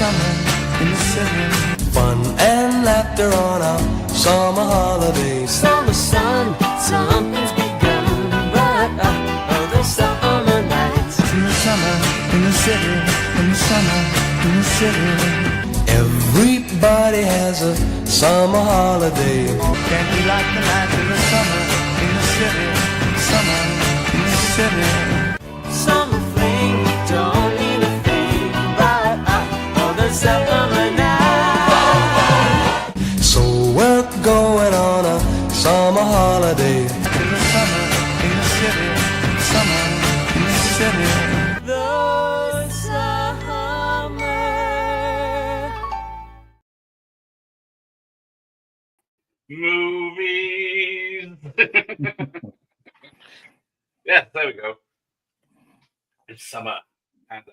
summer in the city. Fun and laughter on a summer holiday. Summer sun, something's begun. But the summer nights. In the summer in the city. In the summer in the city. Everybody has a summer holiday. Can't be like the nights in the summer in the city. Summer in the city. Summer fling, don't need a thing but the summer night. So we're going on a summer holiday. In the summer in the city. Summer in the city. The summer. Movies. Yeah, there we go. It's summer, and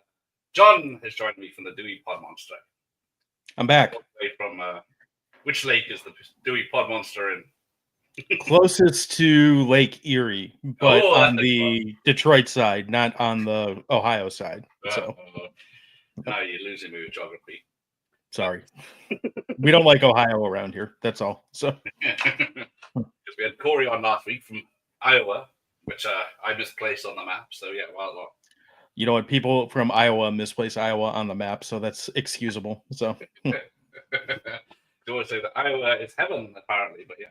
John has joined me from the Dewey Pod Monster. I'm back. All the way from which lake is the Dewey Pod Monster in? Closest to Lake Erie, but Oh, on the Detroit side, not on the Ohio side. So now you're losing me with geography. sorry. We don't like Ohio around here. That's all. So because we had Corey on last week from Iowa, which I misplaced on the map. So yeah, well. You know what? People from Iowa misplace Iowa on the map, so that's excusable. So They always say that Iowa is heaven, apparently, but yeah,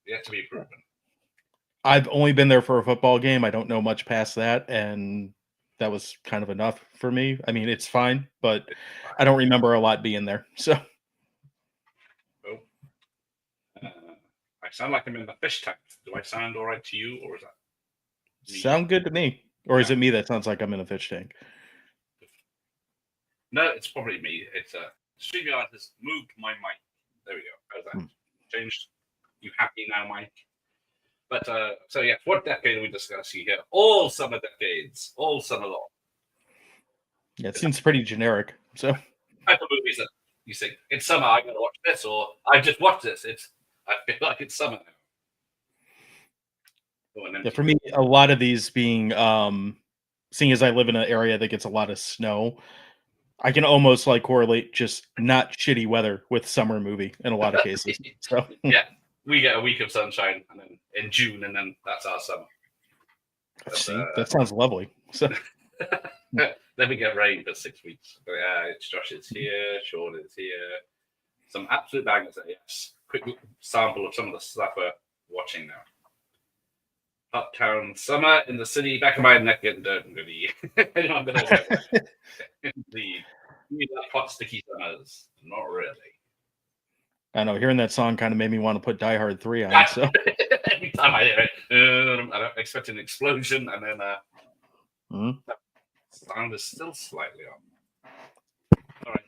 yet to be proven. I've only been there for a football game. I don't know much past that, and that was kind of enough for me. I mean, it's fine, but I don't remember a lot being there. So I sound like I'm in the fish tank. Do I sound all right to you, or is that me? Sound good to me? Or is it me that sounds like I'm in a fish tank? No, it's probably me. It's StreamYard has moved my mic. There we go. How's that? Changed. You happy now, Mike? But so yeah, what decade are we discussing here? All summer decades, all summer long. Yeah, it seems pretty generic. So type of movies that you think it's summer, I gotta watch this, or I just watched this. I feel like it's summer now. Yeah, for me, a lot of these being, seeing as I live in an area that gets a lot of snow, I can almost like correlate just not shitty weather with summer movie in a lot of cases. So yeah, we get a week of sunshine, and then in June, and then that's our summer. See, that sounds lovely. So then we get rain for 6 weeks. But, Josh is here, Sean is here. Some absolute bangers. Yes, quick sample of some of the stuff we're watching now. Uptown Summer in the City, back of my neck getting dirt and goody. I'm going to the hot, sticky summers. Not really. I know, hearing that song kind of made me want to put Die Hard 3 on. So every time I hear it, I don't expect an explosion, and then sound is still slightly on. All right.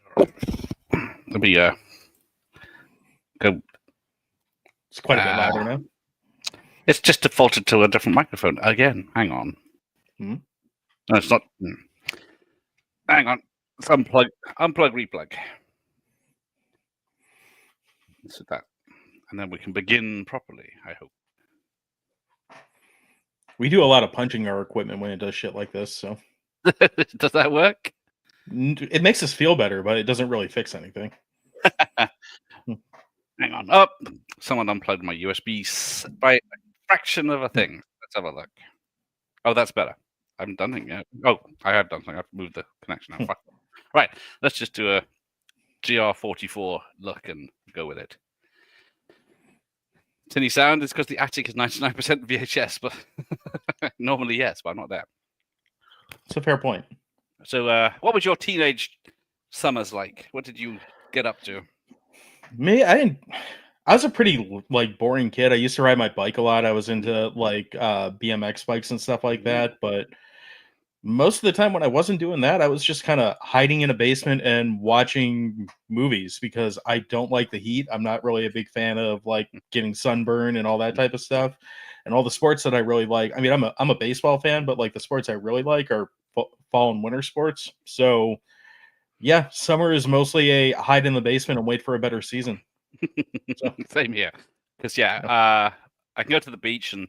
Let me go. It's quite a bit louder now. It's just defaulted to a different microphone again. Hang on. No, it's not. Hang on. Let's unplug, replug. Let's do that, and then we can begin properly. I hope. We do a lot of punching our equipment when it does shit like this. So does that work? It makes us feel better, but it doesn't really fix anything. Hang on. Oh, someone unplugged my USB by a fraction of a thing. Let's have a look. Oh, that's better. I haven't done it yet. Oh, I have done something. I've moved the connection now. Fuck. Right. Let's just do a GR44 look and go with it. Tinny sound is because the attic is 99% VHS, but normally yes, but I'm not there. It's a fair point. So, what was your teenage summers like? What did you get up to? Me, I was a pretty boring kid. I used to ride my bike a lot. I was into BMX bikes and stuff like that. But most of the time when I wasn't doing that, I was just kind of hiding in a basement and watching movies because I don't like the heat. I'm not really a big fan of getting sunburn and all that type of stuff. And all the sports that I really like. I mean, I'm a baseball fan, but the sports I really like are fall and winter sports. So yeah, summer is mostly a hide in the basement and wait for a better season. So. Same here. Because, I can go to the beach in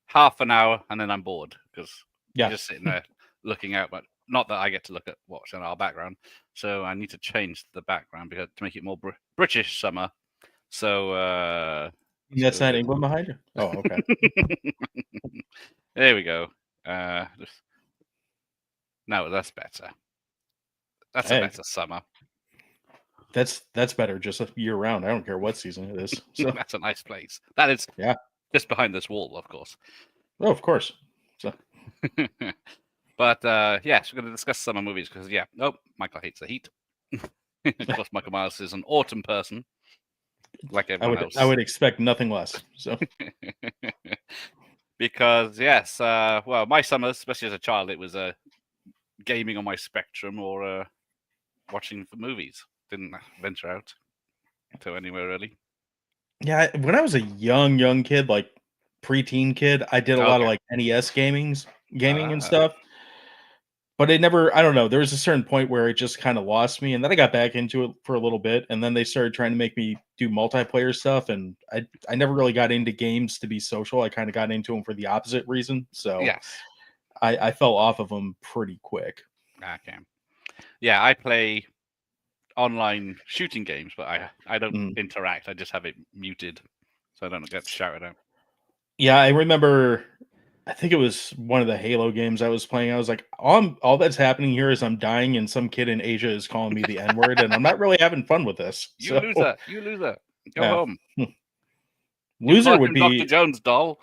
half an hour and then I'm bored because you're just sitting there looking out. But not that I get to look at what's in our background. So I need to change the background because to make it more British summer. So That's not England behind you. Oh, okay. there we go. No, that's better. That's a better summer. That's better just year round. I don't care what season it is. So that's a nice place. That is just behind this wall, of course. Oh, of course. So but yes, we're going to discuss summer movies because Michael hates the heat. Of course, Michael Myers is an autumn person, like everyone else. I would expect nothing less. So because yes, well, my summers, especially as a child, it was gaming on my Spectrum or watching the movies. Didn't venture out to anywhere really. Yeah, when I was a young kid, like preteen kid, I did a lot of like NES gaming and stuff. But it never, I don't know, there was a certain point where it just kind of lost me. And then I got back into it for a little bit. And then they started trying to make me do multiplayer stuff. And I never really got into games to be social. I kind of got into them for the opposite reason. So yes, I fell off of them pretty quick. Okay. Yeah, I play online shooting games, but I don't interact. I just have it muted so I don't get shouted out. Yeah, I remember, I think it was one of the Halo games I was playing. I was like, all that's happening here is I'm dying and some kid in Asia is calling me the N-word and I'm not really having fun with this. You loser. Go home. Loser would be Dr. Jones doll.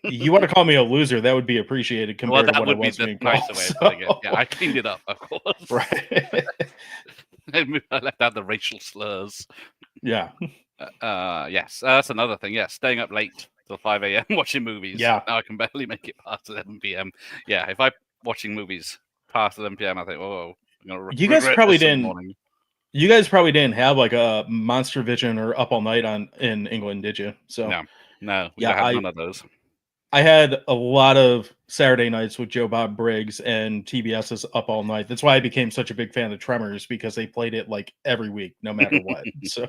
You want to call me a loser, that would be appreciated compared to what it was being called. Nicer way of putting it. Yeah, I cleaned it up, of course. Right. I left out the racial slurs. Yeah. Yes, that's another thing. Yeah, staying up late till 5 a.m. watching movies. Yeah. Now I can barely make it past 11 p.m. Yeah, if I'm watching movies past 11 p.m., I think, you guys probably didn't. You guys probably didn't have like a Monster Vision or Up All Night in England, did you? So no, we had none of those. I had a lot of Saturday nights with Joe Bob Briggs and TBS's Up All Night. That's why I became such a big fan of Tremors, because they played it like every week, no matter what. So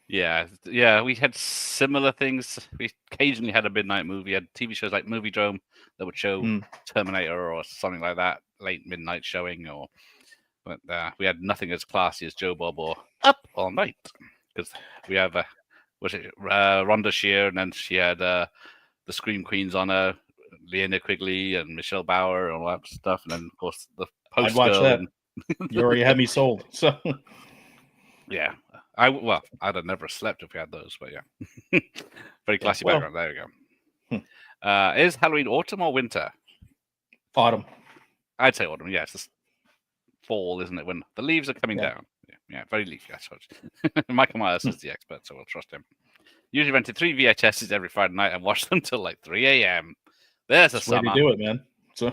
yeah, we had similar things. We occasionally had a midnight movie. We had TV shows like Movie Drome that would show Terminator or something like that, late midnight showing, but we had nothing as classy as Joe Bob or Up All Night, because we have Rhonda Shear, and then she had the Scream Queens on her, Leona Quigley and Michelle Bauer and all that stuff, and then of course the Post I'd watch Girl. that. You already had me sold. So yeah, I'd have never slept if we had those, but yeah, very classy background. There we go. Is Halloween autumn or winter? Autumn. I'd say autumn. Yeah, it's just fall, isn't it? When the leaves are coming down. Yeah, very leafy, I suppose. Michael Myers is the expert, so we'll trust him. Usually rented 3 VHSs every Friday night and watched them till like 3 a.m. There's a summer. Way to do it, man. So,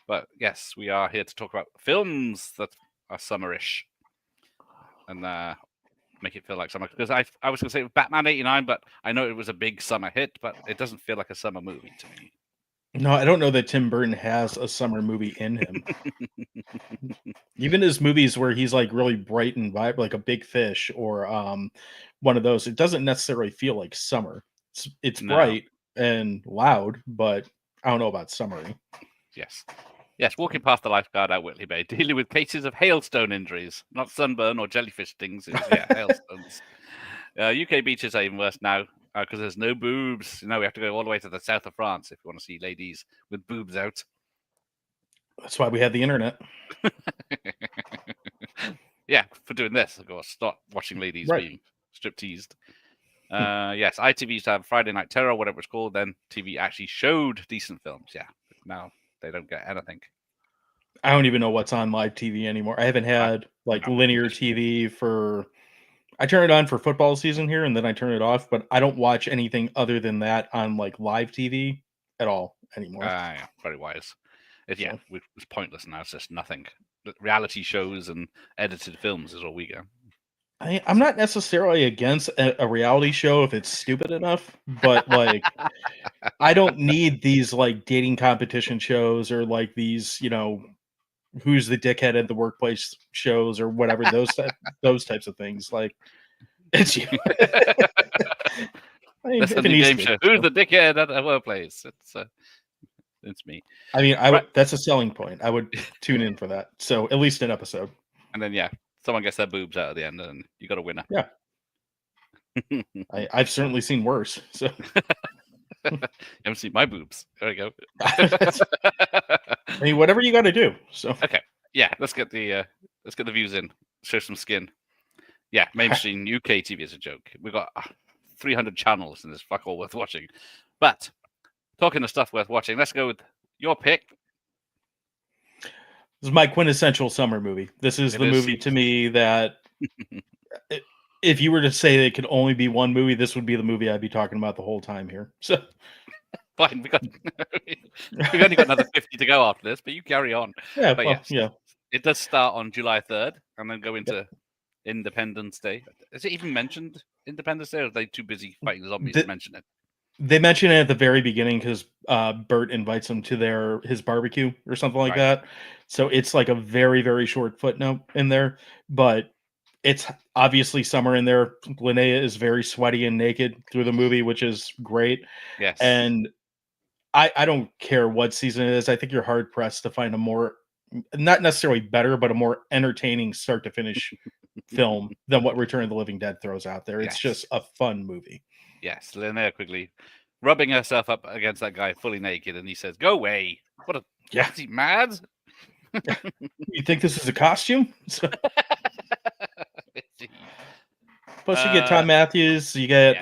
but yes, we are here to talk about films that are summerish and make it feel like summer. Because I was going to say Batman '89, but I know it was a big summer hit, but it doesn't feel like a summer movie to me. No, I don't know that Tim Burton has a summer movie in him. Even his movies where he's like really bright and vibrant, like a Big Fish or one of those, it doesn't necessarily feel like summer. It's bright and loud, but I don't know about summery. Yes, walking past the lifeguard at Whitley Bay, dealing with cases of hailstone injuries, not sunburn or jellyfish stings. Hailstones. UK beaches are even worse now. Because there's no boobs. We have to go all the way to the south of France if you want to see ladies with boobs out. That's why we have the internet. Yeah, for doing this, of course. Not watching ladies being strip-teased. Yes, ITV used to have Friday Night Terror, whatever it's called. Then TV actually showed decent films. Yeah, now they don't get anything. I don't even know what's on live TV anymore. I haven't had linear TV for... I turn it on for football season here, and then I turn it off. But I don't watch anything other than that on like live TV at all anymore. Yeah, very wise. It was pointless now. It's just nothing. Reality shows and edited films is all we get. I'm not necessarily against a reality show if it's stupid enough, but like I don't need these like dating competition shows or like these, who's the dickhead at the workplace shows or whatever, those types of things. Like it's you. That's the new game show. Who's the dickhead at the workplace? It's It's me. I mean, Right. that's a selling point. I would tune in for that. So at least an episode. And then someone gets their boobs out at the end, and you got a winner. Yeah. I've certainly seen worse. So you haven't seen my boobs. There we go. I mean, whatever you got to do. So okay, let's get the views in. Show some skin. Yeah, mainstream UK TV is a joke. We've got 300 channels, and there's fuck all worth watching. But talking of stuff worth watching, let's go with your pick. This is my quintessential summer movie. This is the movie to me that if you were to say it could only be one movie, this would be the movie I'd be talking about the whole time here. So fine, we've only got another 50 to go after this, but you carry on. Yeah, but well, yeah. It does start on July 3rd and then go into Independence Day. Is it even mentioned Independence Day, or are they too busy fighting zombies to mention it? They mention it at the very beginning because Bert invites them to his barbecue or something like that. So it's like a very, very short footnote in there, but it's obviously summer in there. Linnea is very sweaty and naked through the movie, which is great. Yes. And I don't care what season it is. I think you're hard pressed to find a more, not necessarily better, but a more entertaining start to finish film than what Return of the Living Dead throws out there. It's just a fun movie. Yes, Linnea quickly rubbing herself up against that guy fully naked, and he says, "Go away! What a is he mad? You think this is a costume?" Plus, you get Tom Matthews, you get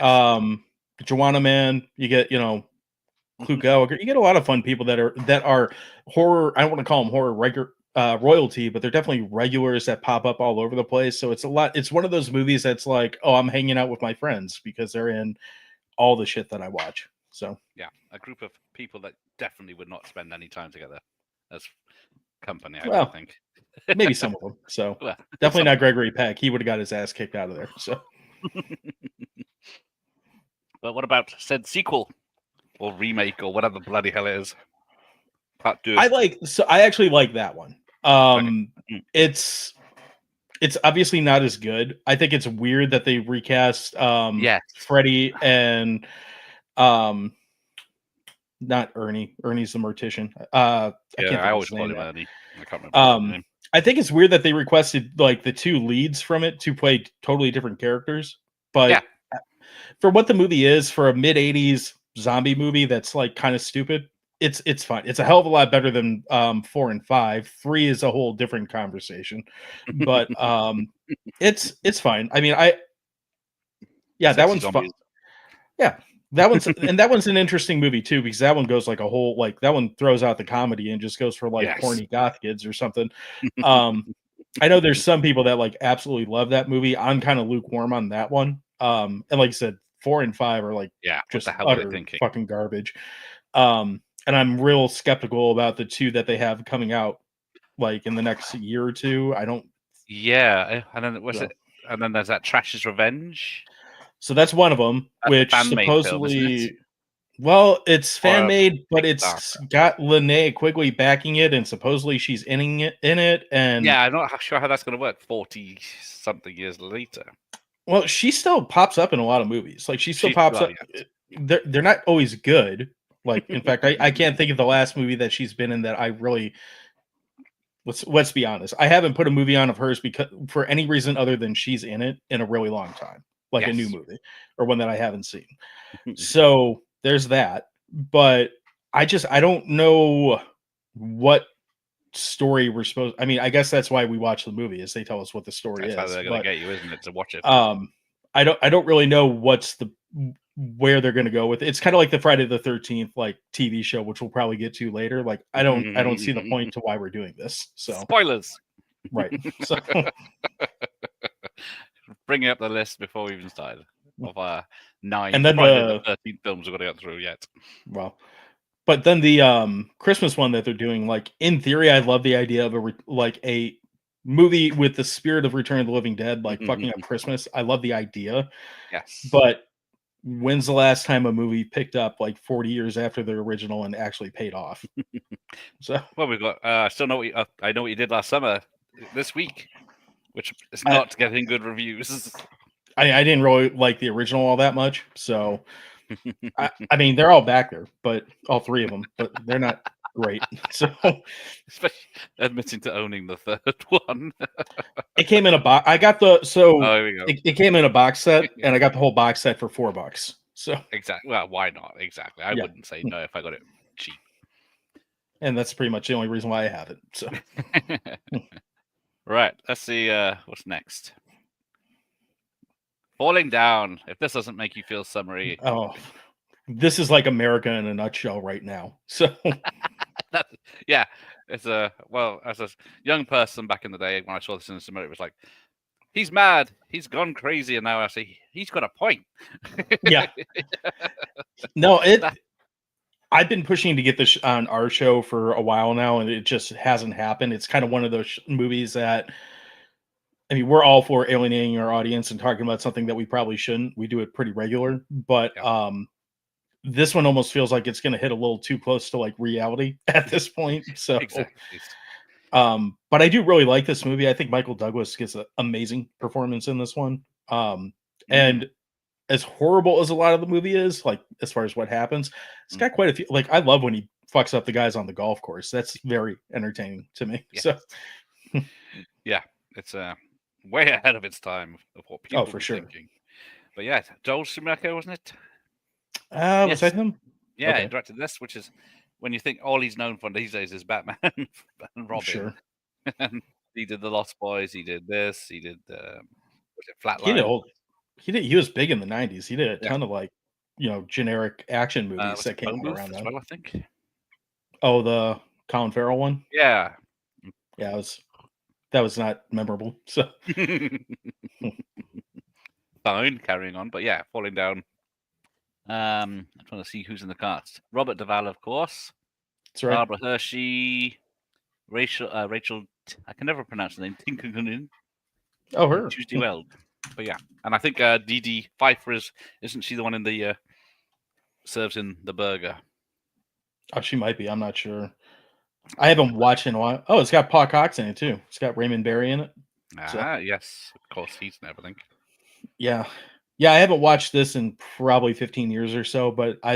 Joanna Man, you get Clue Gallagher. You get a lot of fun people that are horror. I don't want to call them horror royalty, but they're definitely regulars that pop up all over the place. So it's a lot. It's one of those movies that's like, oh, I'm hanging out with my friends because they're in all the shit that I watch. So a group of people that definitely would not spend any time together as company. I Well, don't think. Maybe some of them. So definitely not Gregory Peck. He would have got his ass kicked out of there. So. But what about said sequel or remake or whatever bloody hell it is? Part 2. I actually like that one. It's obviously not as good. I think it's weird that they recast Freddy and not Ernie. Ernie's the mortician. I always call him Ernie. I can't remember his name. I think it's weird that they requested like the two leads from it to play totally different characters. But for what the movie is, for a mid-'80s zombie movie that's like kind of stupid, it's fine. It's a hell of a lot better than 4 and 5. 3 is a whole different conversation. But it's fine. I mean, that one's fun. Yeah. That one's an interesting movie too, because that one goes like a whole, like that one throws out the comedy and just goes for like horny goth kids or something. I know there's some people that like absolutely love that movie. I'm kind of lukewarm on that one. And like I said, 4 and 5 are like just utter fucking garbage. And I'm real skeptical about the 2 that they have coming out like in the next year or 2. I don't. Yeah, and then it? And then there's that Trash's Revenge. So that's one of them, which supposedly, well, it's fan made, but it's got Linnea Quigley backing it, and supposedly she's in it. And I'm not sure how that's going to work 40 something years later. Well, she still pops up in a lot of movies. Like she still pops up. They're not always good. Like in fact, I can't think of the last movie that she's been in that I really. Let's be honest. I haven't put a movie on of hers because for any reason other than she's in it in a really long time. Like a new movie or one that I haven't seen. So there's that, but I don't know what story we're supposed. I mean, I guess that's why we watch the movie is they tell us what the story is. That's how they're going to get you, isn't it, to watch it? I don't really know where they're going to go with it. It's kind of like the Friday the 13th like TV show, which we'll probably get to later. Like I don't see the point to why we're doing this. So spoilers, right? So. Bringing up the list before we even started of 9 and then the 13 films we've got to get through yet. Well, but then the Christmas one that they're doing, like in theory, I love the idea of a movie with the spirit of Return of the Living Dead, like fucking up Christmas. I love the idea. Yes, but when's the last time a movie picked up like 40 years after the original and actually paid off? So well, we've got I know what you did last summer. This week. Which is not getting good reviews. I didn't really like the original all that much, so I mean, they're all back there, but all three of them, but they're not great. So Especially admitting to owning the third one. it came in a box. I got Oh, here we go. it came in a box set, and I got the whole box set for $4. So Exactly. Well, why not? Exactly. I Yeah. wouldn't say no if I got it cheap. and that's pretty much the only reason why I have it. So Right. Let's see what's next. Falling Down. If this doesn't make you feel summery, oh, this is like America in a nutshell right now. So yeah, it's as a young person back in the day when I saw this in the cinema, it was like, he's mad, he's gone crazy, and now I say he's got a point. yeah, no, I've been pushing to get this on our show for a while now, and it just hasn't happened. It's kind of one of those movies that, I mean, we're all for alienating our audience and talking about something that we probably shouldn't. We do it pretty regular, but Yeah. this one almost feels like it's going to hit a little too close to like reality at this point. So, Exactly. but I do really like this movie. I think Michael Douglas gets an amazing performance in this one. And as horrible as a lot of the movie is, like as far as what happens, it's got quite a few. Like I love when he fucks up the guys on the golf course. That's very entertaining to me. Yes. So, yeah, it's way ahead of its time of what people for were sure. thinking. But yeah, Joel Schumacher, wasn't it? Was Yes. that him? Yeah, Okay. he directed this, which is when you think all he's known for these days is Batman and Robin. Sure. And he did The Lost Boys. He did this. He did was it He did Flatline? he was big in the 90s. He did a Yeah. ton of like, generic action movies Was that it came Phone out Booth around as then. well, I think. Oh, the Colin Farrell one? Yeah. Yeah, that was not memorable. So Fine, carrying on. But yeah, Falling Down. I'm trying to see who's in the cast. Robert Duvall, of course. that's right. Barbara Hershey. Rachel. I can never pronounce the name. Tinkerkunin. Oh, her. Tuesday Weld. But yeah, and I think Dee Dee Pfeiffer isn't she the one in the serves in the burger? Oh, she might be. I'm not sure. I haven't watched in a while. Oh, it's got Paul Cox in it too. It's got Raymond Barry in it. Yes, of course, he's in everything. Yeah. Yeah, I haven't watched this in probably 15 years or so, but I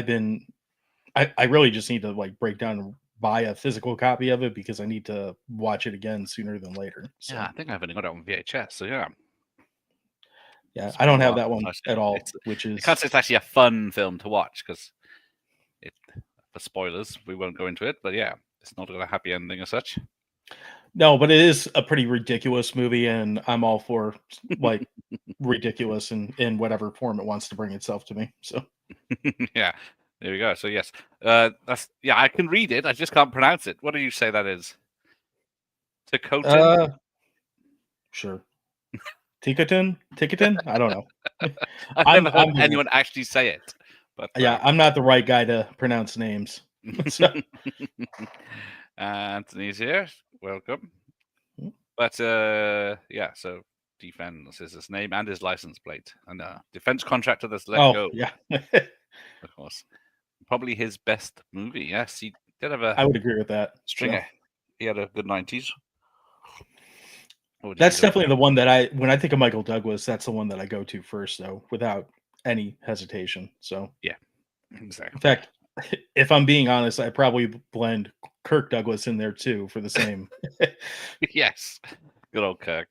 really just need to like break down and buy a physical copy of it because I need to watch it again sooner than later. So Yeah, I think I've only got it on VHS. So yeah. yeah, It's I been don't a have while that one since I've seen at it. all, It's- which is Because it's actually a fun film to watch because for spoilers, we won't go into it, but yeah, it's not got a happy ending as such. no, but it is a pretty ridiculous movie, and I'm all for like ridiculous in whatever form it wants to bring itself to me. So Yeah, there we go. So yes, I can read it. I just can't pronounce it. What do you say that is? Takotin? Sure. Ticketon? I don't know. I've never heard anyone actually say it. But Yeah, I'm not the right guy to pronounce names. So, Anthony's here. Welcome. But yeah, so defense is his name and his license plate, and defense contractor that's let go. yeah, Of course, probably his best movie. Yes, he did have a I would agree with that. stringer. So. He had a good 90s. That's definitely the one that when I think of Michael Douglas, that's the one that I go to first, though, without any hesitation. So yeah, exactly. In fact, if I'm being honest, I probably blend Kirk Douglas in there too for the same. Yes, good old Kirk.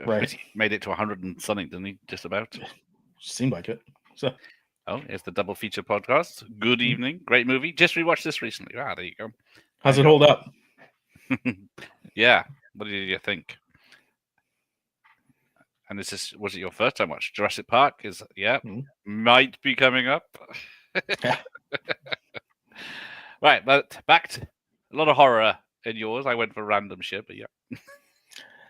Right. He made it to 100 and something, didn't he? Just about. Seemed like it. So. Oh, it's the double feature podcast. Good evening. Great movie. Just rewatched this recently. Ah, there you go. How's it hold up? Yeah. What did you think? And was it your first time watch? Jurassic Park is might be coming up. Right, but back to a lot of horror in yours. I went for random shit, but yeah.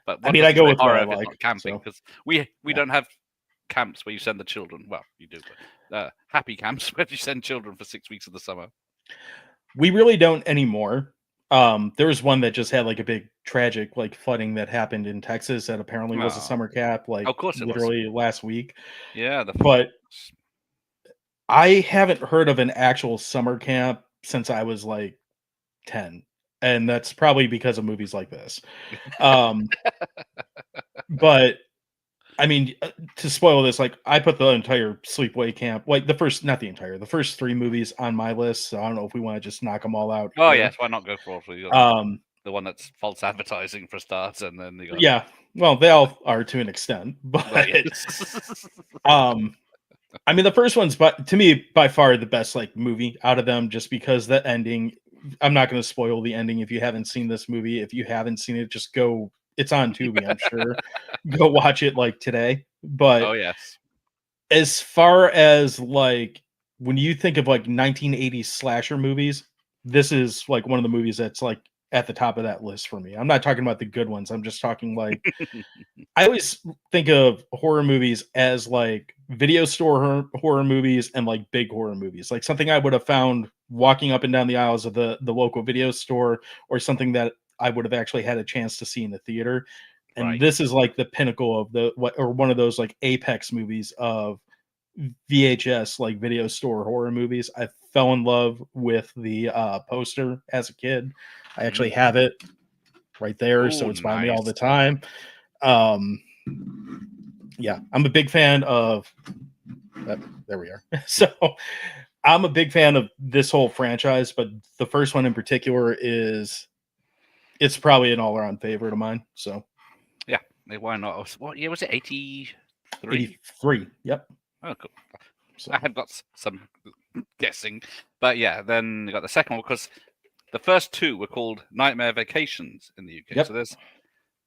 But I mean, I go with horror what I if it's like, not camping because we don't have camps where you send the children. Well, you do, but happy camps where you send children for 6 weeks of the summer. We really don't anymore. There was one that just had like a big tragic like flooding that happened in Texas that apparently was a summer camp, like of course it literally last week. Yeah, but I haven't heard of an actual summer camp since I was like 10, and that's probably because of movies like this. But I mean, to spoil this, like I put the entire Sleepaway Camp, like the first, not the entire, the first 3 movies on my list. So I don't know if we want to just knock them all out Oh here. yes, why not go for all three? You got the one that's false advertising for starts, and then you got Yeah, well, they all are to an extent, but well, yes. I mean, the first one's, but to me, by far the best like movie out of them, just because the ending. I'm not going to spoil the ending if you haven't seen this movie. If you haven't seen it, just go. It's on Tubi, I'm sure. Go watch it like today. But Oh yes. as far as like when you think of like 1980s slasher movies, this is like one of the movies that's like at the top of that list for me. I'm not talking about the good ones. I'm just talking like I always think of horror movies as like video store horror movies and like big horror movies, like something I would have found walking up and down the aisles of the local video store, or something that I would have actually had a chance to see in the theater. And Right. this is like the pinnacle of the what, or one of those like apex movies of VHS like video store horror movies. I fell in love with the poster as a kid. I actually have it right there, Oh, so it's by me all the nice. time. Um, yeah, I'm a big fan of. There we are. So I'm a big fan of this whole franchise, but the first one in particular is it's probably an all around favorite of mine. So Yeah. Why not? What year was it? 83? 83. Yep. Oh, cool. So I have got some guessing, but yeah. Then you got the second one because the first two were called Nightmare Vacations in the UK. Yep. So there's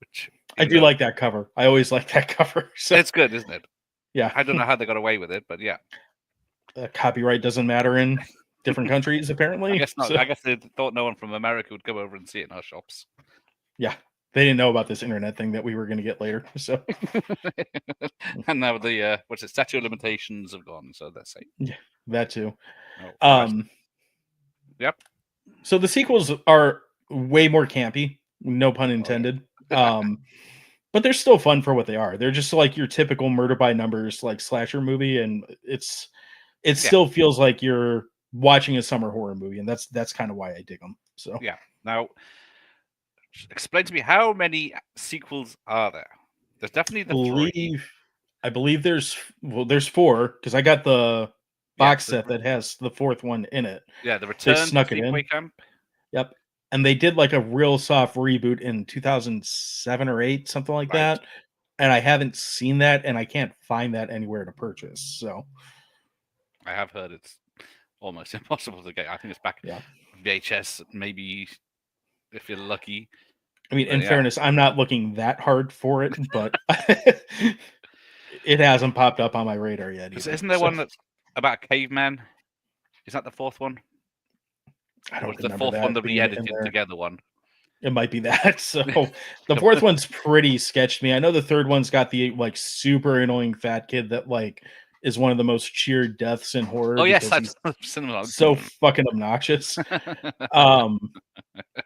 which I do like that cover. I always like that cover. So it's good, isn't it? yeah, I don't know how they got away with it, but yeah. copyright doesn't matter in different countries, apparently. I guess not. So, I guess they thought no one from America would go over and see it in our shops. yeah, they didn't know about this internet thing that we were going to get later. So, And now the what's it? Statute of limitations have gone. So let's say yeah, that too. oh, yep. So the sequels are way more campy, no pun intended. But they're still fun for what they are. They're just like your typical murder by numbers like slasher movie, and it still feels like you're watching a summer horror movie, and that's kind of why I dig them. So yeah. Now, explain to me how many sequels are there? There's definitely the three. I believe there's 4 because I got the box set that has the 4th one in it. Yeah, the They Return to snuck it in. Sleepaway Camp. Yep. And they did like a real soft reboot in 2007 or 8, something like that. And I haven't seen that, and I can't find that anywhere to purchase. So I have heard it's almost impossible to get. I think it's back VHS, maybe if you're lucky. I mean, in fairness, I'm not looking that hard for it, but it hasn't popped up on my radar yet either. Isn't there one that's about a caveman? Is that the 4th one? I don't remember the 4th one, the re-edited together one. It might be that. So the 4th one's pretty sketched me. I know the 3rd one's got the like super annoying fat kid that like is one of the most cheered deaths in horror. Oh yes, that's so fucking obnoxious. But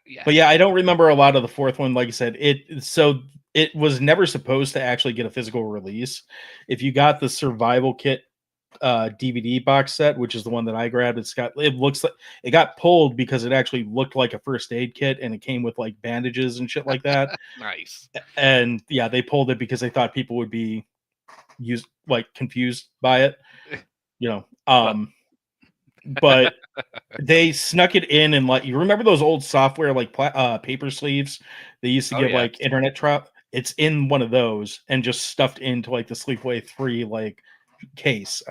yeah, I don't remember a lot of the 4th one. Like I said, it was never supposed to actually get a physical release. If you got the survival kit DVD box set, which is the one that I grabbed, it looks like it got pulled because it actually looked like a first aid kit, and it came with like bandages and shit like that. Nice. And yeah, they pulled it because they thought people would be confused by it, you know. But they snuck it in, and like, you remember those old software like paper sleeves they used to give like internet trap? It's in one of those and just stuffed into like the Sleepaway 3 like case.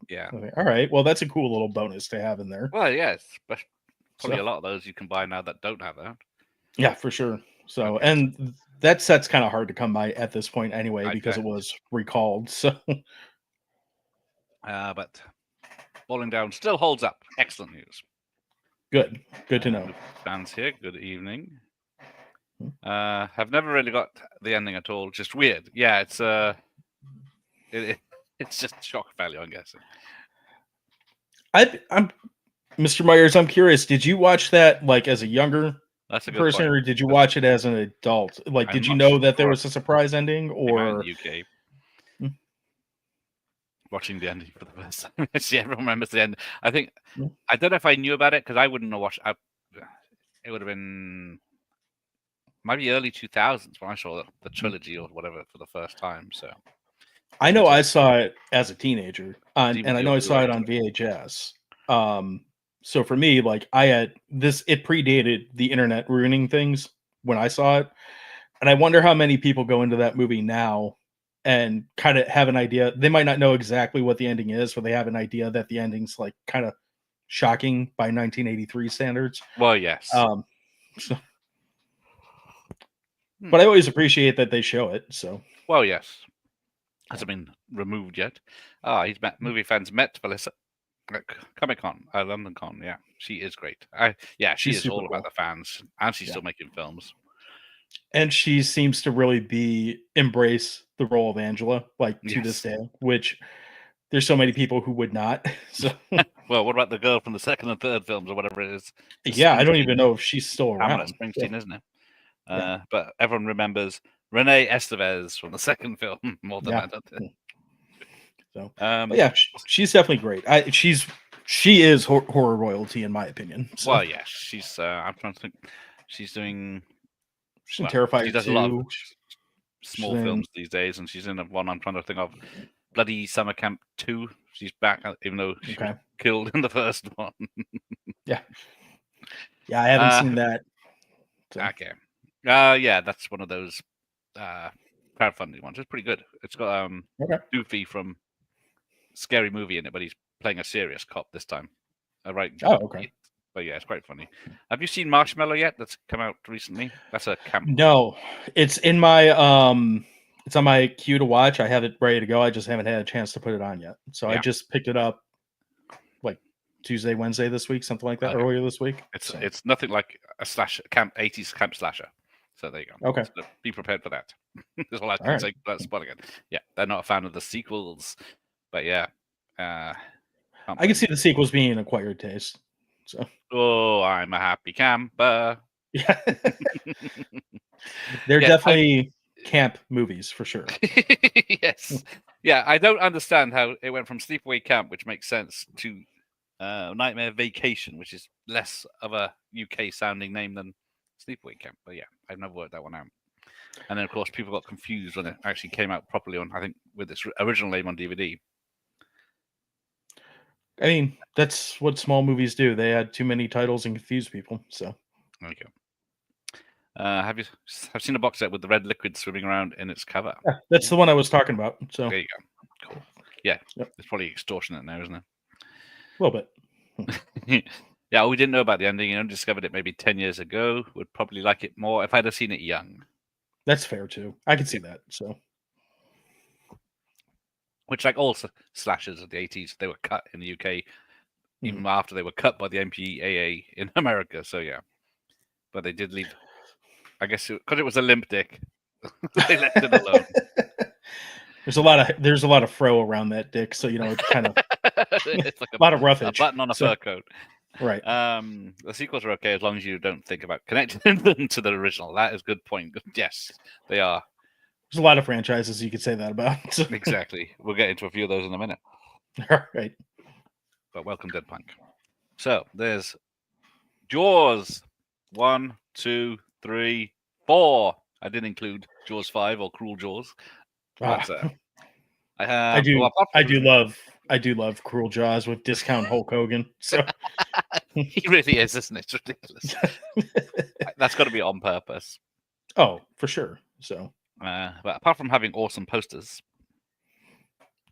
Yeah. Okay, all right. Well, that's a cool little bonus to have in there. Well, yes, but probably a lot of those you can buy now that don't have that. Yeah, for sure. So, and that set's kind of hard to come by at this point anyway, because it was recalled. So, but Falling Down still holds up. Excellent news. Good to know. Fans here. Good evening. Have never really got the ending at all. Just weird. Yeah, it's it's just shock value, I'm guessing. I'm Mr. Myers. I'm curious. Did you watch that like as a younger person, or did you watch it as an adult? Like, did you know that there was a surprise ending, or UK? Watching the ending for the first time. See, everyone remembers the end. I think I don't know if I knew about it because I wouldn't have watched. It would have been maybe early 2000s when I saw the trilogy or whatever for the first time. So I know I saw it as a teenager, and I DVD know or I saw Blu-ray. it on VHS. So for me, like I had this, it predated the internet ruining things when I saw it, and I wonder how many people go into that movie now and kind of have an idea. They might not know exactly what the ending is, but they have an idea that the ending's like kind of shocking by 1983 standards. Well, yes. So, but I always appreciate that they show it. So, Well, yes. Hasn't been removed yet. He's met movie fans met Melissa at Comic Con, London Con. Yeah, she is great. She She's is super all about cool. the fans, and she's Yeah. still making films. And she seems to really embrace the role of Angela, like to this Yes. day, which there's so many people who would not. So Well, what about the girl from the second and third films or whatever it is? yeah, I don't Springsteen. even know if she's still Pamela around. Springsteen, So, isn't it? yeah. But everyone remembers Renee Estevez from the second film more than Yeah. I don't. So, but yeah, she's definitely great. She is horror royalty in my opinion. So. Well, yeah, she's. I'm trying to think. She's doing. She's in Well, she Terrifier does a lot of 2. small films these days, and she's in one I'm trying to think of. Bloody Summer Camp 2. She's back, even though she was killed in the first one. Yeah. Yeah, I haven't seen that. So. Okay. Yeah, that's one of those crowdfunding ones. It's pretty good. It's got Doofy from Scary Movie in it, but he's playing a serious cop this time. Right. Oh, okay. But yeah, it's quite funny. Have you seen Marshmallow yet? That's come out recently. That's a camp. No, it's in my it's on my queue to watch. I have it ready to go. I just haven't had a chance to put it on yet. So I just picked it up like Tuesday, Wednesday this week, something like that, earlier this week. It's nothing like a 80s camp slasher. So there you go. Okay. So be prepared for that. That's all I can say. That's spoiling it. Yeah, they're not a fan of the sequels, but yeah. I can see the sequels being an acquired taste. So. Oh, I'm a happy camper. Yeah. They're definitely camp movies for sure. Yes. Yeah, I don't understand how it went from Sleepaway Camp, which makes sense, to Nightmare Vacation, which is less of a UK sounding name than Sleepaway Camp. But yeah, I've never worked that one out. And then, of course, people got confused when it actually came out properly on, I think, with its original name on DVD. I mean, that's what small movies do. They add too many titles and confuse people. So there you go. Have you seen a box set with the red liquid swimming around in its cover? Yeah, that's the one I was talking about. So there you go. Cool. Yeah, it's probably extortionate now, isn't it? A little bit. Yeah, we didn't know about the ending. You know, discovered it maybe 10 years ago. Would probably like it more if I'd have seen it young. That's fair too. I can see that. So. Which, like all slashers of the 80s, they were cut in the UK even after they were cut by the MPAA in America. So, yeah. But they did leave, I guess, because it was a limp dick, they left it alone. There's a lot of fro around that dick, so, you know, it's kind of it's like a lot of roughage. A button on a fur coat. Right. The sequels are okay as long as you don't think about connecting them to the original. That is a good point. Yes, they are. There's a lot of franchises you could say that about. Exactly. We'll get into a few of those in a minute. All right. But welcome, Dead Punk. So there's Jaws 1, 2, 3, 4. I didn't include Jaws 5 or Cruel Jaws. But, I do love Cruel Jaws with discount Hulk Hogan. So he really is, isn't it? It's ridiculous. That's got to be on purpose. Oh, for sure. So. But apart from having awesome posters,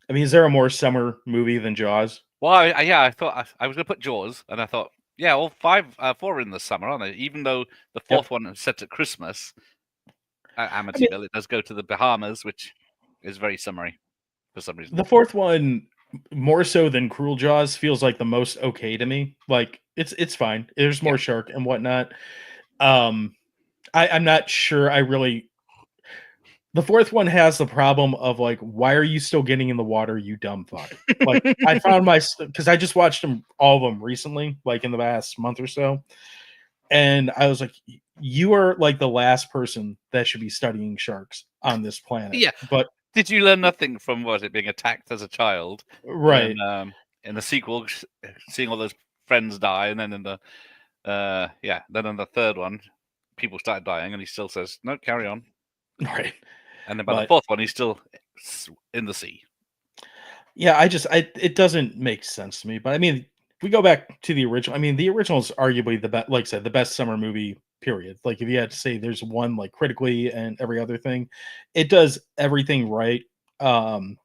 I mean, is there a more summer movie than Jaws? Well, I thought I was going to put Jaws, and I thought, yeah, well, 4 are in the summer, aren't they? Even though the fourth one is set at Christmas, Amityville, it does go to the Bahamas, which is very summery for some reason. The fourth one, more so than Cruel Jaws, feels like the most okay to me. Like it's fine. There's more shark and whatnot. I'm not sure. The fourth one has the problem of like, why are you still getting in the water, you dumb fuck? Like, I found because I just watched all of them recently, like in the last month or so, and I was like, you are like the last person that should be studying sharks on this planet. Yeah, but did you learn nothing from it being attacked as a child? Right. And, in the sequel, seeing all those friends die, and then in the then in the third one, people started dying, and he still says, "No, carry on." Right. And then by the fourth one, he's still in the sea. Yeah, it doesn't make sense to me. But I mean, we go back to the original. I mean, the original is arguably the best, like I said, the best summer movie. Period. Like if you had to say there's one like critically and every other thing, it does everything right. Um,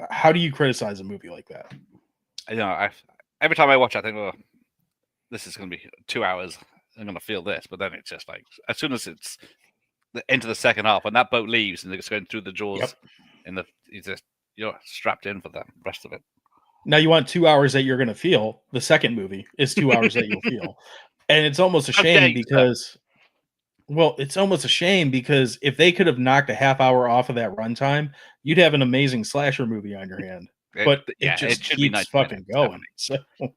how do you criticize a movie like that? Every time I watch, I think, oh, this is going to be 2 hours. I'm going to feel this, but then it's just like as soon as it's into the second half, when that boat leaves and it's going through the jaws, you're strapped in for the rest of it. Now you want 2 hours that you're going to feel. The second movie is 2 hours that you'll feel, and it's almost a shame because, well, it's almost a shame because if they could have knocked a half hour off of that runtime, you'd have an amazing slasher movie on your hand. But it just should be keeps 90 fucking minutes, going. definitely. So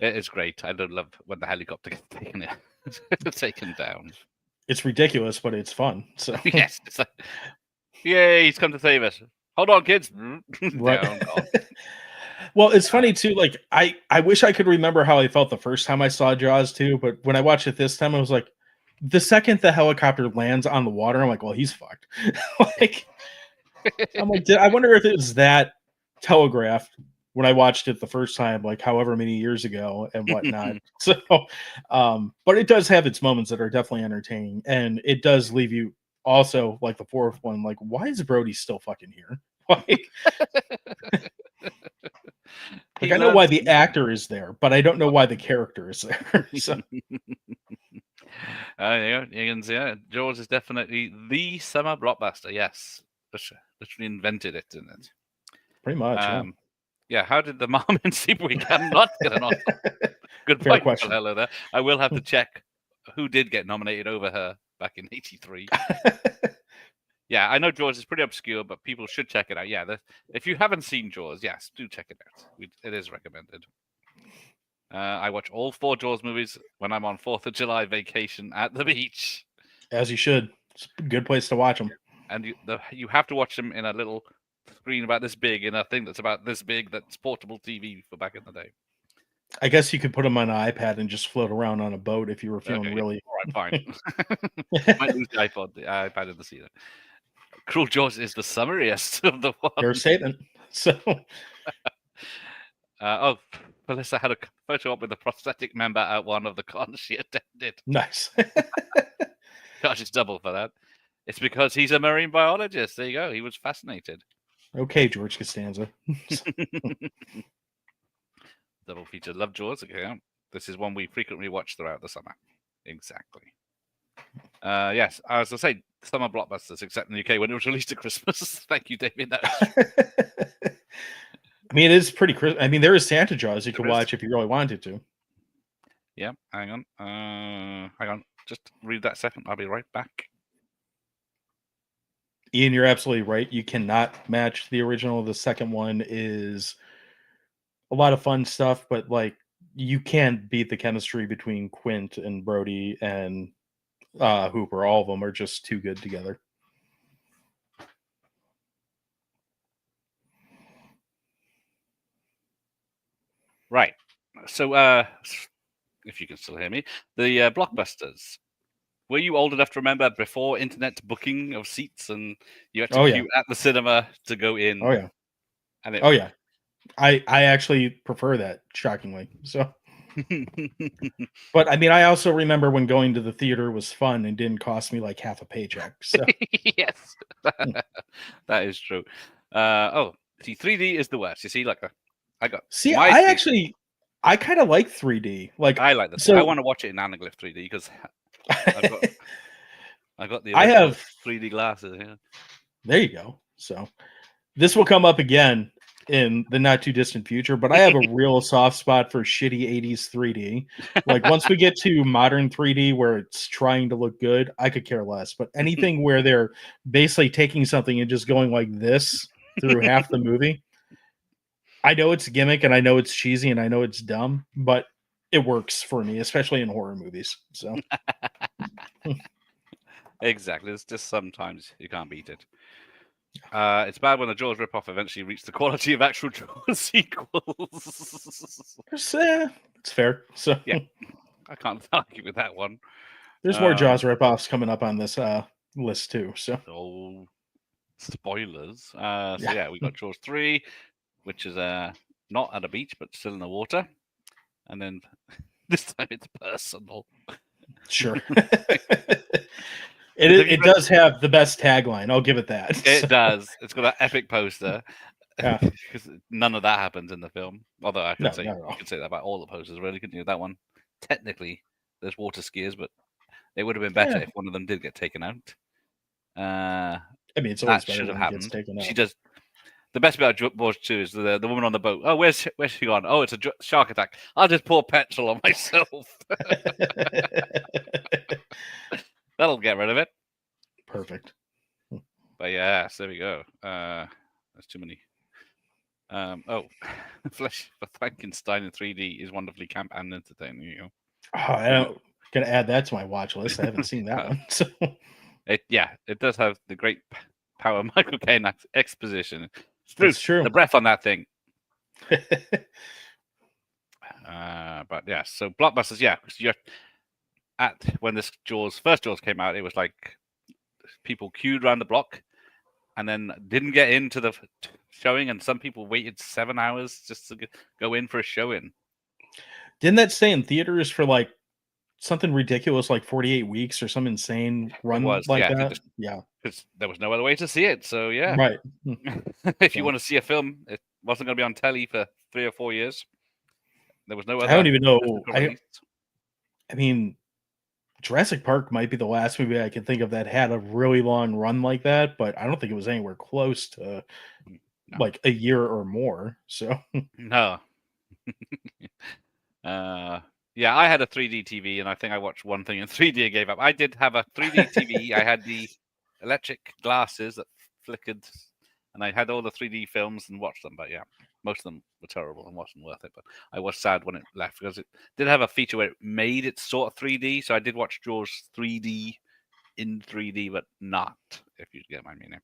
it's great. I don't love when the helicopter gets taken down. It's ridiculous, but it's fun. So yes, it's like, yay, he's come to save us. Hold on, kids. right. Down, Well, it's funny too. Like I wish I could remember how I felt the first time I saw Jaws too, but when I watched it this time, I was like, the second the helicopter lands on the water, I'm like, well, he's fucked. Like, I'm like, I wonder if it was that telegraphed when I watched it the first time, like however many years ago and whatnot. So, but it does have its moments that are definitely entertaining, and it does leave you also like the fourth one, like, why is Brody still fucking here? Like, I know why the actor is there, but I don't know why the character is there. So. You can see it. Jaws is definitely the summer blockbuster. Yes, literally invented it, didn't it? Pretty much. Yeah. How did the mom in Sleepaway Camp not get an Oscar? Good Fair point, question. Hello there. I will have to check who did get nominated over her back in '83. Yeah, I know Jaws is pretty obscure, but people should check it out. Yeah, if you haven't seen Jaws, yes, do check it out. It is recommended. I watch all 4 Jaws movies when I'm on 4th of July vacation at the beach. As you should. It's a good place to watch them. And you have to watch them in a little screen about this big, in a thing that's about this big, that's portable TV for back in the day. I guess you could put them on an iPad and just float around on a boat if you were feeling really... All right, fine. Might lose the iPad in the sea. Cruel Jaws is the summariest of the one. Fair statement. So... Melissa had a photo up with a prosthetic member at one of the cons she attended. Nice. Gosh, it's double for that. It's because he's a marine biologist. There you go. He was fascinated. Okay, George Costanza. Double feature. Love Jaws. Okay. This is one we frequently watch throughout the summer. Exactly. Yes, as I say, summer blockbusters, except in the UK when it was released at Christmas. Thank you, David. I mean, it is pretty. I mean, there is Santa Jaws you could watch if you really wanted to. Yeah, hang on. Hang on. Just read that second. I'll be right back. Ian, you're absolutely right. You cannot match the original. The second one is a lot of fun stuff, but like you can't beat the chemistry between Quint and Brody and Hooper. All of them are just too good together. Right. So, if you can still hear me, the blockbusters. Were you old enough to remember before internet booking of seats and you had to queue at the cinema to go in? Oh yeah. And yeah. I actually prefer that, shockingly. So, but I mean, I also remember when going to the theater was fun and didn't cost me like half a paycheck. So yes, that is true. See, 3D is the worst. You see, like I kind of like 3D. Like I like this. So I want to watch it in Anaglyph 3D because I got the I have 3D glasses. Yeah. There you go. So this will come up again in the not too distant future, but I have a real soft spot for shitty 80s 3D. Like once we get to modern 3D where it's trying to look good, I could care less. But anything where they're basically taking something and just going like this through half the movie, I know it's a gimmick and I know it's cheesy and I know it's dumb, but it works for me, especially in horror movies. So exactly. It's just sometimes you can't beat it. It's bad when the Jaws ripoff eventually reached the quality of actual Jaws sequels. It's fair. So yeah, I can't argue with that one. There's more Jaws ripoffs coming up on this list too. So Spoilers. So Yeah. yeah, we got Jaws 3, which is not at a beach but still in the water, and then this time it's personal. Sure. Because if you It read, does have the best tagline. I'll give it that. it So, does. It's got that epic poster. yeah. Because none of that happens in the film. Although I No, could say not at you all. could say that about all the posters, really, couldn't you? That one, technically, there's water skiers, but it would have been better Yeah. if one of them did get taken out. I mean, it's always That better should have when it gets happened. taken She out. does. The best bit of Jaws 2 is the woman on the boat. Oh, where's she gone? Oh, it's a shark attack. I'll just pour petrol on myself. That'll get rid of it. Perfect. But yes, there we go. There's too many. Flesh for Frankenstein in 3D is wonderfully camp and entertaining. You know. Oh, I'm gonna add that to my watch list. I haven't seen that one. So It does have the great power of Michael Caine exposition. it's true. The breath on that thing. But yeah, so blockbusters, yeah, because you're at when this first Jaws came out, it was like people queued around the block and then didn't get into the showing, and some people waited 7 hours just to go in for a showing. Didn't that stay in theaters for like something ridiculous, like 48 weeks or some insane run like that? Yeah, because there was no other way to see it. So yeah, right. If you want to see a film, it wasn't going to be on telly for 3 or 4 years. There was no other. I don't even know. Release. I mean, Jurassic Park might be the last movie I can think of that had a really long run like that, but I don't think it was anywhere close to like a year or more. So no. Yeah, I had a 3D TV, and I think I watched one thing in 3D and gave up. I did have a 3D TV. I had the electric glasses that flickered, and I had all the 3D films and watched them. But yeah, most of them were terrible and wasn't worth it. But I was sad when it left because it did have a feature where it made it sort of 3D. So I did watch Jaws 3D in 3D, but not, if you get my meaning.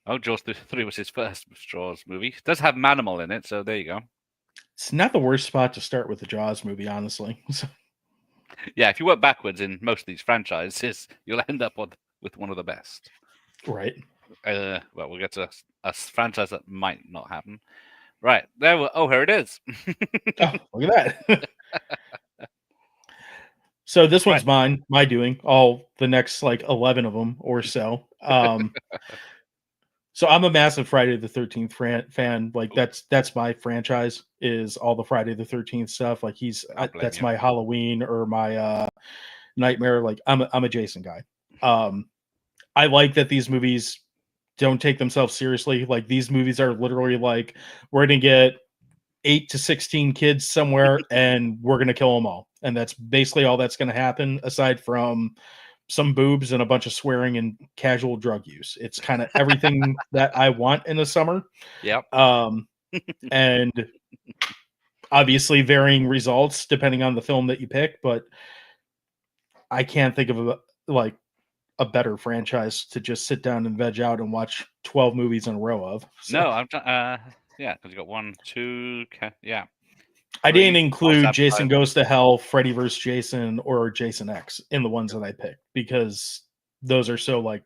Oh, Jaws 3 was his first Jaws movie. It does have Manimal in it, so there you go. it's not the worst spot to start with the Jaws movie, honestly. Yeah, if you work backwards in most of these franchises, you'll end up with one of the best. Right. Well, we'll get to a franchise that might not happen. Right. Here it is. Oh, look at that. So this one's mine, my doing, all the next like 11 of them or so. So I'm a massive Friday the 13th fan. Like that's my franchise, is all the Friday the 13th stuff. Like that's my Halloween or my Nightmare. Like I'm a Jason guy. I like that these movies don't take themselves seriously. Like these movies are literally like, we're gonna get 8 to 16 kids somewhere and we're gonna kill them all, and that's basically all that's gonna happen, aside from some boobs and a bunch of swearing and casual drug use. It's kind of everything that I want in the summer. Yep. And obviously varying results depending on the film that you pick, but I can't think of a better franchise to just sit down and veg out and watch 12 movies in a row of. So. No, I'm yeah, because you got 1, 2, yeah. I didn't include Jason Goes to Hell, Freddy vs. Jason, or Jason X in the ones that I picked, because those are so like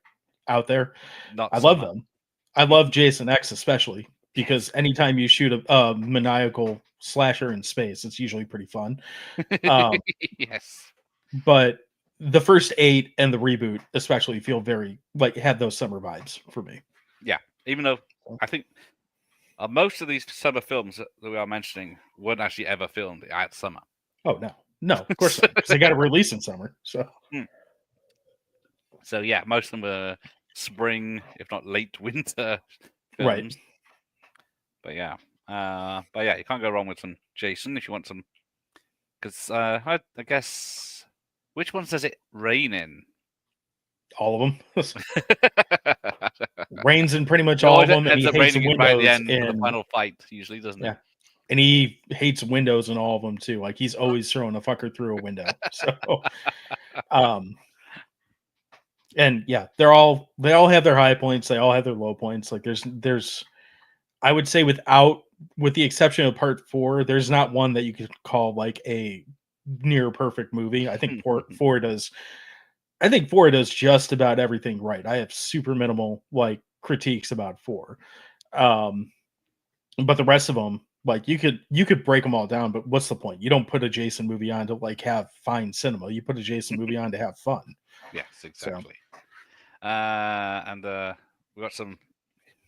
out there. I love them. I love Jason X especially because anytime you shoot a maniacal slasher in space, it's usually pretty fun. Yes. But the first 8 and the reboot especially feel very like had those summer vibes for me. Yeah, even though I think most of these summer films that we are mentioning weren't actually ever filmed at summer. Oh no, of course not, because they got to release in summer. So yeah, most of them were spring, if not late winter films. Right. But yeah, you can't go wrong with some Jason if you want some. Because I guess, which ones does it rain in? All of them. Rains in pretty much all of them, and he hates windows right at the end of the final fight, usually, doesn't it? And he hates windows in all of them too. Like he's always throwing a fucker through a window. So, and yeah, they all have their high points. They all have their low points. Like there's, I would say with the exception of part 4, there's not one that you could call like a near perfect movie. I think 4 does I think 4 does just about everything right. I have super minimal like critiques about 4. Um, but the rest of them, like you could break them all down, but what's the point? You don't put a Jason movie on to like have fine cinema. You put a Jason movie on to have fun. Yes, So exactly. And we got some.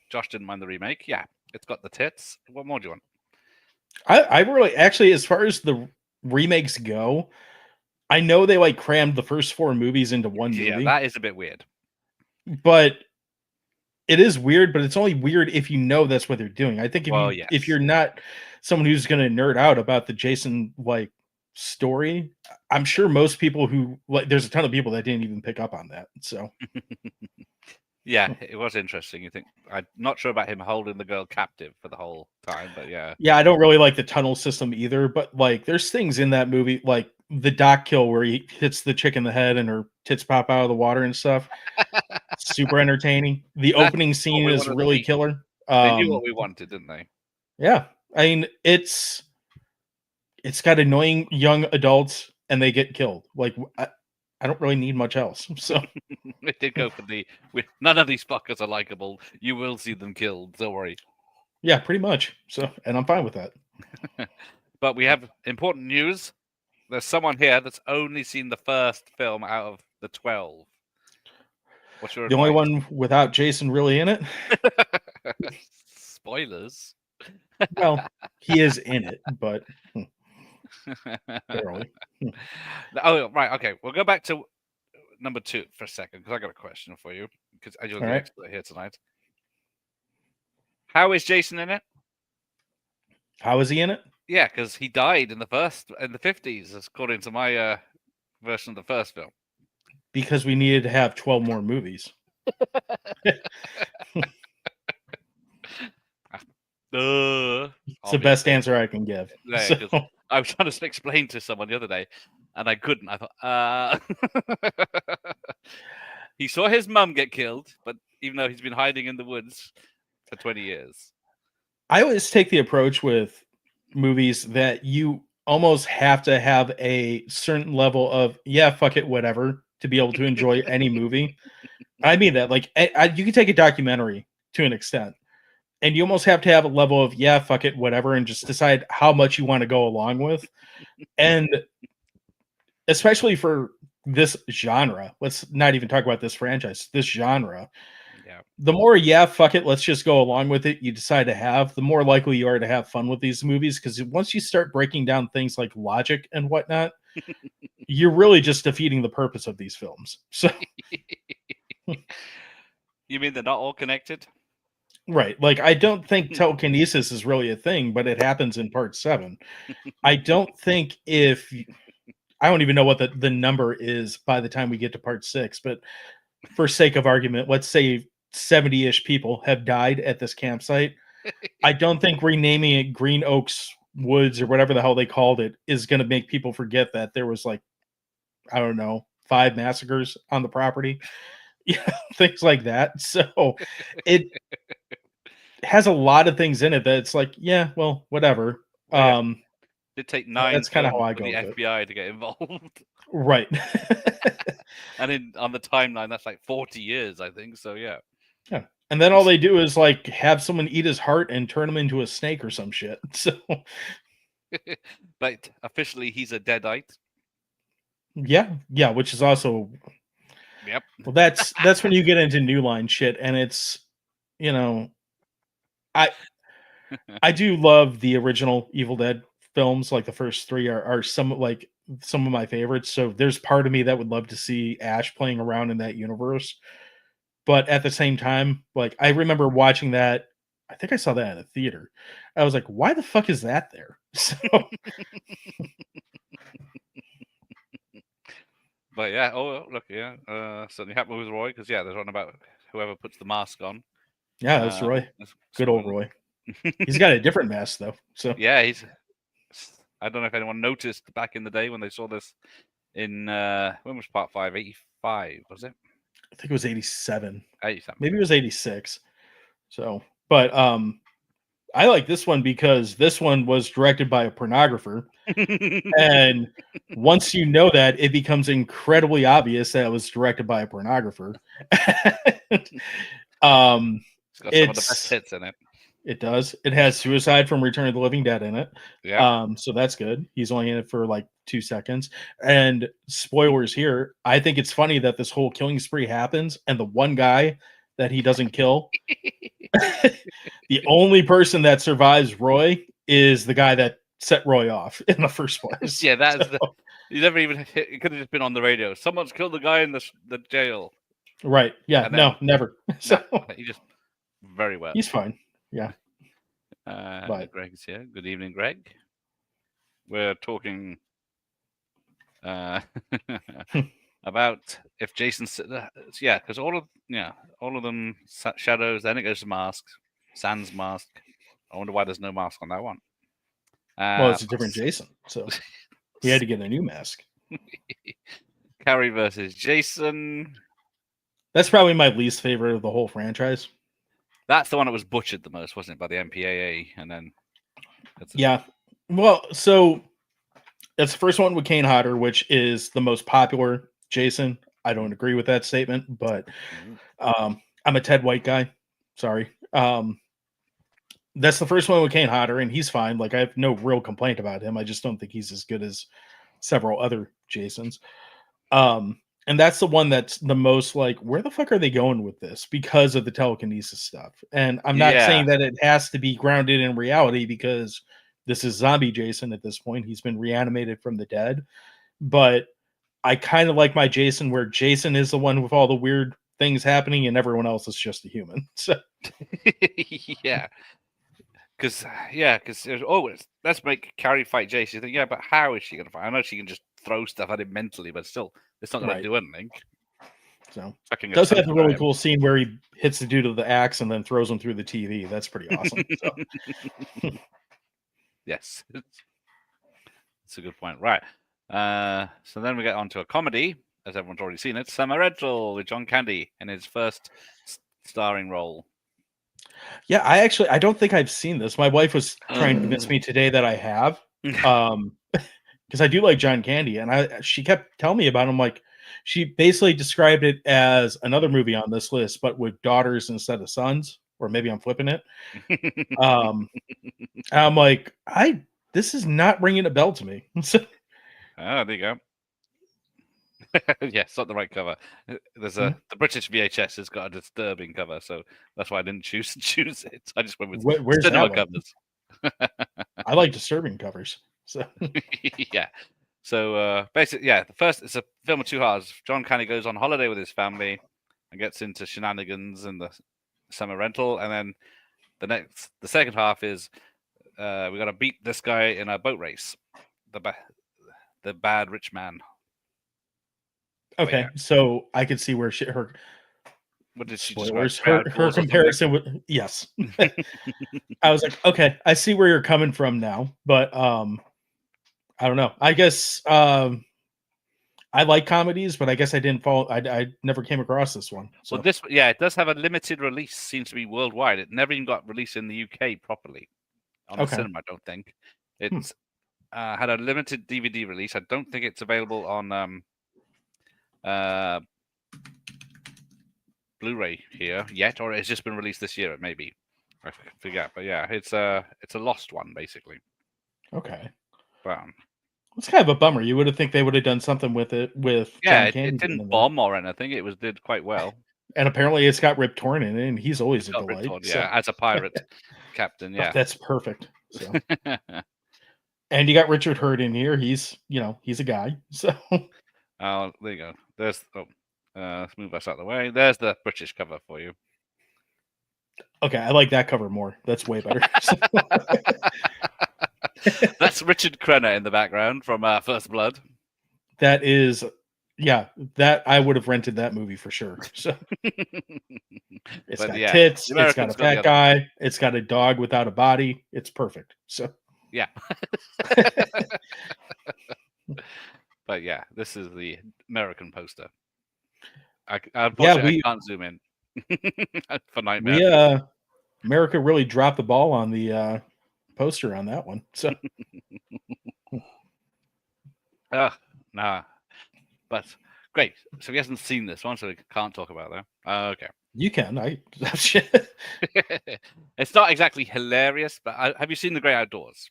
Josh didn't mind the remake. Yeah, it's got the tits. What more do you want? I really actually, as far as the remakes go, I know they like crammed the first 4 movies into one Yeah, movie, that is a bit weird. but it is weird, but it's only weird if you know that's what they're doing. I think Well, if yes. you're not someone who's going to nerd out about the Jason like story, I'm sure most people who like there's a ton of people that didn't even pick up on that. So Yeah, it was interesting. You think I'm not sure about him holding the girl captive for the whole time, but yeah. yeah, I don't really like the tunnel system either, but like there's things in that movie like the dock kill where he hits the chick in the head and her tits pop out of the water and stuff. Super entertaining. The That's opening what scene we is wanted to really see. killer. They knew what we wanted, didn't they? Yeah. I mean, it's got annoying young adults and they get killed. Like I don't really need much else. So They did go for none of these fuckers are likable. You will see them killed. Don't worry. yeah, pretty much. So and I'm fine with that. But we have important news. There's someone here that's only seen the first film out of the 12. What's your The only advice? one without Jason really in it. Spoilers. Well, he is in it, but barely. Oh, right. Okay. We'll go back to number 2 for a second because I got a question for you because you're All the right. expert here tonight. How is Jason in it? How is he in it? Yeah, because he died in the 50s, according to my version of the first film. Because we needed to have 12 more movies. It's It's the best answer I can give. Yeah, So, because I was trying to explain to someone the other day, and I couldn't. I thought, he saw his mum get killed, but even though he's been hiding in the woods for 20 years. I always take the approach with movies that you almost have to have a certain level of yeah, fuck it, whatever, to be able to enjoy any movie. I mean that like you can take a documentary to an extent, and you almost have to have a level of yeah, fuck it, whatever, and just decide how much you want to go along with. And especially for this genre, let's not even talk about this franchise, this genre. Yeah. The more yeah, fuck it, let's just go along with it you decide to have, the more likely you are to have fun with these movies. Because once you start breaking down things like logic and whatnot, you're really just defeating the purpose of these films. So You mean they're not all connected? right, like I don't think telekinesis is really a thing, but it happens in part 7. I don't think if I don't even know what the number is by the time we get to part 6, but for sake of argument, let's say 70-ish people have died at this campsite. I don't think renaming it Green Oaks Woods or whatever the hell they called it is going to make people forget that there was like, I don't know, 5 massacres on the property. Yeah, things like that. So it has a lot of things in it that it's like, yeah, well, whatever. Well, yeah. It did take 9 That's kind of how films I for go the with it. FBI to get involved. Right. And on the timeline, that's like 40 years, I think. So, yeah. Yeah. And then all they do is like have someone eat his heart and turn him into a snake or some shit. So But officially, he's a deadite. yeah, which is also Yep. well, that's when you get into New Line shit, and it's you know, I I do love the original Evil Dead films. Like the first 3 are some of my favorites. So there's part of me that would love to see Ash playing around in that universe. But at the same time, like I remember watching that. I think I saw that in a theater. I was like, why the fuck is that there? So But yeah, oh look, yeah, certainly happy with Roy because yeah, there's one about whoever puts the mask on. yeah, that's Roy. Good old Spoilers. Roy. He's got a different mask though. So Yeah, he's. I don't know if anyone noticed back in the day when they saw this in when was Part 5? 85 was it? I think it was 87. 87. Maybe it was 86. So, but I like this one because this one was directed by a pornographer, and once you know that, it becomes incredibly obvious that it was directed by a pornographer. um, It's got some of the best it's hits in it. it does. It has Suicide from Return of the Living Dead in it. Yeah. So that's good. He's only in it for like 2 seconds. And spoilers here, I think it's funny that this whole killing spree happens and the one guy that he doesn't kill, the only person that survives Roy is the guy that set Roy off in the first place. Yeah, that's the. You never even hit. It could have just been on the radio. Someone's killed the guy in the jail. Right. Yeah. And then- No, never. So He just very well. he's fine. Yeah. But- Greg's here. Good evening, Greg. We're talking about if Jason. Yeah, because all of them shadows. Then it goes to masks. Sans mask. I wonder why there's no mask on that one. Well, it's a different Jason, so he had to get a new mask. Carrie versus Jason. That's probably my least favorite of the whole franchise. That's the one that was butchered the most, wasn't it, by the MPAA? And then, yeah. Well, so that's the first one with Kane Hodder, which is the most popular Jason. I don't agree with that statement, but I'm a Ted White guy. Sorry. That's the first one with Kane Hodder, and he's fine. Like, I have no real complaint about him. I just don't think he's as good as several other Jasons. And that's the one that's the most like, where the fuck are they going with this? Because of the telekinesis stuff. And I'm not saying that it has to be grounded in reality because this is zombie Jason at this point. He's been reanimated from the dead. But I kind of like my Jason where Jason is the one with all the weird things happening and everyone else is just a human. So yeah. Because let's make Carrie fight Jason. You think, yeah, but how is she going to fight? I know she can just throw stuff at him mentally, but still, it's not going to do anything. So it does have a really cool scene where he hits the dude with the axe and then throws him through the TV. That's pretty awesome. So. Yes, that's a good point. Right. So then we get on to a comedy, as everyone's already seen it. Summer Rental with John Candy in his first starring role. Yeah, I don't think I've seen this. My wife was trying to convince me today that I have, because I do like John Candy, and she kept telling me about him. Like, she basically described it as another movie on this list, but with daughters instead of sons, or maybe I'm flipping it. I'm like, this is not ringing a bell to me. There you go. Yes, not the right cover. There's the British VHS has got a disturbing cover, so that's why I didn't choose it. I just went with where's cinema that covers. I like disturbing covers. So yeah. So basically, the first it's a film of two halves. John Candy goes on holiday with his family and gets into shenanigans in the summer rental, and then the second half is we got to beat this guy in a boat race. The bad rich man. Okay, so I could see where her. What did she spoilers? Her comparison with yes. I was like, okay, I see where you're coming from now, but I don't know. I guess I like comedies, but I guess I didn't follow. I never came across this one. So. Well, it does have a limited release. Seems to be worldwide. It never even got released in the UK properly on the cinema. I don't think it's had a limited DVD release. I don't think it's available on Blu-ray here yet, or it's just been released this year. Maybe I forget, but yeah, it's a lost one basically. Okay, but it's kind of a bummer. You would have think they would have done something with it. John Candy it didn't bomb or anything. It did quite well. And apparently, it's got Rip Torn in it, and he's always a delight. Torn, as a pirate captain. Yeah, that's perfect. So. And you got Richard Hurt in here. He's a guy. So. Oh, there you go. There's let's move us out of the way. There's the British cover for you. Okay, I like that cover more. That's way better. That's Richard Crenna in the background from First Blood. That is, that I would have rented that movie for sure. So it's got tits. It's got a fat guy. It's got a dog without a body. It's perfect. So yeah. But yeah, this is the American poster. Unfortunately, I can't zoom in for Nightmare. America really dropped the ball on the poster on that one. So Nah. But great. So he hasn't seen this one, so he can't talk about that. Okay. you can. It's not exactly hilarious, but have you seen The Great Outdoors?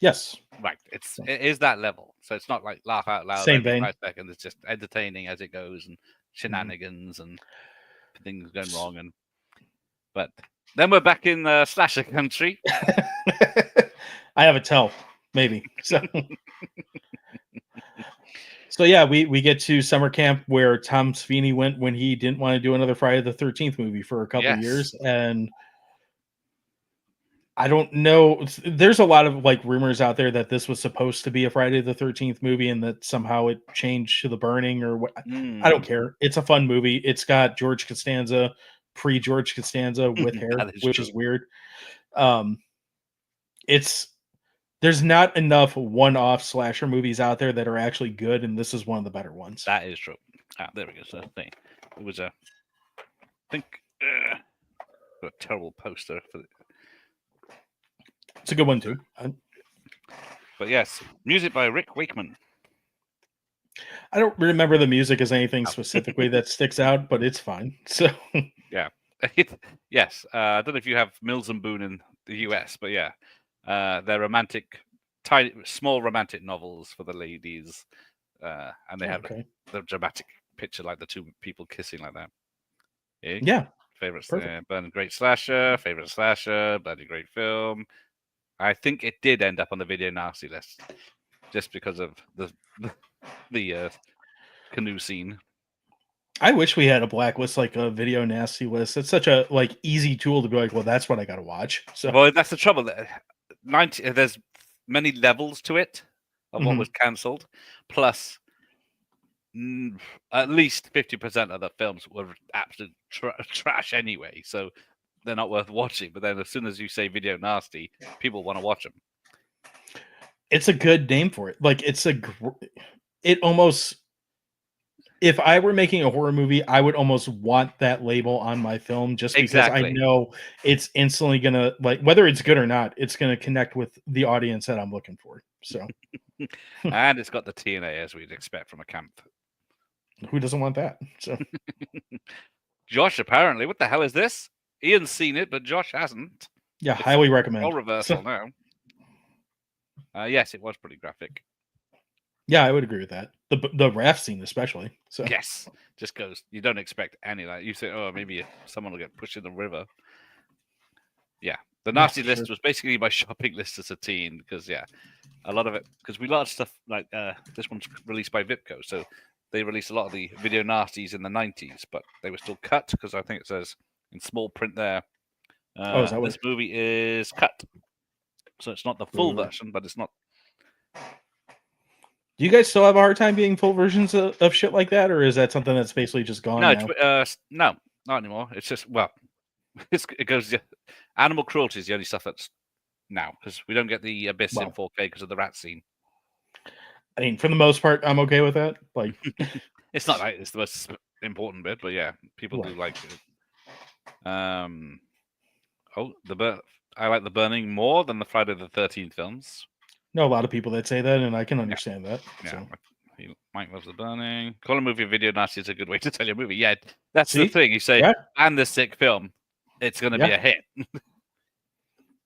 Yes. Right. It is that level. So it's not like laugh out loud Same every vein. 5 seconds. It's just entertaining as it goes and shenanigans and things going wrong. But then we're back in slasher country. I have a tell, maybe. So yeah, we get to summer camp where Tom Savini went when he didn't want to do another Friday the 13th movie for a couple years, and I don't know. There's a lot of like rumors out there that this was supposed to be a Friday the 13th movie and that somehow it changed to The Burning or what. I don't care. It's a fun movie. It's got George Costanza, pre-George Costanza with hair, which is weird. There's not enough one-off slasher movies out there that are actually good, and this is one of the better ones. That is true. There we go. So it was a terrible poster for the. It's a good one too. But yes, music by Rick Wakeman. I don't remember the music as anything specifically that sticks out, but it's fine. So yeah, yes. I don't know if you have Mills and Boone in the US, but yeah, they're romantic, small romantic novels for the ladies, and they have the dramatic picture like the two people kissing like that. Yeah. Favorites there. Burning Great Slasher, favorite slasher, bloody great film. I think it did end up on the video nasty list just because of the canoe scene. I wish we had a blacklist, like a video nasty list. It's such a like easy tool to be like, well, that's what I got to watch. So well, that's the trouble. There's many levels to it of what was cancelled, plus at least 50% of the films were absolute trash anyway, so they're not worth watching. But then as soon as you say video nasty, people want to watch them. It's a good name for it. Like it almost, if I were making a horror movie, I would almost want that label on my film just because I know it's instantly gonna, like, whether it's good or not, it's gonna connect with the audience that I'm looking for. So and it's got the TNA as we'd expect from a camp. Who doesn't want that? So Josh, apparently, what the hell is this? Ian's seen it, but Josh hasn't. Yeah, highly recommend. All reversal now. Yes, it was pretty graphic. Yeah, I would agree with that. The raft scene, especially. So yes, just goes. You don't expect any of that. You say, "Oh, maybe someone will get pushed in the river." Yeah, the nasty list was basically my shopping list as a teen because a lot of it because we large stuff like this one's released by Vipco, so they released a lot of the video nasties in the 90s, but they were still cut because I think it says in small print there. This movie is cut, so it's not the full version, but it's not. Do you guys still have a hard time being full versions of shit like that, or is that something that's basically just gone? No, no, not anymore. It's just it goes. Animal cruelty is the only stuff that's now because we don't get the Abyss in 4K because of the rat scene. I mean, for the most part, I'm okay with that. Like, it's not like it's the most important bit, but yeah, people do like it. I like The Burning more than the Friday the 13th films. Know a lot of people that say that, and I can understand that. Yeah, so. Mike loves The Burning. Call a movie video nasty is a good way to tell your movie. Yeah, that's the thing. You say, and the sick film, it's going to be a hit.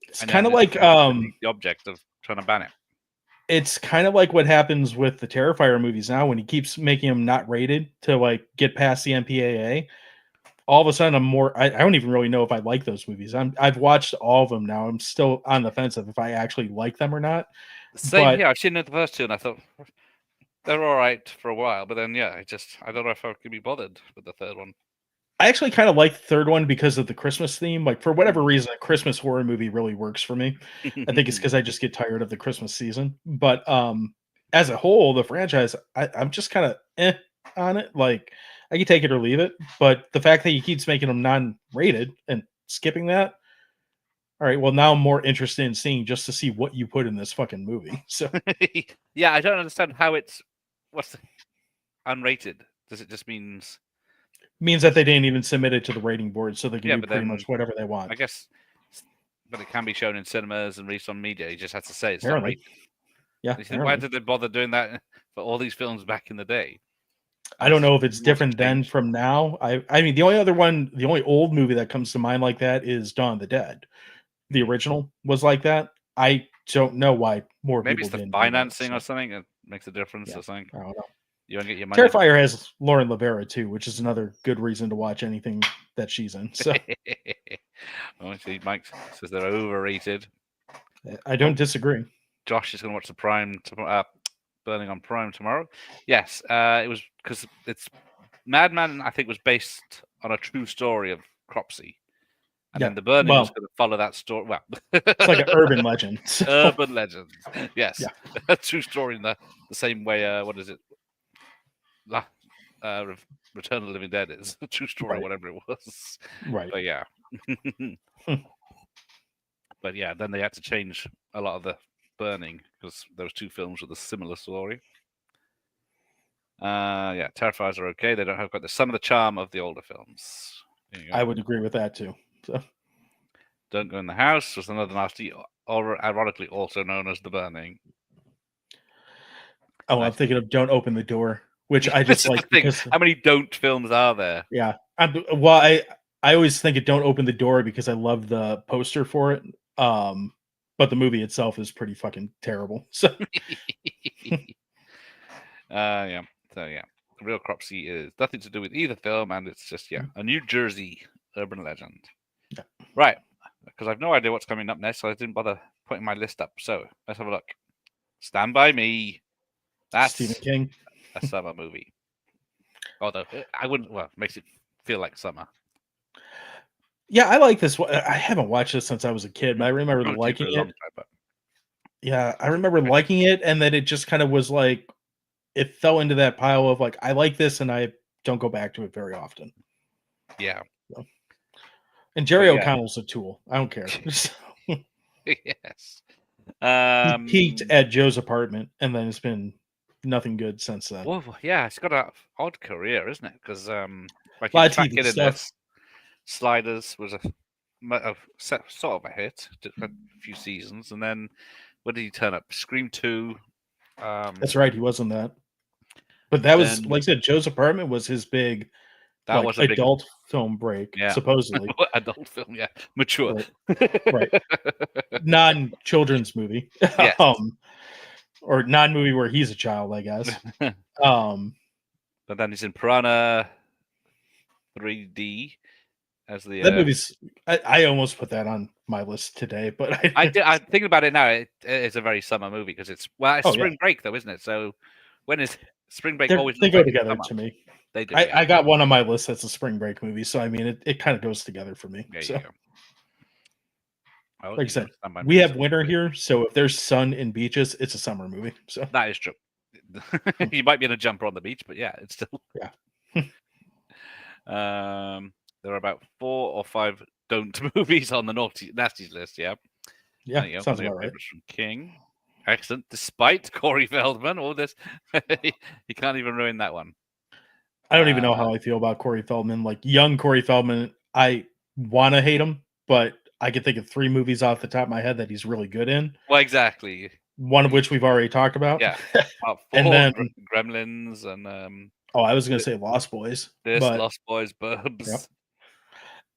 It's kind of like the object of trying to ban it. It's kind of like what happens with the Terrifier movies now when he keeps making them not rated to like get past the MPAA. All of a sudden, I don't even really know if I like those movies. I've watched all of them now. I'm still on the fence of if I actually like them or not. Same here. I've seen the first two, and I thought they're all right for a while, but then I don't know if I could be bothered with the third one. I actually kind of like the third one because of the Christmas theme. Like, for whatever reason, a Christmas horror movie really works for me. I think it's because I just get tired of the Christmas season. But as a whole, the franchise, I'm just kind of on it. Like, I can take it or leave it. But the fact that he keeps making them non-rated and skipping that, all right, well, now I'm more interested in seeing just to see what you put in this fucking movie. So yeah, I don't understand how what's unrated? Does it just means that they didn't even submit it to the rating board, so they can do pretty much whatever they want. I guess but it can be shown in cinemas and released on media. He just has to say it's not Apparently. rated. Yeah. You think, why did they bother doing that for all these films back in the day? I don't know if it's What's different then changed? from now. I mean, the only old movie that comes to mind like that is Dawn of the Dead. The original was like that. I don't know why more Maybe people it's the didn't do that, financing or so, something that makes a difference yeah, or something. I don't know. You want to get your money. Terrifier has Lauren Lavera too, which is another good reason to watch anything that she's in. So Oh, see, Mike says they're overrated. I don't disagree. Josh is going to watch the Burning on Prime tomorrow. Yes, it was because it's Madman. I think was based on a true story of Cropsey, and Yeah, then the Burning was well, going to follow that story. Well, it's like an urban legend. So, urban legends. Yes, yeah, a true story in the same way. What is it? Return of the Living Dead is a true story, right, whatever it was. right. But yeah. But yeah, then they had to change a lot of the Burning because there was two films with a similar story. Yeah, Terrifiers are okay. They don't have quite some of the charm of the older films. There you go. I would agree with that too. So Don't Go in the House was another nasty, or ironically also known as The Burning. I'm Nice. thinking of Don't Open the Door, which I This just is like the thing. because How many don't films are there? yeah. I always think it Don't Open the Door because I love the poster for it. But the movie itself is pretty fucking terrible. So Yeah. So yeah, Real Cropsey is nothing to do with either film, and it's just a New Jersey urban legend. Yeah. Right, because I've no idea what's coming up next, so I didn't bother putting my list up. So let's have a look. Stand By Me. That's Stephen King. a summer movie. Although I wouldn't. Well, it makes it feel like summer. Yeah, I like this one. I haven't watched this since I was a kid, but I remember Probably liking for a it. long time, but Yeah, I remember liking it, and then it just kind of was like it fell into that pile of like I like this, and I don't go back to it very often. yeah. So. And Jerry But yeah. O'Connell's a tool. I don't care. Yes. He peaked at Joe's apartment, and then it's been nothing good since then. Well, yeah, it's got an odd career, isn't it? Because like A lot you of track TV it in stuff. this. Sliders was sort of a hit, a few seasons, and then when did he turn up? Scream 2. That's right, he wasn't that. But that was, Then- like I said, Joe's apartment was his big That was a big adult film break, Yeah. supposedly. adult film, yeah, mature. Right. Non-children's movie. Yes. Or non-movie where he's a child, I guess. But then he's in Piranha 3D as the. That movie's. I almost put that on my list today, but I'm thinking about it now. It's a very summer movie because it's spring break though, isn't it? So when is spring break always? They go like together summer? to me. They do. I got one on my list that's a spring break movie, so I mean it kind of goes together for me. There So. you go. Like I said, we have winter here, so if there's sun and beaches, it's a summer movie. So that is true. You might be in a jumper on the beach, but yeah, it's still there are about 4 or 5 don't movies on the nasties list. Yeah, yeah, sounds about right. From King, excellent. Despite Corey Feldman, all this, you can't even ruin that one. I don't even know how I feel about Corey Feldman. Like young Corey Feldman, I want to hate him, but I can think of 3 movies off the top of my head that he's really good in. Well, exactly. One of which we've already talked about. Yeah. 4 and then Gremlins and I was going to say Lost Boys. Lost Boys, Burbs. Yep.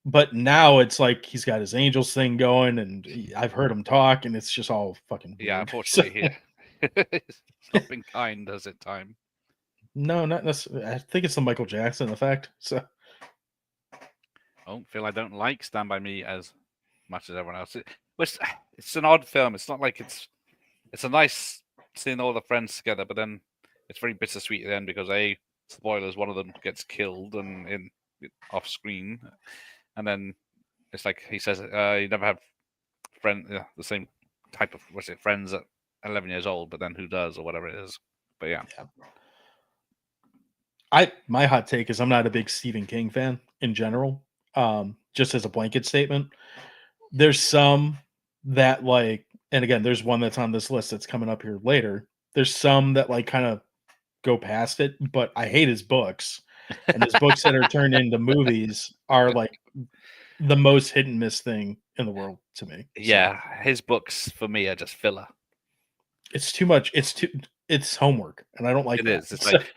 But now it's like he's got his Angels thing going, and I've heard him talk, and it's just all fucking weird. Yeah, unfortunately, it's not been kind, has it, time? No, not necessarily. I think it's the Michael Jackson effect. So I don't like Stand By Me as much as everyone else. It's an odd film. It's not like it's a nice seeing all the friends together, but then it's very bittersweet at the end because spoilers, one of them gets killed and off screen, and then it's like he says, you never have the same type of friends at 11 years old, but then who does or whatever it is. But yeah. My hot take is I'm not a big Stephen King fan in general. Just as a blanket statement, there's some that and again, there's one that's on this list that's coming up here later. There's some that kind of go past it, but I hate his books, and his books that are turned into movies are the most hit and miss thing in the world to me. So, Yeah, his books for me are just filler. it's too much. It's homework, and I don't like It that. is. It's like,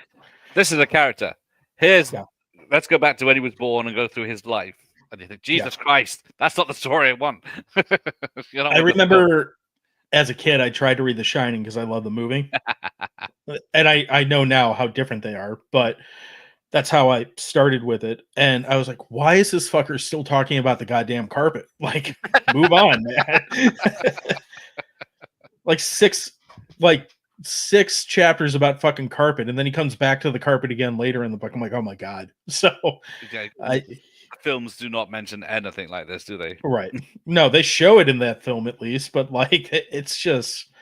this is a character. Here's, Yeah. let's go back to when he was born and go through his life. And you think, Jesus Christ, that's not the story I want. I remember as a kid, I tried to read The Shining because I love the movie, and I know now how different they are, but that's how I started with it. And I was like, why is this fucker still talking about the goddamn carpet? Like, move on, man. like six like 6 chapters about fucking carpet, and then he comes back to the carpet again later in the book. I'm like, oh my god. So Yeah, I films do not mention anything like this, do they? right. No, they show it in that film at least, but like it's just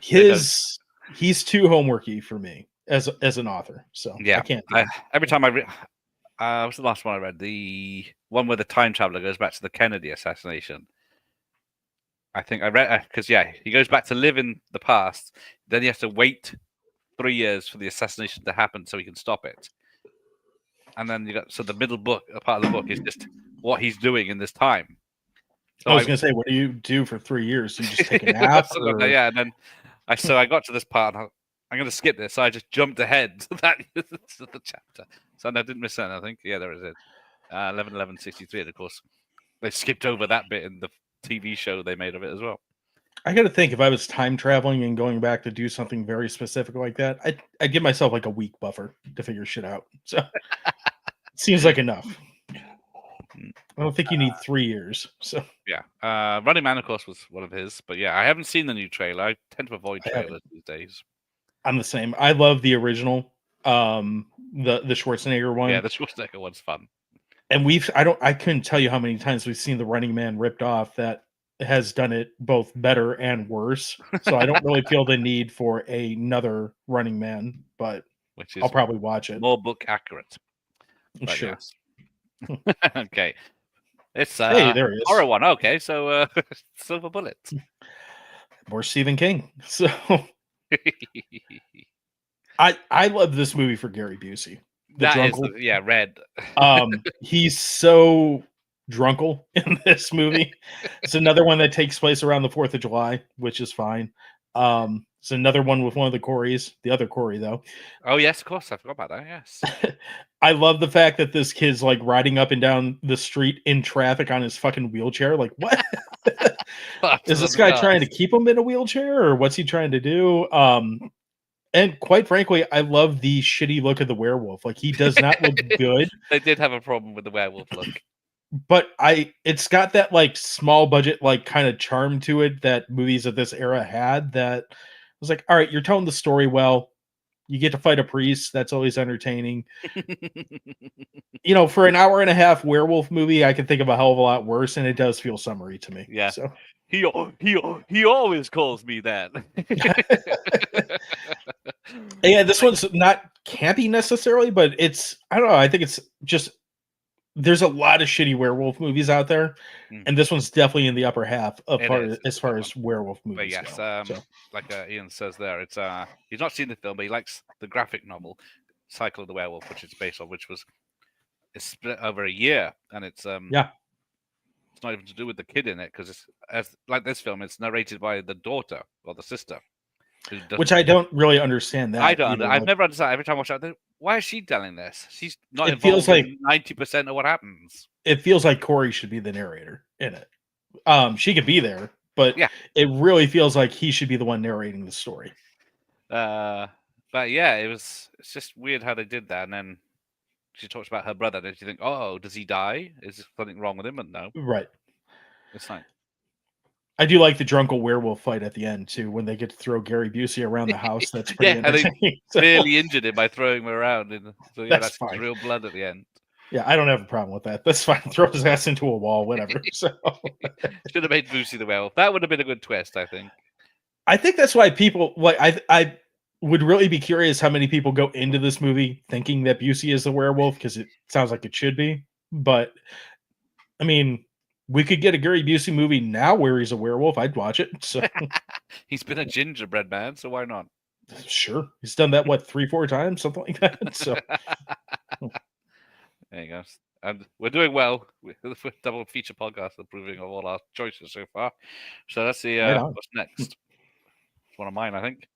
he's too homeworky for me as an author. So Yeah. I can't do it. Every time I read, what's the last one I read? The one where the time traveler goes back to the Kennedy assassination. I think I read because he goes back to live in the past. Then he has to wait 3 years for the assassination to happen so he can stop it. And then the middle book, a part of the book, is just what he's doing in this time. So I was gonna say, what do you do for 3 years? You just take a nap? Yeah, and then I got to this part. And I'm going to skip this, so I just jumped ahead to the chapter, so I didn't miss anything. I think there it is. 11/11/63, and of course they skipped over that bit in the TV show they made of it as well. I got to think, if I was time traveling and going back to do something very specific like that, I'd give myself like a week buffer to figure shit out. So seems like enough. I don't think you need 3 years. So yeah, Running Man, of course, was one of his, but yeah, I haven't seen the new trailer. I tend to avoid trailers these days. I'm the same. I love the original, the Schwarzenegger one. Yeah, the Schwarzenegger one's fun. And I couldn't tell you how many times we've seen the Running Man ripped off that has done it both better and worse. So I don't really feel the need for another Running Man, but which is I'll probably watch it. More book accurate. But sure. Yes. Okay. It's hey, there he is. horror one. Okay, so Silver Bullet. More Stephen King. So I love this movie for Gary Busey. Red. He's so drunkle in this movie. It's another one that takes place around the 4th of July, which is fine. It's another one with one of the Coreys, the other Corey though. Oh yes, of course, I forgot about that. Yes. I love the fact that this kid's like riding up and down the street in traffic on his fucking wheelchair. Like, what? Is this guy trying to keep him in a wheelchair, or what's he trying to do? And quite frankly, I love the shitty look of the werewolf. Like, he does not look good. They did have a problem with the werewolf look. But it's got that like small budget, like kind of charm to it that movies of this era had, that was like, all right, you're telling the story well. You get to fight a priest. That's always entertaining. For an hour and a half werewolf movie, I can think of a hell of a lot worse, and it does feel summery to me. Yeah. So he always calls me that. Yeah, this one's not campy necessarily, but I don't know. I think it's just, there's a lot of shitty werewolf movies out there, and this one's definitely in the upper half as far as werewolf movies. But yes, like Ian says there, it's he's not seen the film, but he likes the graphic novel Cycle of the Werewolf, which it's based on, it's split over a year, and it's it's not even to do with the kid in it, because it's like this film, it's narrated by the daughter or the sister, which I don't really understand. That I don't. I've never understood. Every time I watch it, why is she telling this? She's not it involved feels like in 90% of what happens. It feels like Corey should be the narrator in it. She could be there, but it really feels like he should be the one narrating the story. But yeah, it's just weird how they did that. And then she talks about her brother. Did you think, oh, does he die? Is there something wrong with him? And no, right. It's fine. I do like the drunkle werewolf fight at the end too, when they get to throw Gary Busey around the house. That's pretty entertaining. They barely injured him by throwing him around. So yeah, that's real blood at the end. Yeah, I don't have a problem with that. That's fine. Throw his ass into a wall, whatever. So should have made Busey the werewolf. That would have been a good twist, I think. I think that's why people like. I would really be curious how many people go into this movie thinking that Busey is the werewolf, because it sounds like it should be. But I mean, we could get a Gary Busey movie now where he's a werewolf. I'd watch it. So he's been a gingerbread man, so why not? Sure, he's done that 3-4 times, something like that. So there you go. And we're doing well with double feature podcast, approving of all our choices so far. So let's see Right on. what's next. It's one of mine, I think.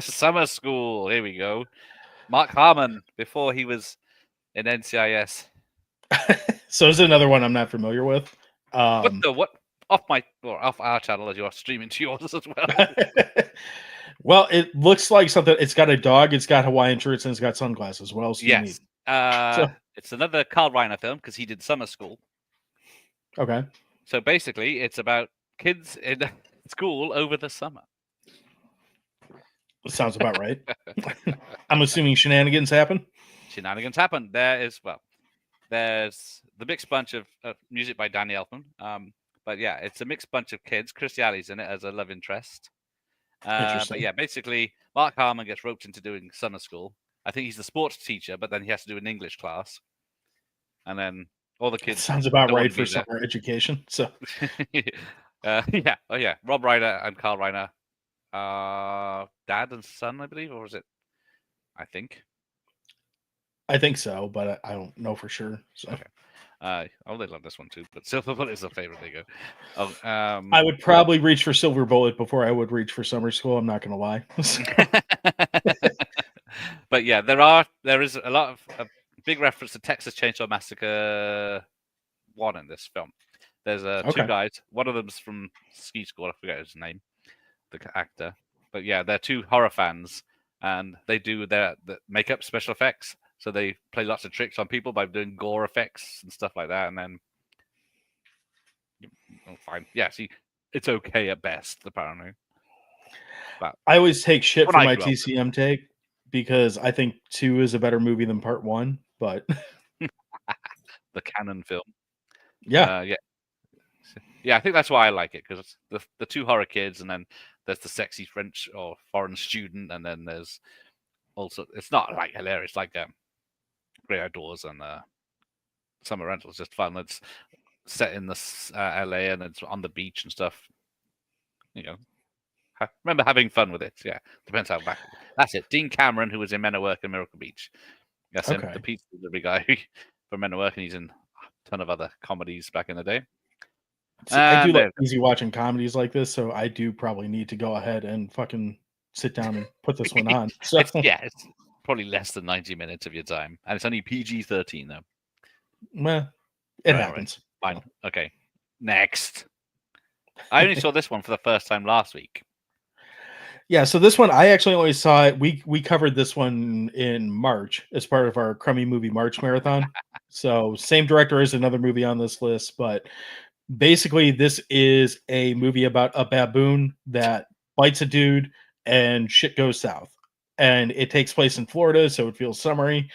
Summer School. Here we go. Mark Harmon before he was in NCIS. So this is another one I'm not familiar with. What the what? Off our channel as you're streaming to yours as well. Well, it looks like something. It's got a dog. It's got Hawaiian shirts, and it's got sunglasses. What else do you need? Yes. It's another Carl Reiner film because he did Summer School. Okay. So basically, it's about kids in school over the summer. Sounds about right. I'm assuming shenanigans happen. Shenanigans happen. There's the mixed bunch of music by Danny Elfman. But yeah, it's a mixed bunch of kids. Kirstie Alley's in it as a love interest. Interesting. But yeah, basically, Mark Harmon gets roped into doing summer school. I think he's the sports teacher, but then he has to do an English class. And then all the kids. Sounds about don't want right to for be there. summer education. So yeah. Oh yeah. Rob Reiner and Carl Reiner, dad and son, I believe, or was it? I think so, but I don't know for sure. So Okay. They love this one too, but Silver Bullet is a favorite. They go. Oh, I would probably reach for Silver Bullet before I would reach for Summer School. I'm not going to lie. But yeah, there is a lot of a big reference to Texas Chainsaw Massacre 1 in this film. There's Okay. two guys. One of them's from Ski School. I forget his name, the actor. But yeah, they're two horror fans, and they do the makeup special effects. So they play lots of tricks on people by doing gore effects and stuff like that. And then, fine. Yeah, see, it's okay at best, apparently. But I always take shit When for I my grew up. TCM take because I think 2 is a better movie than part 1. But the canon film. yeah, Yeah, I think that's why I like it, because the two horror kids, and then there's the sexy French or foreign student, and then there's also, it's not like hilarious like Great Outdoors and Summer Rental. It's just fun. It's set in this LA, and it's on the beach and stuff. You know, remember having fun with it. Yeah, depends how back. That's it. Dean Cameron, who was in Men at Work and Miracle Beach. Yes, him, Okay. the pizza delivery guy from Men at Work, and he's in a ton of other comedies back in the day. See, I do like easy watching comedies like this, so I do probably need to go ahead and fucking sit down and put this one on. So It's probably less than 90 minutes of your time, and it's only PG-13 though. well, it Right, happens. Fine. Okay. Next. I only saw this one for the first time last week. Yeah, so this one I actually only saw it. We covered this one in March as part of our Crummy Movie March marathon. So same director as another movie on this list, but basically this is a movie about a baboon that bites a dude and shit goes south. And it takes place in Florida, so it feels summery,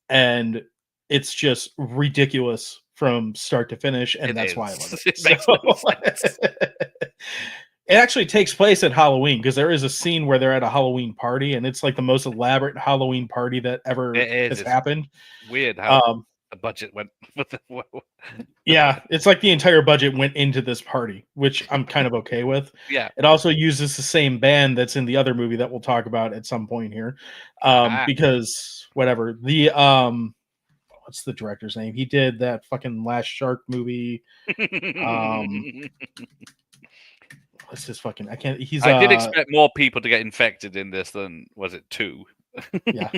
and it's just ridiculous from start to finish, and that's why I love it. It makes no sense. It actually takes place at Halloween because there is a scene where they're at a Halloween party, and it's like the most elaborate Halloween party that ever has happened. Weird how the budget went. Yeah, it's like the entire budget went into this party, which I'm kind of okay with. Yeah. It also uses the same band that's in the other movie that we'll talk about at some point here, because whatever the what's the director's name? He did that fucking Last Shark movie. What's his fucking? I can't. I did expect more people to get infected in this than was it 2? Yeah.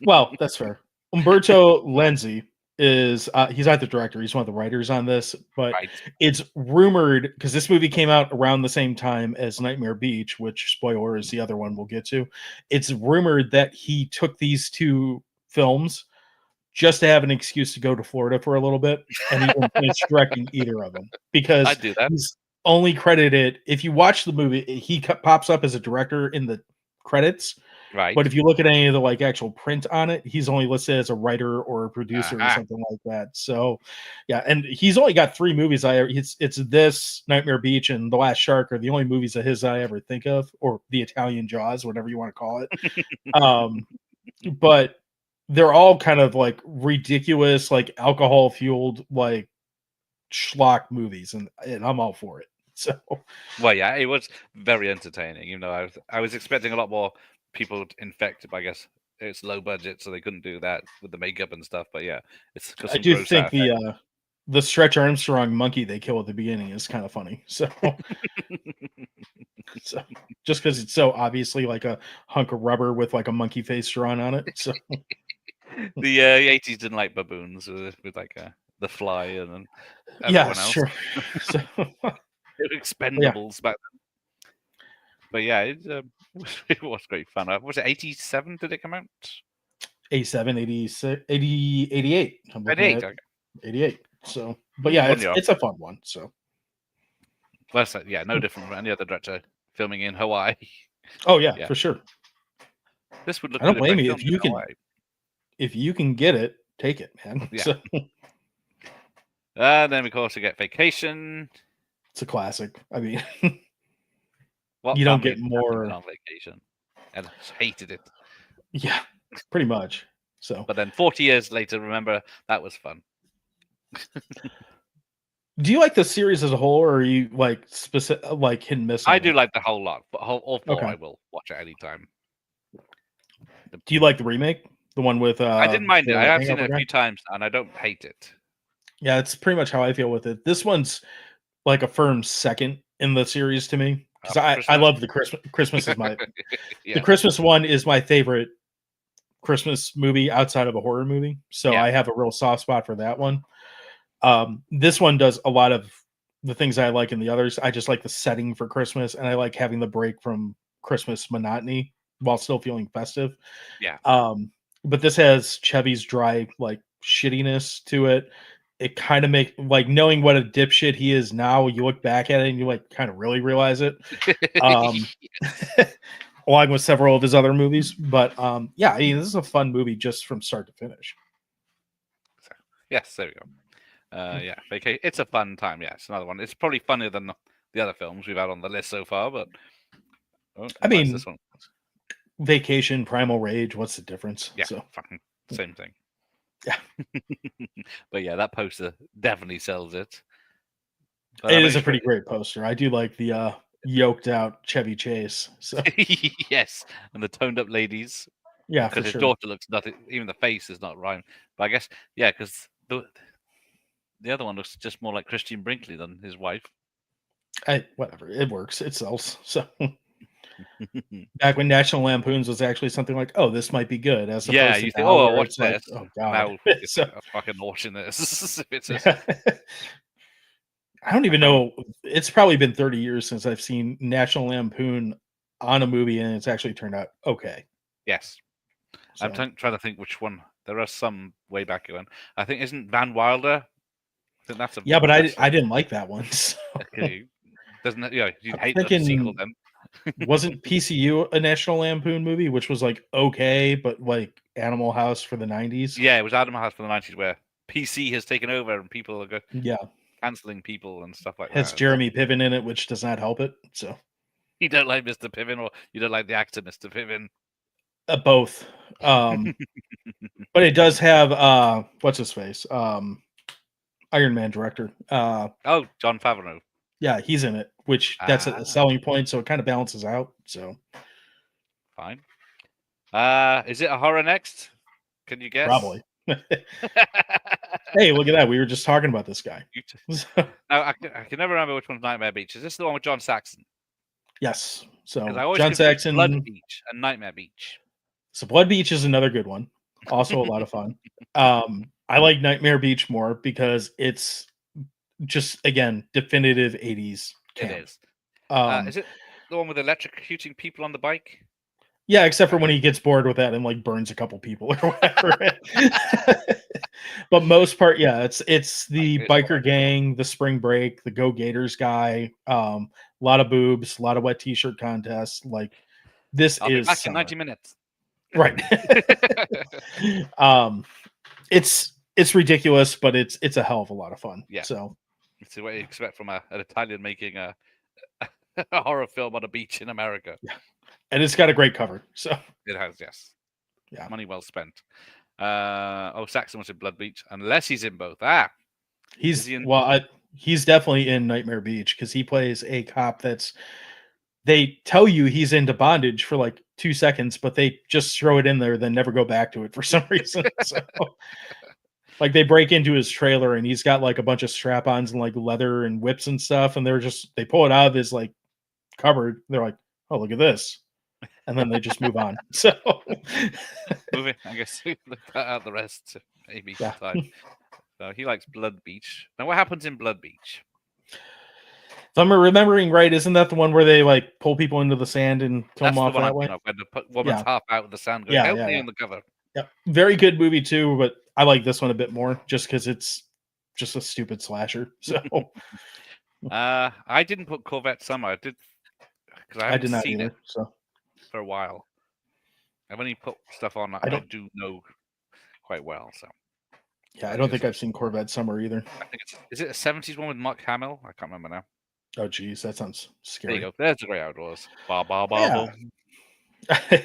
Well, that's fair. Umberto Lenzi is he's not the director. He's one of the writers on this, but it's rumored because this movie came out around the same time as Nightmare Beach, which spoiler is the other one we'll get to. It's rumored that he took these 2 films just to have an excuse to go to Florida for a little bit, and he didn't finish directing either of them because I'd do that. He's only credited. If you watch the movie, he pops up as a director in the credits. Right. But if you look at any of the like actual print on it, he's only listed as a writer or a producer or something like that. So, yeah, and he's only got 3 movies. It's this, Nightmare Beach, and The Last Shark are the only movies of his I ever think of, or The Italian Jaws, whatever you want to call it. But they're all kind of like ridiculous, like alcohol fueled, like schlock movies, and I'm all for it. So, well, yeah, it was very entertaining. You know, I was expecting a lot more people infected, I guess, it's low budget, so they couldn't do that with the makeup and stuff. But yeah, it's got I some do gross think out. the Stretch Armstrong monkey they kill at the beginning is kind of funny. So, so just because it's so obviously like a hunk of rubber with like a monkey face drawn on it. So The 80s didn't like baboons with like the Fly and then yeah, everyone else. sure. So They were yeah, expendables back then. But yeah, it was great fun. Was it 87? Did it come out? 87, 86, 80, 88. I'm looking 88. at Okay. 88. So, but yeah, 1 year off. it's a fun one. So, Well, yeah, no different from any other director filming in Hawaii. oh yeah, Yeah. for sure. This would look I don't good blame they you filmed if in you can. Hawaii. If you can get it, take it, man. Yeah. So, Then we also get Vacation. it's a classic. I mean, What you don't family get hasn't more. been on vacation and hated it. Yeah, pretty much. So, But then 40 years later, remember that was fun. do you like the series as a whole, or are you like specific, like hit and miss? I do like the whole lot, but all four Okay. I will watch at any time. Do you like the remake, the one with? I didn't mind it. the I have seen Hangover it a guy? few times, and I don't hate it. Yeah, it's pretty much how I feel with it. This one's like a firm second in the series to me because I Christmas? love the Christmas. Christmas is my Yeah. the Christmas one is my favorite Christmas movie outside of a horror movie. So Yeah. I have a real soft spot for that one. This one does a lot of the things I like in the others. I just like the setting for Christmas, and I like having the break from Christmas monotony while still feeling festive. Yeah. But this has Chevy's dry like shittiness to it. It kind of make like knowing what a dipshit he is now. You look back at it and you like kind of really realize it. Along with several of his other movies, but yeah, I mean, this is a fun movie just from start to finish. Yes, there we go. Yeah, Vacation. It's a fun time. Yeah, it's another one. It's probably funnier than the other films we've had on the list so far. But I mean, this one. Vacation, Primal Rage, what's the difference? Yeah, So fucking same thing. Yeah. But yeah, that poster definitely sells it. But it I'm is a sure- pretty great poster. I do like the yoked out Chevy Chase. So yes, and the toned up ladies. yeah, Because for his sure. daughter looks nothing. Even the face is not rhyme. But I guess yeah, because the other one looks just more like Christian Brinkley than his wife. Whatever, it works. It sells. So back when National Lampoons was actually something like, oh, this might be good, as Yeah, opposed to you think, now oh, I'll where watch it's like, this. oh god. Now it's So- a fucking watching this. If it's Yeah. I don't even know. It's probably been 30 years since I've seen National Lampoon on a movie, and it's actually turned out okay. yes, So, I'm trying to think which one. There are some way back when. I think isn't Van Wilder. I think that's a yeah, but I wrestler. didn't like that one. So. Okay. Doesn't it? Yeah, you'd I'm hate the thinking- sequel then. Wasn't PCU a National Lampoon movie, which was like okay, but like Animal House for the 90s? Yeah, it was Adam House for the 90s where PC has taken over and people are Yeah. canceling people and stuff like Has that. Jeremy Piven in it, which does not help it. So You don't like Mr. Piven, or you don't like the actor Mr. Piven. both. But it does have what's his face? Iron Man director. Oh, John Favreau. Yeah, he's in it, which that's Ah. a selling point, so it kind of balances out. So Fine. Is it a horror next? Can you guess? probably. Hey, look at that. We were just talking about this guy. So, Now, I can never remember which one's Nightmare Beach. Is this the one with John Saxon? yes. So Because I always John confuse Saxon. Blood Beach and Nightmare Beach. So Blood Beach is another good one. Also a lot of fun. I like Nightmare Beach more because it's just again definitive 80s camp. It is. Um, Is it the one with electrocuting people on the bike? yeah, except for when he gets bored with that and like burns a couple people or whatever. But most part, yeah, it's the It's biker gang, the spring break, the Go Gators guy, a lot of boobs, a lot of wet t-shirt contests. Like this I'll be is back in summer. 90 minutes. Right. It's ridiculous, but it's a hell of a lot of fun. Yeah. So It's what you expect from an Italian making a horror film on a beach in America. and it's got a great cover. So It has, yes. Yeah. Money well spent. Saxon was in Blood Beach, unless he's in both. he's Is he in- he's definitely in Nightmare Beach because he plays a cop that's they tell you he's into bondage for like 2 seconds, but they just throw it in there, then never go back to it for some reason. So, like, they break into his trailer and he's got like a bunch of strap-ons and like leather and whips and stuff, and they pull it out of his like cupboard. They're like, "Oh, look at this," and then they just move on. So, Moving, I guess we cut out the rest. Maybe yeah. time. So he likes Blood Beach. Now, what happens in Blood Beach? If I'm remembering right, isn't that the one where they like pull people into the sand and kill them That's the off one that I'm way? thinking of, when the woman's Yeah. half out of the sand going, Yeah, help yeah, me yeah. on the cover. Yeah, very good movie too, but I like this one a bit more just because it's just a stupid slasher. So I didn't put Corvette Summer. I did, because I I haven't did not seen either. it So for a while. I've only put stuff on that I I don't. do know quite well. So Yeah, I that don't is think I've seen Corvette Summer either. I think is it a 70s one with Mark Hamill? I can't remember now. Oh, geez, that sounds There you scary. go. There's the Great Outdoors. Ba ba ba Yeah. boom.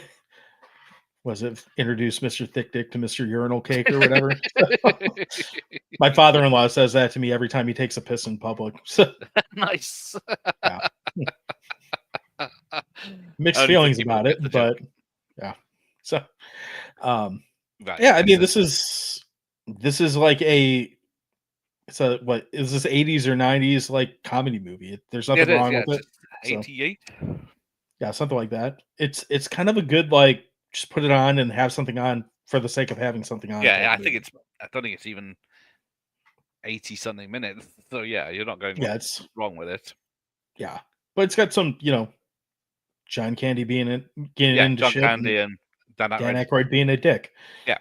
Was it introduce Mr. Thick Dick to Mr. Urinal Cake or whatever? My father-in-law says that to me every time he takes a piss in public. So Nice. yeah, mixed Only 'cause feelings people about get it, the but joke. yeah. So Right, yeah, I mean, so this is like a it's a what is this 80s or 90s like comedy movie? There's it nothing is, wrong yeah. with It's it. So 88. yeah, something like that. It's kind of a good like just put it on and have something on for the sake of having something on. type Yeah, I movie. think it's. I don't think it's even 80 something minutes. So yeah, you're not going Yeah, it's wrong with it. yeah, but it's got some John Candy getting Yeah, into John shit, Candy and Dan Dan Aykroyd. Aykroyd being a dick. Yeah,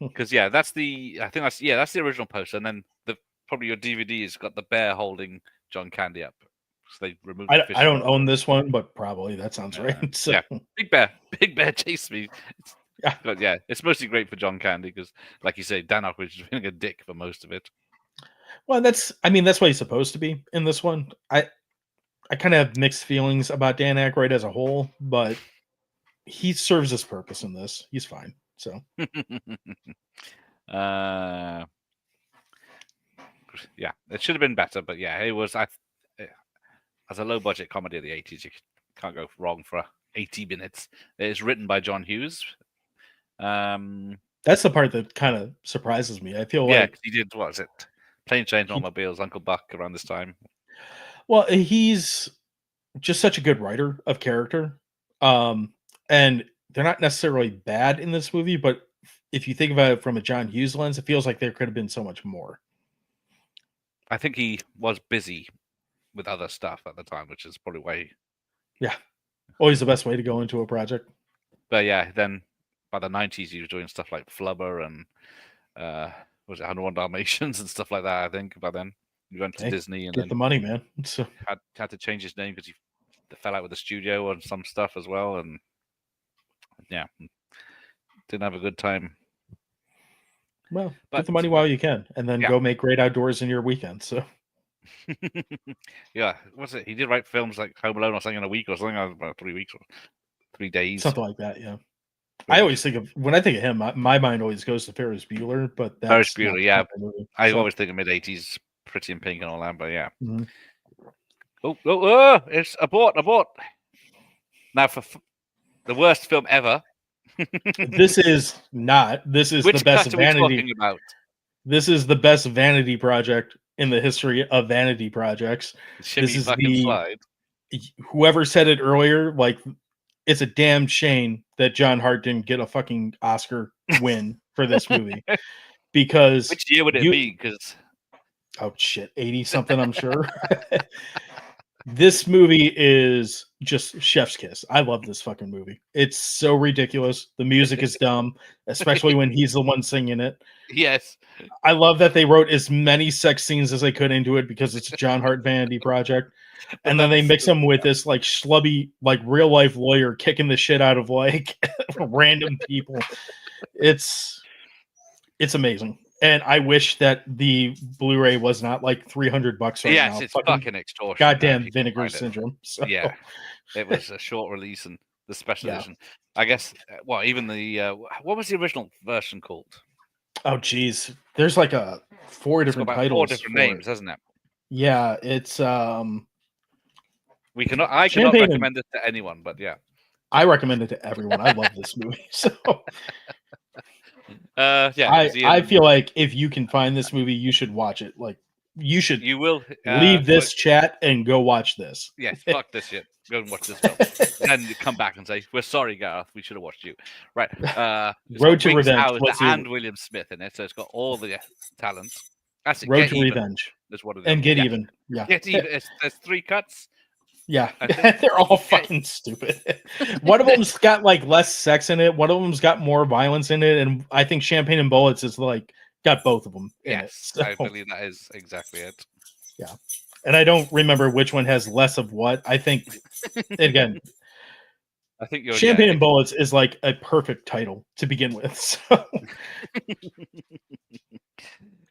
because yeah, that's the. I think that's the original poster, and then the probably your DVD has got the bear holding John Candy up. So they removed the fish. I don't own this one, but probably that sounds right. So, Yeah, Big Bear chased me. Yeah. But yeah, it's mostly great for John Candy because, like you say, Dan Aykroyd's just being a dick for most of it. well, that's what he's supposed to be in this one. I kind of have mixed feelings about Dan Aykroyd as a whole, but he serves his purpose in this. He's fine. So Yeah, it should have been better, but yeah, it was. As a low budget comedy of the 80s, you can't go wrong for 80 minutes. It's written by John Hughes. that's the part that kind of surprises me. I feel Yeah, like 'cause he did, what is it? Plane, Trains, and Automobiles, Uncle Buck around this time. well, he's just such a good writer of character. And they're not necessarily bad in this movie, but if you think about it from a John Hughes lens, it feels like there could have been so much more. I think he was busy with other stuff at the time, which is probably why. Yeah. Always the best way to go into a project. But yeah, then by the 90s, he was doing stuff like Flubber and was it 101 Dalmatians and stuff like that. I think by then he went to Hey, Disney and get then the money, man. So had to change his name because he fell out with the studio and some stuff as well, and yeah, didn't have a good time. well, But get the money while you can, and then yeah. go make great outdoors in your weekend. So yeah, what's it? He did write films like Home Alone or something in a week or something, about 3 weeks or 3 days. something like that. Yeah. I always think of when I think of him, my mind always goes to Ferris Bueller, but that's Ferris Bueller, yeah. Movie, I so. always think of mid-80s, Pretty in Pink and all that, but yeah. Mhm. Oh, it's abort. Now for the worst film ever. This is not. This is Which the best cut are we vanity. talking about? This is the best vanity project in the history of vanity projects. Shimmy This is fucking slide. Whoever said it earlier, like it's a damn shame that John Hart didn't get a fucking Oscar win for this movie. Because which year would it be? Because oh shit, 80 something, I'm sure. This movie is just chef's kiss. I love this fucking movie. It's so ridiculous. The music is dumb, especially when he's the one singing it. Yes. I love that they wrote as many sex scenes as they could into it because it's a John Hart vanity project. And then they mix them with this like schlubby, like real life lawyer kicking the shit out of like random people. It's amazing. And I wish that the Blu-ray was not like $300 right now. Yes, it's fucking extortion. Goddamn Vinegar Syndrome. So. Yeah, it was a short release and the special edition. I guess. Well, even the what was the original version called? Oh, geez, there's like a 4 different titles. 4 different names, hasn't it? Yeah, it's We cannot. I cannot Champagne and- recommend it to anyone, but yeah. I recommend it to everyone. I love this movie. So Yeah. 'cause I feel like if you can find this movie, you should watch it. Like you should you will leave this chat and go watch this. Yes, fuck this shit. Go and watch this film. And then you come back and say, "We're sorry, Gareth. We should have watched you." Right. It's Road got to Wings Revenge. Hauser Let's see. and William Smith in it, so it's got all the talents. That's it. Road Get to Even Revenge. is what it is. And Get Yeah. Even. Yeah. Get Even. There's 3 cuts. Yeah, I think- they're all fucking stupid. One of them's got like less sex in it. One of them's got more violence in it, and I think Champagne and Bullets is like got both of them in Yes, it. I So, believe that is exactly it. and I don't remember which one has less of what. I think again, I think you're Champagne yeah, and Bullets is like a perfect title to begin with. So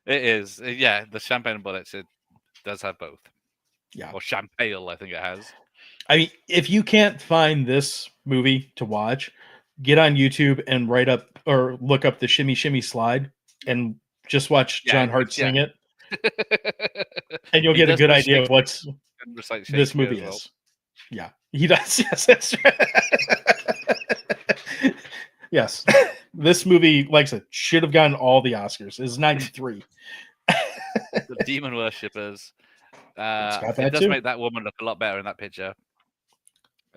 it is. Yeah, the Champagne and Bullets. It does have both. Yeah. Or Champagne, I think it has. I mean, if you can't find this movie to watch, get on YouTube and write up or look up the Shimmy Shimmy Slide and just watch Yeah, John Hart it's- sing it, and you'll He get a does good do idea of Shakespeare what's and recite this Shakespeare movie as well. is. Yeah, he does. Yes, that's right. Yes, this movie, like I said, should have gotten all the Oscars. It's 93. The Demon Worshippers. got It that does too. make that woman look a lot better in that picture.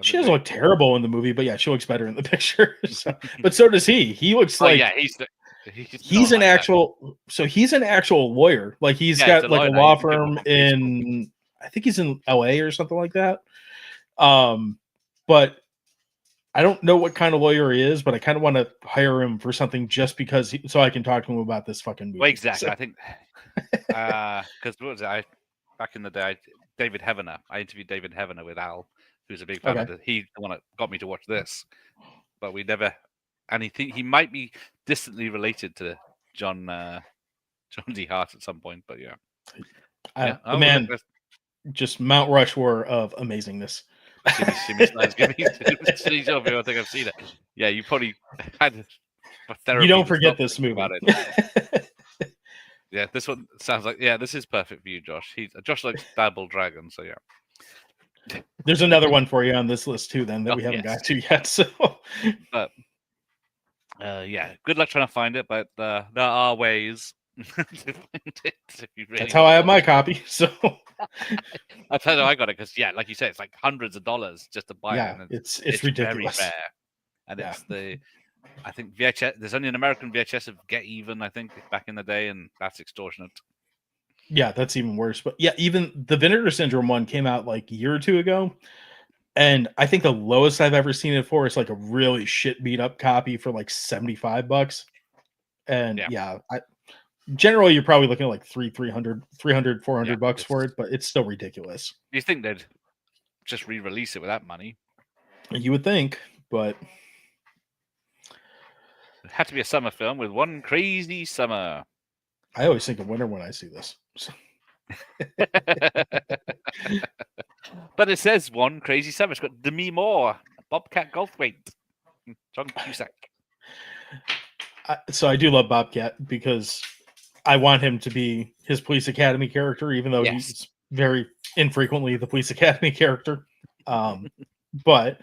She doesn't look terrible in the movie, but yeah, she looks better in the picture. So, but so does he. He looks Oh like yeah, he's he's not an like that. actual. So he's an actual lawyer. Like he's Yeah, he's got a like lawyer a now. law He's a big firm one. He's- in. I think he's in L.A. or something like that. But I don't know what kind of lawyer he is, but I kind of want to hire him for something just because, so I can talk to him about this fucking movie. Well, exactly. So- I think because what was it? Back in the day, David Heavener. I interviewed David Heavener with Al, who's a big fan of Okay. it. He's the one that got me to watch this, but we never. And he might be distantly related to John D. Hart at some point. But yeah, the Oh, man, look, just Mount Rushmore of amazingness. Shimmy Slides. Give me City Job. I think I've seen it. Yeah, you probably had therapy. You don't to forget stop this thinking movie. about it. Yeah, this one sounds like this is perfect for you, Josh. Josh likes Double Dragon, so yeah. There's another one for you on this list too, then that Oh, we haven't yes. got to yet. So But yeah, good luck trying to find it, but there are ways to find it. If you really that's how I have want. my copy. So I'll tell you how I got it because yeah, like you said, it's like hundreds of dollars just to buy yeah, it. And it's ridiculous. Very rare, and Yeah. it's I think VHS. There's only an American VHS of Get Even, I think, back in the day, and that's extortionate. Yeah, that's even worse. But yeah, even the Vinegar Syndrome one came out like a year or two ago. And I think the lowest I've ever seen it for is like a really shit beat up copy for like $75. And yeah, generally you're probably looking at like 400 $400 for it, but it's still ridiculous. You think they'd just re-release it with that money? You would think, but It had to be a summer film with one crazy summer. I always think of winter when I see this. So, But it says one crazy summer. It's got Demi Moore, Bobcat Goldthwait, and John Cusack. so I do love Bobcat because I want him to be his Police Academy character, even though Yes. he's very infrequently the Police Academy character. But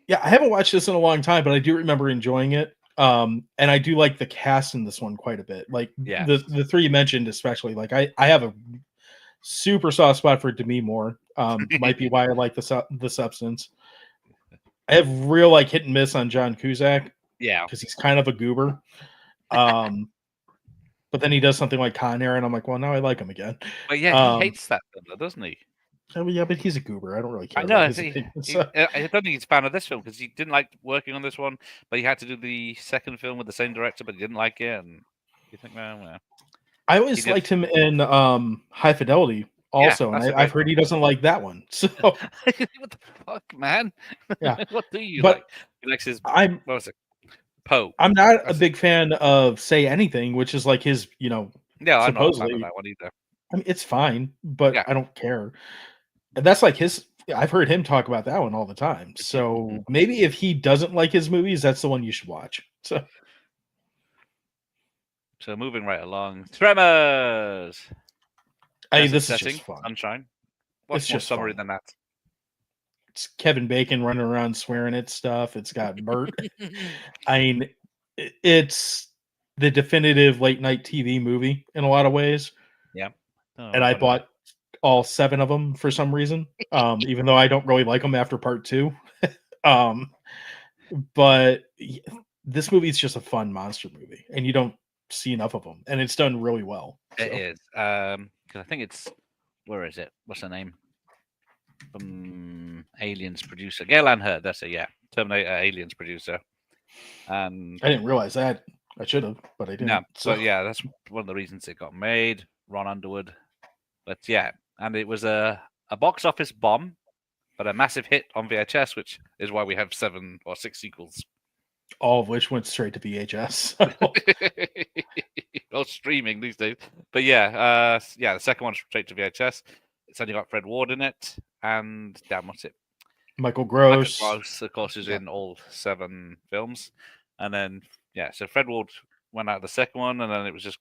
yeah, I haven't watched this in a long time, but I do remember enjoying it. And I do like the cast in this one quite a bit. Like Yes. the three you mentioned, especially. Like I have a super soft spot for Demi Moore. Might be why I like the Substance. I have real like hit and miss on John Cusack Yeah. because he's kind of a goober. But then he does something like Con Air, and I'm like, well, now I like him again. But yeah, he hates that film, though, doesn't he? Oh, yeah, but he's a goober. I don't really care. I know. about his opinions, so- I don't think he's a fan of this film because he didn't like working on this one, but he had to do the second film with the same director, but he didn't like it. And you think, well. I always did- liked him in High Fidelity also, that's and a I've great heard he doesn't like that one. So what the fuck, man? Yeah. What do you But like? He likes his, I'm what was it? Poe. I'm not a That's- big fan of Say Anything, which is like his, Yeah, I'm not a fan supposedly- of that one either. I mean, it's fine, but Yeah. I don't care. And that's like his. I've heard him talk about that one all the time. So maybe if he doesn't like his movies, that's the one you should watch. So So moving right along. Tremors! I mean, Desert this is setting, just fun. Sunshine. What's It's more just summery fun. than that? got Kevin Bacon running around swearing at stuff. It's got Bert. I mean, it's the definitive late night TV movie in a lot of ways. Yeah. Oh, And I bought all 7 of them for some reason, even though I don't really like them after part 2. um, but this movie is just a fun monster movie, and you don't see enough of them, and it's done really well. It is. Because I think it's, where is it? What's her name? From Aliens producer. Gail Ann Hurd, that's it, yeah. Terminator Aliens producer. And I didn't realize that. I should have, but I didn't. no, So so yeah, that's one of the reasons it got made. Ron Underwood. But yeah, and it was a box office bomb, but a massive hit on VHS, which is why we have 7 or 6 sequels. all of which went straight to VHS. Or streaming these days. But yeah, the second one's straight to VHS. It's only got Fred Ward in it, and damn, what's it? Michael Michael Gross. Gross, of course, is in all 7 films. And then yeah, so Fred Ward went out the second one, and then it was just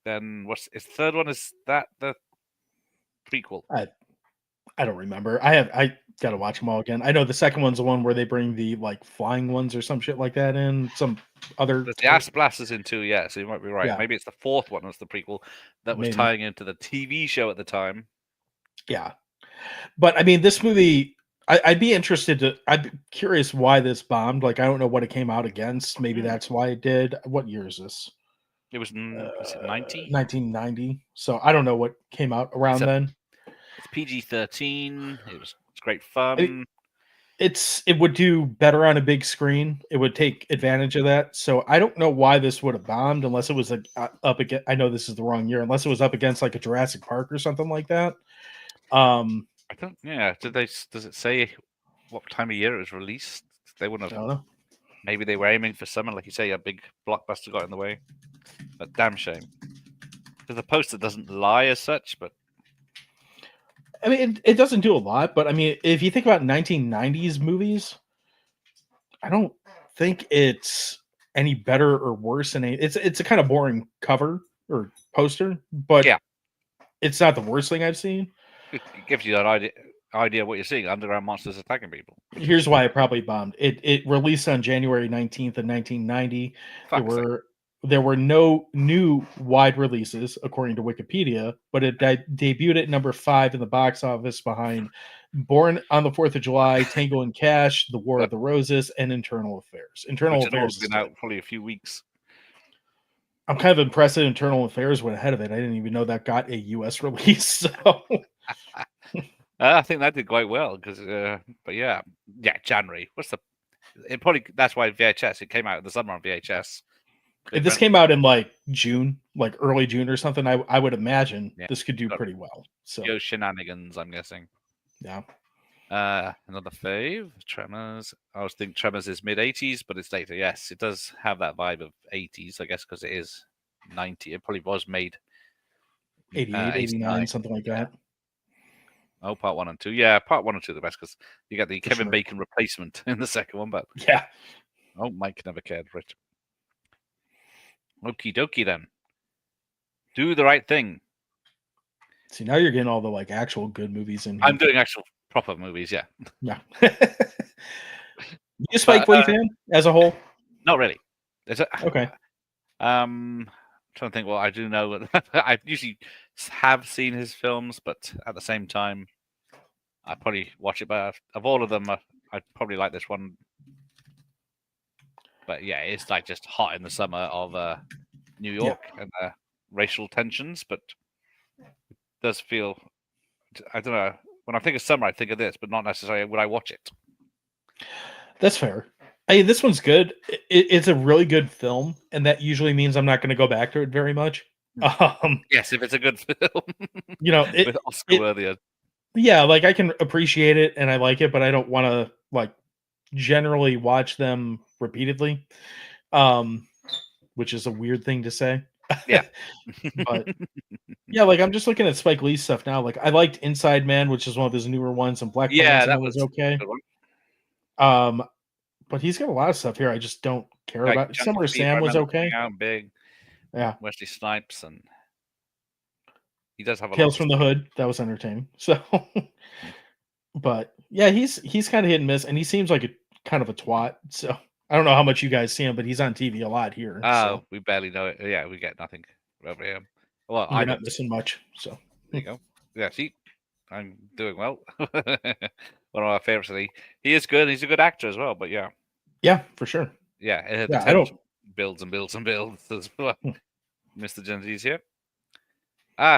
what's his third one? Is that the prequel? I don't remember. I gotta watch them all again. I know the second one's the one where they bring the like flying ones or some shit like that in. Some other There's the Ass Blasters in 2, yeah, so you might be right. Yeah. Maybe it's the 4th one was the prequel that was Maybe. tying into the TV show at the time. Yeah. But I mean, this movie, I'd be interested to. I'd be curious why this bombed. Like, I don't know what it came out against. Maybe that's why it did. What year is this? It was 90? 1990. So I don't know what came out around then. It's PG-13. It's great fun. It would do better on a big screen. It would take advantage of that. So I don't know why this would have bombed unless it was up against. I know this is the wrong year. Unless it was up against like a Jurassic Park or something like that. I don't. Yeah. Does it say what time of year it was released? They wouldn't I have. don't know. Maybe they were aiming for summer, like you say, a big blockbuster got in the way. But damn shame. Because the poster doesn't lie as such, but I mean, it doesn't do a lot, but I mean, if you think about 1990s movies, I don't think it's any better or worse than it's a kind of boring cover or poster, but yeah, it's not the worst thing I've seen. it gives you that idea of what you're seeing: underground monsters attacking people. Here's why it probably bombed. It released on January 19th of 1990. There were no new wide releases, according to Wikipedia, but it debuted at number 5 in the box office behind Born on the 4th of July, Tango and Cash, The War of the Roses, and Internal Affairs. Internal Affairs has been out probably a few weeks. I'm kind of impressed that Internal Affairs went ahead of it. I didn't even know that got a U.S. release. So I think that did quite well because, but yeah, January. That's why VHS. It came out in the summer on VHS. If this came out in like June, like early June or something, I would imagine this could do pretty well. So shenanigans, I'm guessing. Yeah. Another fave, Tremors. I was thinking Tremors is mid-80s, but it's later. Yes, it does have that vibe of 80s, I guess, because it is 90. It probably was made 88, 89, something like that. Oh, part 1 and 2. Yeah, part 1 and 2 are the best because you get the Kevin Bacon replacement in the second one, but yeah. Oh, Mike never cared for it. Okie dokie then. Do the right thing. See, now you're getting all the like actual good movies in here. I'm doing actual proper movies, yeah. Yeah. You a Spike Lee fan as a whole? Not really. Okay. Trying to think. Well, I do know. I usually have seen his films, but at the same time, I probably watch it. But of all of them, I probably like this one. But yeah, it's like just hot in the summer of New York and racial tensions. But it does feel, I don't know. When I think of summer, I think of this, but not necessarily would I watch it. That's fair. Hey, this one's good. It's a really good film, and that usually means I'm not going to go back to it very much. Yes, if it's a good film, you know, with Oscar worthy. Yeah, like I can appreciate it and I like it, but I don't want to like generally watch them repeatedly, which is a weird thing to say. Yeah. But yeah, like I'm just looking at Spike Lee stuff now. Like I liked Inside Man, which is one of his newer ones, and Black Panther that was okay. But he's got a lot of stuff here I just don't care about. Summer Sam was okay. Big. Yeah. Wesley Snipes, and he does have a Tales from the Hood. That was entertaining. So, but Yeah, he's kind of hit and miss, and he seems like a kind of a twat. So I don't know how much you guys see him, but he's on TV a lot here. Oh, So we barely know it. Yeah, we get nothing over here. Well, I you're not don't. missing much. So There you go. Yeah, see, I'm doing well. One of my favorites. He is good. He's a good actor as well. But yeah, yeah, for sure. the Yeah, I don't. tension builds and builds and builds as well. Hmm. Mr. Genzi's here.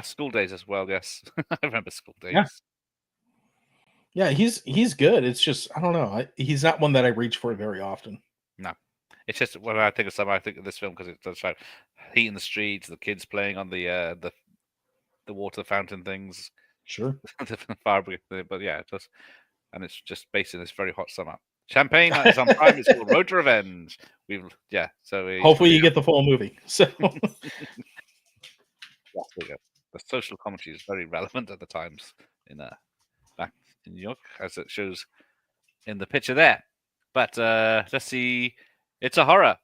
School Days as well. Yes, I remember School Days. Yeah. Yeah, he's good. It's just I don't know. He's not one that I reach for very often. No, it's just when I think of summer, I think of this film because it does show heat in the streets, the kids playing on the water fountain things, Sure. the fire brigade. But yeah, it does, and it's just based in this very hot summer. Champagne is on Prime. It's called Road to Revenge. So Hopefully you get the full movie. So yeah, there you go. The social commentary is very relevant at the times in back in New York, as it shows in the picture there. But let's see, it's a horror.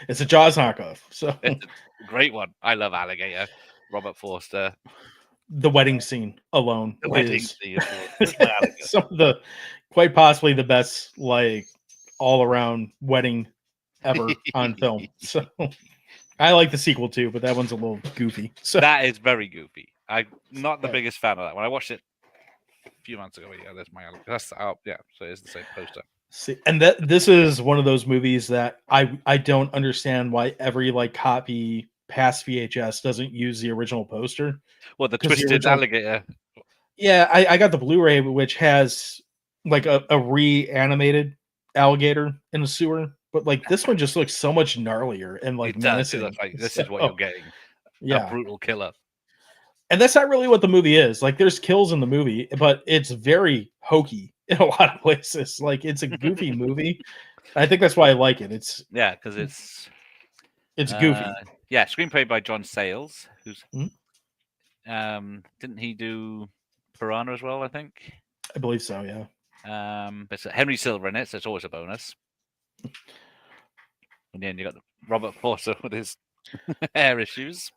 it's a Jaws knockoff. So It's a great one. I love Alligator. Robert Forster. the wedding scene alone The wedding is scene is my Alligator. some of the quite possibly the best like all around wedding ever on film. So I like the sequel too, but that one's a little goofy. So That is very goofy. I'm not the Yeah. biggest fan of that. When I watched it a few months ago, yeah, there's my Alligator. That's yeah, so it's the same poster. see, and this is one of those movies that I don't understand why every like copy past VHS doesn't use the original poster. Well, the 'Cause the twisted original- alligator. Yeah, I got the Blu-ray which has like a reanimated alligator in the sewer, but like this one just looks so much gnarlier and like It does. It menacing. looks like this is what you're getting. A Yeah, brutal killer. and that's not really what the movie is. Like, there's kills in the movie, but it's very hokey in a lot of places. Like, it's a goofy movie. I think that's why I like it. It's Yeah, because it's goofy. Yeah, screenplay by John Sayles, who's Mhm. didn't he do Piranha as well? I think. I believe so. Yeah. It's Henry Silver in it, so it's always a bonus. And then you got Robert Forster with his hair issues.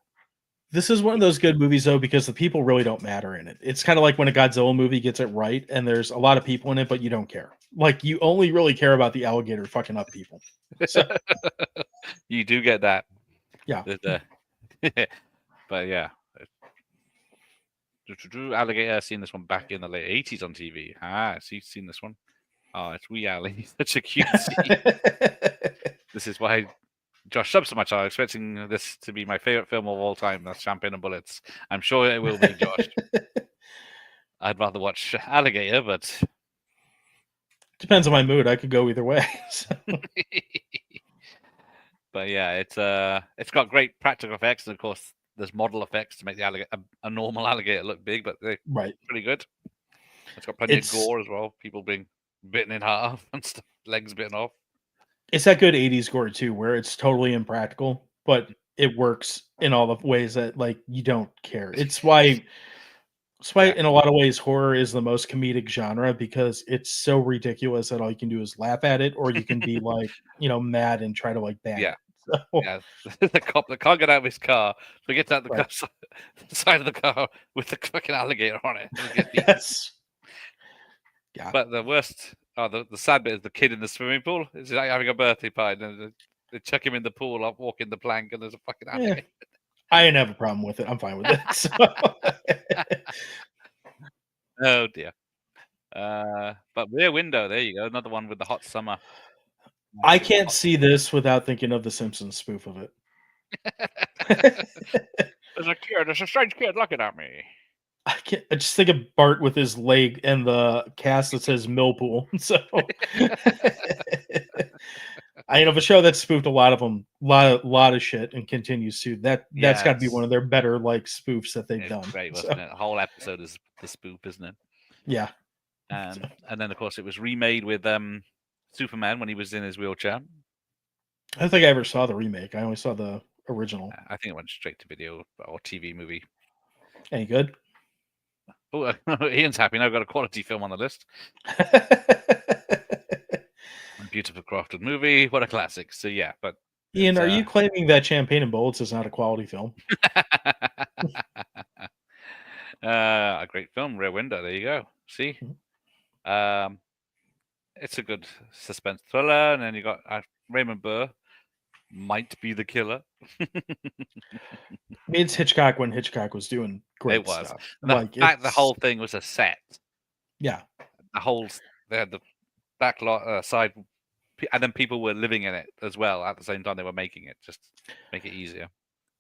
This is one of those good movies though because the people really don't matter in it. It's kind of like when a Godzilla movie gets it right and there's a lot of people in it, but you don't care. Like you only really care about the alligator fucking up people. So, You do get that. Yeah. But yeah. Alligator, I've seen this one back in the late 80s on TV. So you've seen this one. Oh, it's Wee Allie. Such a cute scene. This is why Josh subs so much. I'm expecting this to be my favorite film of all time. That's Champagne and Bullets. I'm sure it will be, Josh. I'd rather watch Alligator, but Depends on my mood. I could go either way. So, but yeah, it's got great practical effects, and of course, there's model effects to make the alligator a normal alligator look big, but they're right. pretty good. It's got plenty It's- of gore as well. People being bitten in half and stuff, legs bitten off. It's that good 80s gore too, where it's totally impractical, but it works in all the ways that like you don't care. It's why Yeah. in a lot of ways horror is the most comedic genre because it's so ridiculous that all you can do is laugh at it, or you can be like, mad and try to like bang Yeah. it. So, Yeah, the cop that can't get out of his car, so he gets out the Right. car, the side of the car with the fucking alligator on it. And he gets beaten. yes. Yeah. But the worst, the sad bit is the kid in the swimming pool. It's like having a birthday party, and they chuck him in the pool, up walking the plank, and there's a fucking alligator. I didn't have a problem with it. I'm fine with it. So. Oh dear. But Rear Window, there you go, another one with the hot summer. I can't see this without thinking of the Simpsons spoof of it. There's a strange kid looking at me. I just think of Bart with his leg and the cast that says Millpool. So I know a show that spoofed a lot of them, lot of shit, and continues to. That's got to be Yes. one of their better like spoofs that they've It's done. great, So, wasn't it? The whole episode is the spoof, isn't it? yeah, And then of course it was remade with Superman when he was in his wheelchair. I don't think I ever saw the remake. I only saw the original. I think it went straight to video or TV movie. Any good? Oh, Ian's happy now. I've got a quality film on the list. A beautiful crafted movie. What a classic. So yeah, but Ian, it's, are you claiming that Champagne and Bullets is not a quality film? a great film, Rear Window. There you go. See, It's a good suspense thriller, and then you got Raymond Burr might be the killer. I mean, it's Hitchcock when Hitchcock was doing great It was. stuff. And the Like fact the it's whole thing was a set. yeah. They had the back side, and then people were living in it as well at the same time they were making it, just make it easier.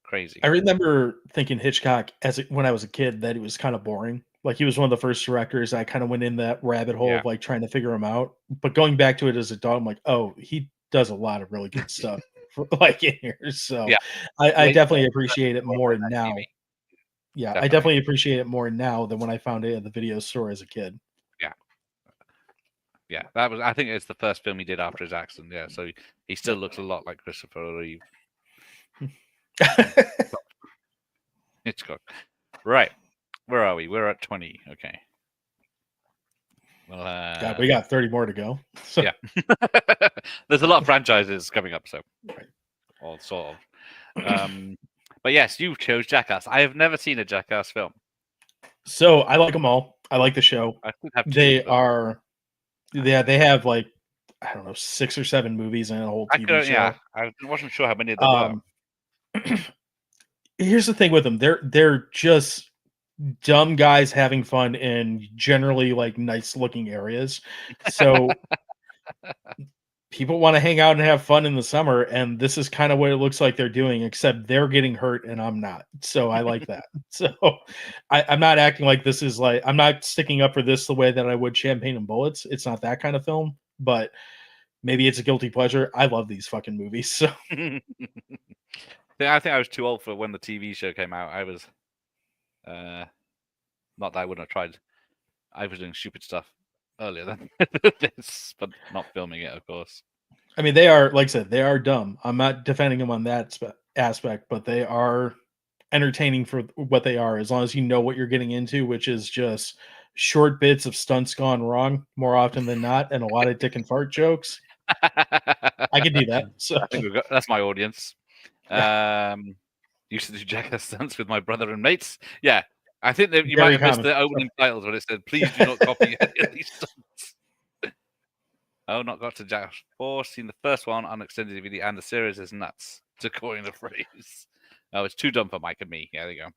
Crazy. I remember thinking Hitchcock when I was a kid that he was kind of boring. Like he was one of the first directors I kind of went in that rabbit hole of like trying to figure him out. But going back to it as a dog, I'm like, oh, he does a lot of really good stuff like in here. So Yeah. I definitely appreciate it more now. TV. Yeah, Definitely. I definitely appreciate it more now than when I found it at the video store as a kid. Yeah, that was. I think it's the first film he did after his accident. Yeah, so he still looks a lot like Christopher Reeve. Hitchcock. Right, where are we? We're at 20. Okay. Well, God, we got 30 more to go. So. Yeah, there's a lot of franchises coming up, so all sort of. But yes, you chose Jackass. I have never seen a Jackass film. So I like them all. I like the show. I could have two, They but- are, yeah, they have like I don't know 6 or 7 movies and a whole TV show. Yeah, I wasn't sure how many there were. Here's the thing with them. They're just dumb guys having fun in generally like nice looking areas. So people want to hang out and have fun in the summer, and this is kind of what it looks like they're doing, except they're getting hurt and I'm not. So I like that. So I'm not acting like this is like I'm not sticking up for this the way that I would Champagne and Bullets. It's not that kind of film, but maybe it's a guilty pleasure. I love these fucking movies. So I think I was too old for when the TV show came out. I was not that I wouldn't have tried. I was doing stupid stuff earlier than this, but not filming it, of course. I mean, they are, like I said, they are dumb. I'm not defending them on that aspect, but they are entertaining for what they are, as long as you know what you're getting into, which is just short bits of stunts gone wrong more often than not, and a lot of dick and fart jokes. I could do that. So I think that's my audience. Used to do Jackass stunts with my brother and mates. Yeah, I think that you Very might have missed common. the opening titles when it said, "Please do not copy any of these stunts." Oh, not got to Jackass 4. Seen the first one on extended DVD, and the series is nuts. To coin a phrase. Oh, it's too dumb for Mike and me. Yeah, there you go.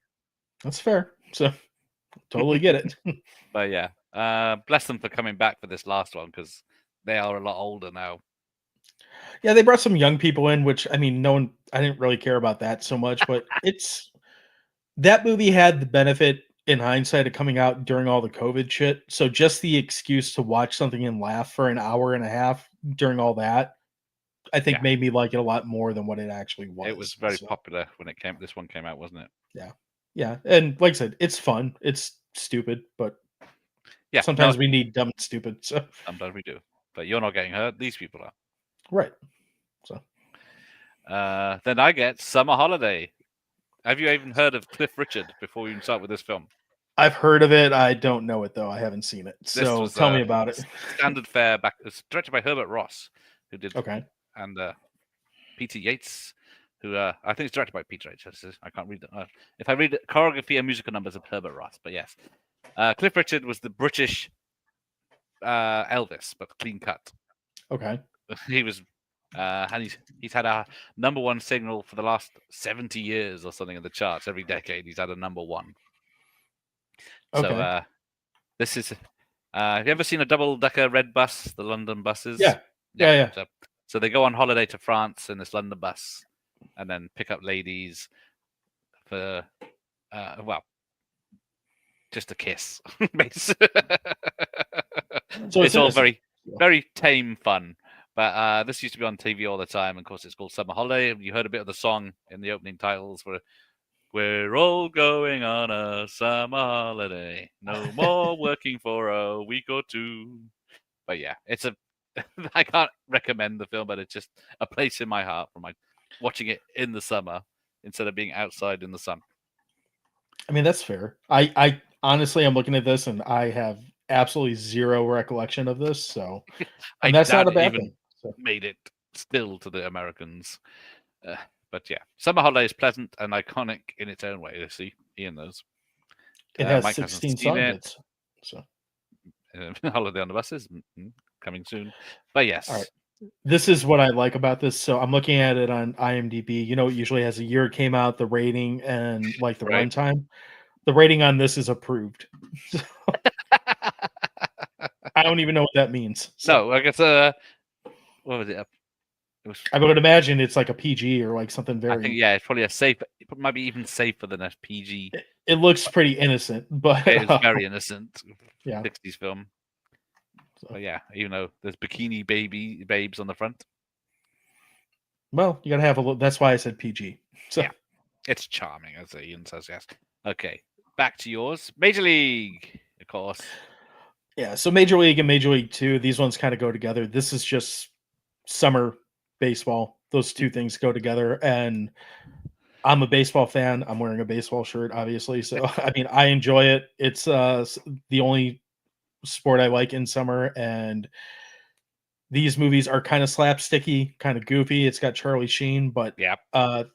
that's fair. So totally get it. But yeah, bless them for coming back for this last one because they are a lot older now. Yeah, they brought some young people in, which I mean, I didn't really care about that so much, but that movie had the benefit in hindsight of coming out during all the COVID shit. So just the excuse to watch something and laugh for an hour and a half during all that, I think made me like it a lot more than what it actually was. It was very popular when it came. This one came out, wasn't it? Yeah. Yeah. And like I said, it's fun. It's stupid, but yeah, sometimes we need dumb and stupid. So sometimes we do. But you're not getting hurt. These people are. Right. So then I get Summer Holiday. Have you even heard of Cliff Richard before we even start with this film? I've heard of it. I don't know it though. I haven't seen it. So tell me about it. Standard fare back. It's directed by Herbert Ross, who did and Peter Yates, who I think it's directed by Peter Yates. I can't read it. If I read it, choreography and musical numbers of Herbert Ross, but yes, Cliff Richard was the British Elvis, but clean cut. Okay. He was, and he's had a #1 signal for the last 70 years or something in the charts. Every decade, he's had a #1. Okay. So this is. Have you ever seen a double-decker red bus, the London buses? Yeah. So they go on holiday to France in this London bus, and then pick up ladies for, just a kiss. So it's all very, very tame fun. But this used to be on TV all the time. Of course, it's called Summer Holiday. You heard a bit of the song in the opening titles where we're all going on a summer holiday. No more working for a week or two. But yeah, I can't recommend the film, but it's just a place in my heart for watching it in the summer instead of being outside in the sun. I mean, that's fair. I honestly, I'm looking at this and I have absolutely zero recollection of this. So and that's not a bad thing. So. Made it still to the Americans. But yeah, Summer Holiday is pleasant and iconic in its own way. You see, Ian knows. It has Mike 16 hasn't seen song it. hits. So Holiday on the Buses coming soon. But yes, All right. This is what I like about this. So I'm looking at it on IMDb. You know, it usually has a year it came out, the rating, and like the Right. runtime. The rating on this is approved. I don't even know what that means. So no, I guess what was it? It was. I would imagine it's like a PG or like something I think very. yeah, it's probably a safe. It might be even safer than a PG. It looks pretty innocent, but It is very innocent. yeah. 60s film. So, But yeah, even though there's bikini babes on the front. well, you gotta have a little. That's why I said PG. So Yeah. It's charming, as Ian says. Yes. Okay, back to yours. Major League, of course. yeah. So Major League and Major League Two, these ones kind of go together. This is just summer baseball. Those two things go together, and I'm a baseball fan. I'm wearing a baseball shirt, obviously. So I mean, I enjoy it. It's the only sport I like in summer, and these movies are kind of slapsticky, kind of goofy. It's got Charlie Sheen, but Yeah.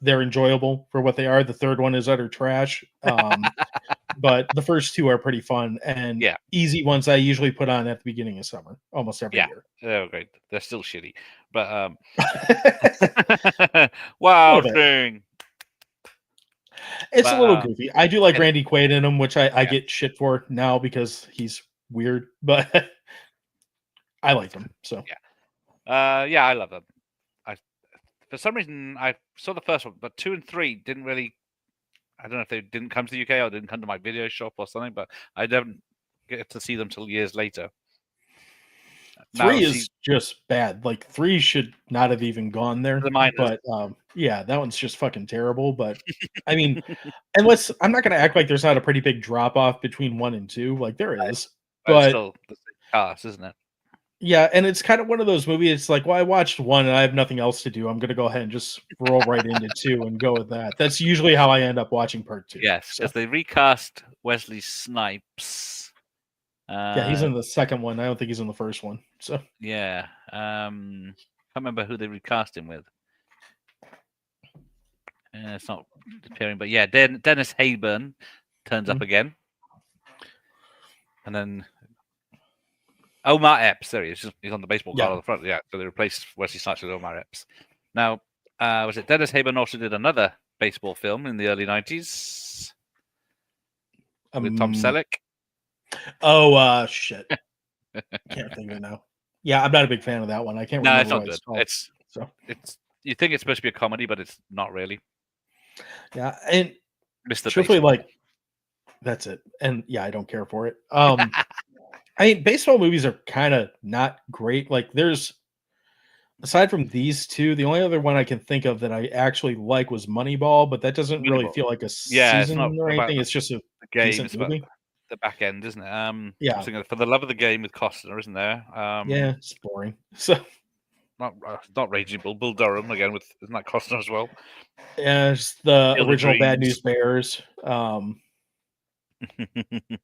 they're enjoyable for what they are. The third one is utter trash, but the first two are pretty fun and Yeah. easy ones. I usually put on at the beginning of summer, almost every Yeah. year. They're great. They're still shitty, but It's wow, little bit. thing. a But, little goofy. I do like and- Randy Quaid in them, which I Yeah. get shit for now because he's weird, but I like him. So yeah, I love them. For some reason I saw the first one, but 2 and 3 didn't really. I don't know if they didn't come to the UK or didn't come to my video shop or something, but I didn't get to see them till years later. three is just bad. Like 3 should not have even gone there. The minors. But yeah, that one's just fucking terrible. But I mean, unless I'm not gonna act like there's not a pretty big drop off between 1 and 2. Like there is. But But still the same cast, isn't it? yeah, and it's kind of one of those movies. It's like, well, I watched 1 and I have nothing else to do. I'm gonna go ahead and just roll right into 2 and go with that. That's usually how I end up watching part 2. Yes, So, because they recast Wesley Snipes. yeah, he's in the second one. I don't think he's in the first one. So Yeah. Can't remember who they recast him with. It's not appearing, but yeah, Dennis Hayburn turns up again. And then Omar Epps, there he is. He's on the baseball card on the front. Yeah, so they replaced Wesley Snipes with Omar Epps. Now, was it Dennis Hayburn also did another baseball film in the early 90s with Tom Selleck? Oh shit. Can't think of it now. Yeah, I'm not a big fan of that one. I can't No, remember it's not what good. it's called. So It's you think it's supposed to be a comedy, but it's not really. yeah, and Mr. truthfully, Baseball. like that's it. And yeah, I don't care for it. I mean, baseball movies are kind of not great. Like there's aside from these two, the only other one I can think of that I actually like was Moneyball, but that doesn't really Moneyball. feel like a Yeah, it's season not or about anything. It's just a the game, decent it's about movie. the back end, isn't it? Yeah. I'm thinking For the Love of the Game with Costner, isn't there? Yeah, it's boring. So not Raging Bull Durham again with isn't that Costner as well? yeah, it's the Field of original Bad Dreams. News Bears.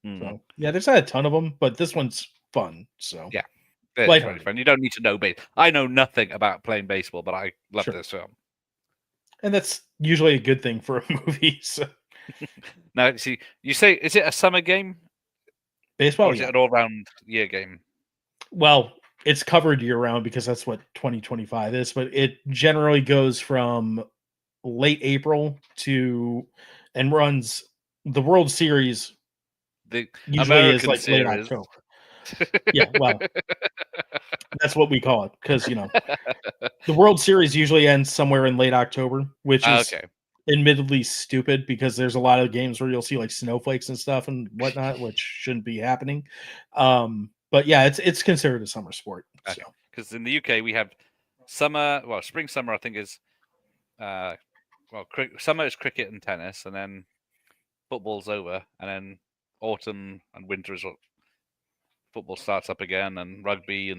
So yeah, there's not a ton of them, but this one's fun. So Yeah. It's really lighthearted. fun. You don't need to know base. I know nothing about playing baseball, but I love Sure. this film. And that's usually a good thing for a movie. So Now, see, you say is it a summer game baseball, or is yeah. it an all-round year game? Well, it's covered year round because that's what 2025 is, but it generally goes from late April to and runs the World Series The usually American is like series. late October. Yeah, well, that's what we call it because the World Series usually ends somewhere in late October, which is Okay. admittedly stupid because there's a lot of games where you'll see like snowflakes and stuff and whatnot, which shouldn't be happening. But yeah, it's considered a summer sport. Okay. So Because in the UK we have summer, well, spring, summer. I think is, summer is cricket and tennis, and then football's over, and then autumn and winter is what football starts up again, and rugby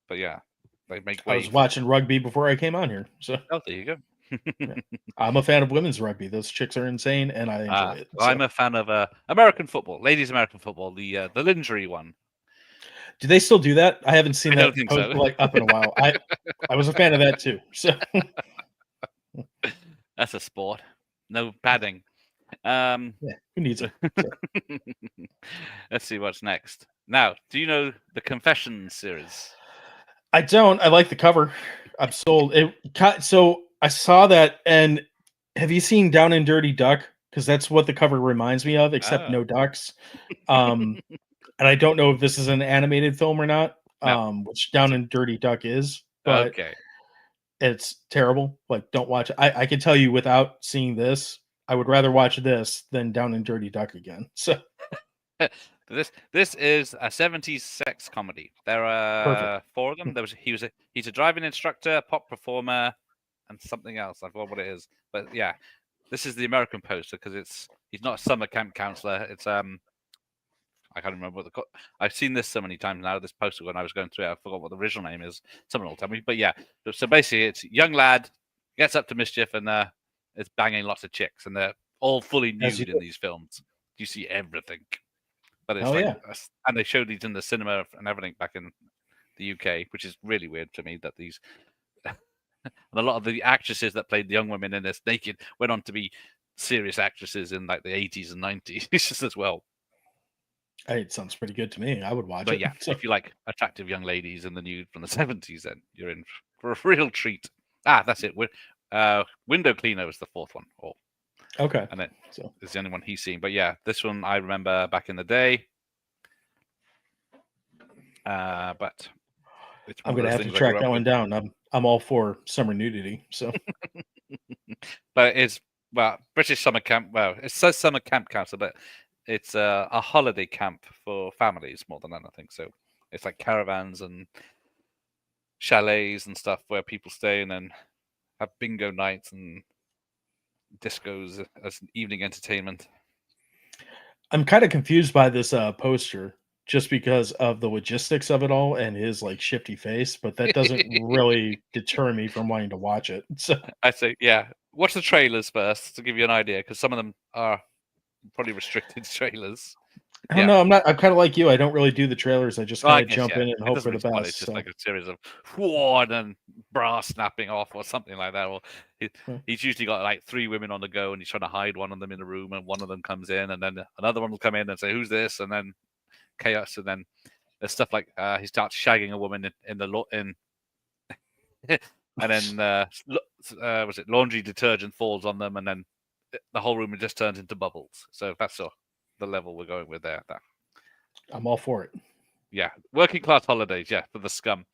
but yeah, they make I was way. watching rugby before I came on here. So Oh, there you go. I'm a fan of women's rugby. Those chicks are insane and I enjoy it. I'm a fan of American football, ladies American football, the lingerie one. Do they still do that? I haven't seen I that don't think so. like up in a while. I was a fan of that too. So That's a sport. No padding. Who needs it? So, Let's see what's next. Now, do you know the Confessions series? I don't. I like the cover. I'm sold. So I saw that, and have you seen Down and Dirty Duck? Because that's what the cover reminds me of, except Oh. no ducks. And I don't know if this is an animated film or not. No. Which Down and Dirty Duck is, but Okay. it's terrible. Like, don't watch it. I can tell you without seeing this, I would rather watch this than Down and Dirty Duck again. So This is a 70s sex comedy. There are perfect. 4 of them. He's a driving instructor, pop performer, and something else. I forgot what it is. But yeah, this is the American poster because he's not a summer camp counselor. It's I can't remember what I've seen this so many times now. This poster when I was going through it, I forgot what the original name is. Someone will tell me. But yeah, so basically, it's young lad gets up to mischief and is banging lots of chicks, and they're all fully As you nude do. in these films. You see everything. But it's Hell like, yeah. and they showed these in the cinema and everything back in the UK, which is really weird to me that these, and a lot of the actresses that played the young women in this naked went on to be serious actresses in like the 80s and 90s as well. Hey, it sounds pretty good to me. I would watch But it. yeah, So, if you like attractive young ladies in the nude from the 70s, then you're in for a real treat. Ah, that's it. Window Cleaner was the 4th one. okay. And it So is the only one he's seen. But yeah, this one I remember back in the day. But it's I'm one of gonna those have to things I track grew up that with. one down. I'm all for summer nudity. So But it's British summer camp. Well, it says summer camp counselor, but it's a holiday camp for families more than anything. So it's like caravans and chalets and stuff where people stay and then have bingo nights and discos as evening entertainment. I'm kind of confused by this poster just because of the logistics of it all and his like shifty face, but that doesn't really deter me from wanting to watch it. So I say, yeah, watch the trailers first to give you an idea because some of them are probably restricted trailers. I don't Yeah. know. I'm kind of like you. I don't really do the trailers. I just Well, I kind of guess, jump yeah. in and It hope doesn't for the really spoil it. best. It's just So like a series of whoa and then bra snapping off or something like that. Or Yeah. he's usually got like 3 women on the go and he's trying to hide one of them in a room and one of them comes in and then another one will come in and say, who's this? And then chaos. And then there's stuff like he starts shagging a woman in the and then was it laundry detergent falls on them and then the whole room just turns into bubbles. So that's the level we're going with there. I'm all for it. Yeah, working class holidays. Yeah, for the scum.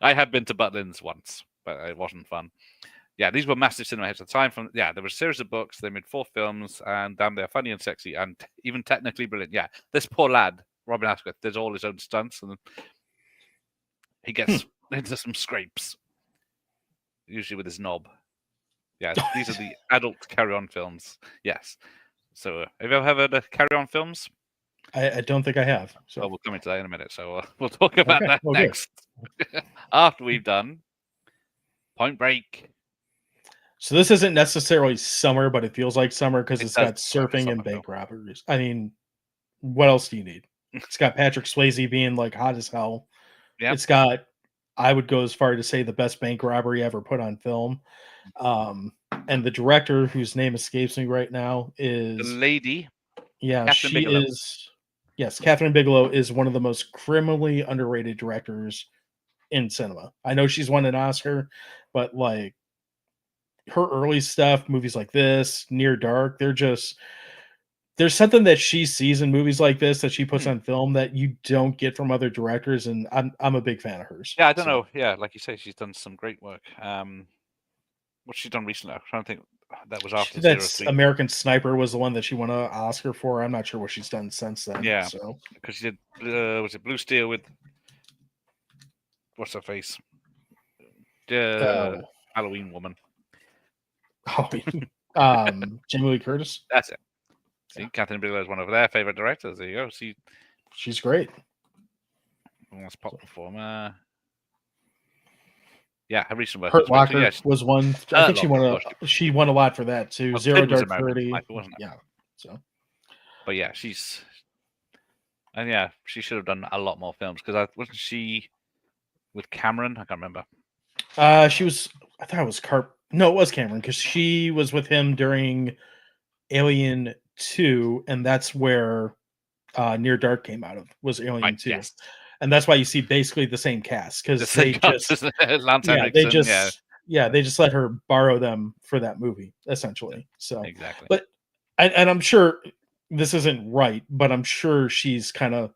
I have been to Butlins once, but it wasn't fun. Yeah, these were massive cinema hits at the time. There was a series of books. They made 4 films, and damn, they're funny and sexy, and even technically brilliant. Yeah, this poor lad, Robin Asquith, does all his own stunts, and he gets into some scrapes, usually with his knob. Yeah, these are the adult carry-on films. Yes. So, have you ever heard of carry-on films? I don't think I have. Oh, So we'll come into that in a minute. So we'll talk about okay. that Well, good. next. After we've done Point Break. So this isn't necessarily summer, but it feels like summer because It it's does got feel like a surfing summer and film. bank robberies. I mean, what else do you need? It's got Patrick Swayze being like hot as hell. Yep. It's got, I would go as far to say, the best bank robbery ever put on film. And the director, whose name escapes me right now, The is lady, yeah, Catherine she Bigelow. is. Yes, Catherine Bigelow is one of the most criminally underrated directors in cinema. I know she's won an Oscar, but like her early stuff, movies like this, Near Dark, there's something that she sees in movies like this that she puts on film that you don't get from other directors, and I'm a big fan of hers. Yeah, I don't So, know. Yeah, like you say, she's done some great work. What's she done recently? I'm trying to think. That was after that's 03. American Sniper was the one that she won an Oscar for. I'm not sure what she's done since then. Yeah. So Because she did, was it Blue Steel with, what's her face? oh, Halloween Woman. Jamie Lee Curtis. That's it. See, Yeah. Catherine Bigelow is one of their favorite directors. There you go. See, She's great. almost pop performer. Yeah, her recent work. Hurt as well. So, Locker yeah, was one. I think Hurt Locker, she won a lot for that too. Well, Zero Flynn was Dark American 30. Sniper, wasn't it? Yeah. So But yeah, and yeah, she should have done a lot more films because wasn't she with Cameron? I can't remember. she was. I thought it was No, it was Cameron because she was with him during Alien 2, and that's where Near Dark came out of, was Alien Right, 2. yes. And that's why you see basically the same cast The because same they cast just as Lance yeah, they Henriksen, just they just let her borrow them for that movie, essentially. So, exactly. but and I'm sure this isn't right, but I'm sure she's kind of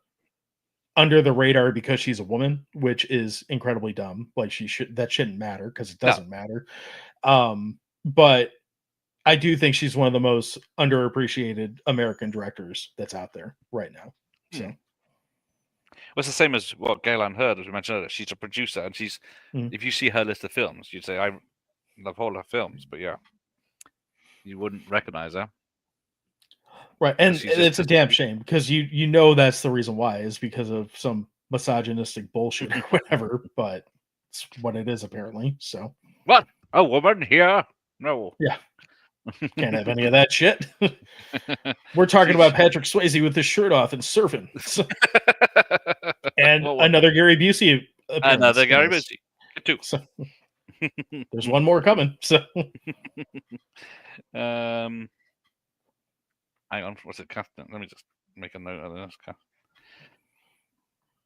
under the radar because she's a woman, which is incredibly dumb. Like that shouldn't matter because it No. doesn't matter. But I do think she's one of the most underappreciated American directors that's out there right now. So Well, it's the same as what Galen Hurd, as we mentioned earlier. She's a producer, and she's. Mhm. If you see her list of films, you'd say, "I love all her films," but yeah, you wouldn't recognize her. right, and she's it's a just- damn shame because you know that's the reason why is because of some misogynistic bullshit or whatever. But it's what it is apparently. So What? A woman here? No. yeah, can't have any of that shit. We're talking about Patrick Swayze with his shirt off and surfing, so, and Well, another Gary Busey. another Gary guys. Busey. Two. So there's one more coming. So Hang on, what's it cast? Let me just make a note of this.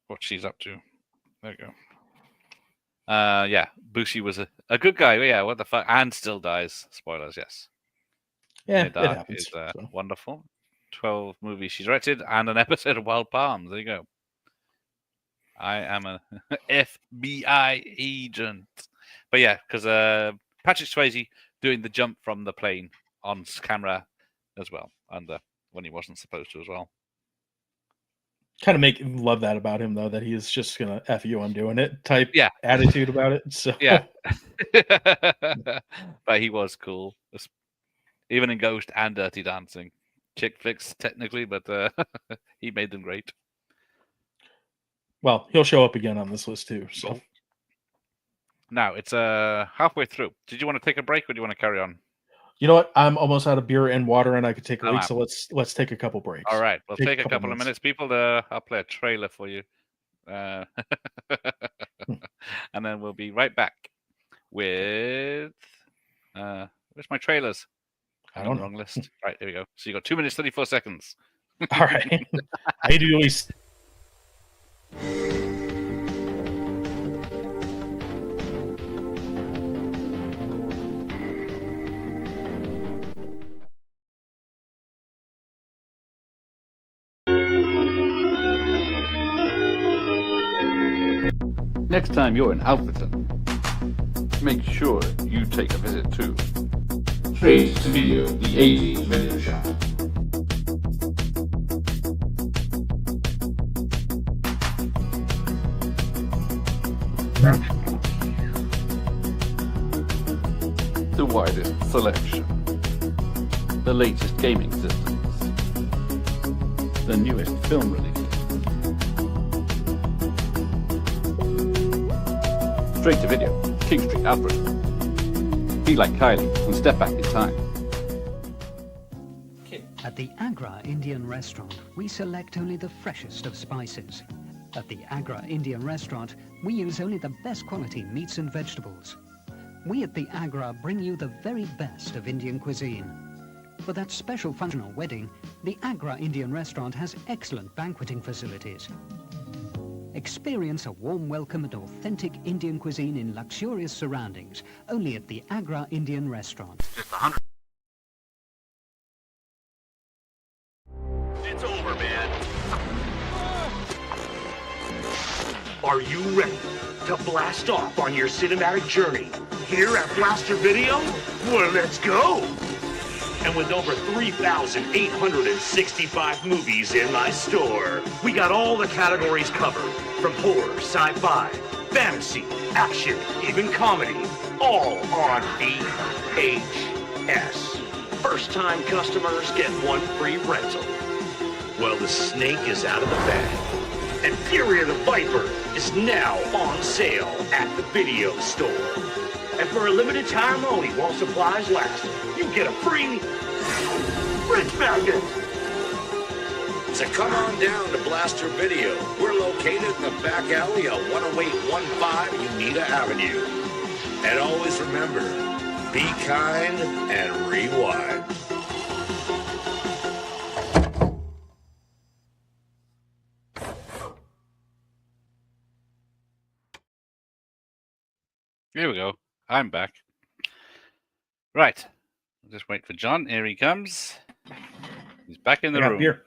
What she's up to. There you go. Yeah, Busey was a good guy. Yeah, what the fuck? And still dies. Spoilers, yes. yeah, Near it Dark happens. is So. wonderful. 12 movies she's directed and an episode of Wild Palms. There you go. I am a FBI agent. But yeah, because Patrick Swayze doing the jump from the plane on camera as well, and when he wasn't supposed to as well. Kind of love that about him though, that he is just gonna F you, I'm doing it type Yeah. attitude about it. So Yeah. But he was cool. Even in Ghost and Dirty Dancing. Chick flicks technically, but he made them great. well, he'll show up again on this list too. So Now it's halfway through. Did you want to take a break or do you want to carry on? you know what? I'm almost out of beer and water, and I could take a I'm leak. out. So let's take a couple breaks. All right, we'll take a couple of minutes. minutes, people. I'll play a trailer for you, and then we'll be right back with where's my trailers? I I'm don't on the know. wrong list. Right, there we go. So you got 2 minutes 34 seconds. All right. I do at least. Next time you're in Alfreton, make sure you take a visit to Trades to Video, the 80s video shop. The widest selection, the latest gaming systems, the newest film releases. Straight to video, King Street, Alfred. Be like Kylie and step back in time. At the Agra Indian restaurant, we select only the freshest of spices. At the Agra Indian restaurant, we use only the best quality meats and vegetables. We at the Agra bring you the very best of Indian cuisine. For that special functional wedding, the Agra Indian restaurant has excellent banqueting facilities. Experience a warm welcome and authentic Indian cuisine in luxurious surroundings, only at the Agra Indian restaurant. It's over, man. Are you ready to blast off on your cinematic journey here at Blaster Video? Well, let's go! And with over 3,865 movies in my store, we got all the categories covered, from horror, sci-fi, fantasy, action, even comedy, all on VHS. First-time customers get one free rental. Well, the snake is out of the bag, and Fury of the Viper is now on sale at the video store. And for a limited time only, while supplies last, you get a free fridge magnet. So come on down to Blaster Video. We're located in the back alley of 10815 Unita Avenue. And always remember, be kind, and rewind. Here we go. I'm back. Right. Just wait for John. Here he comes. He's back in I the got room. beer.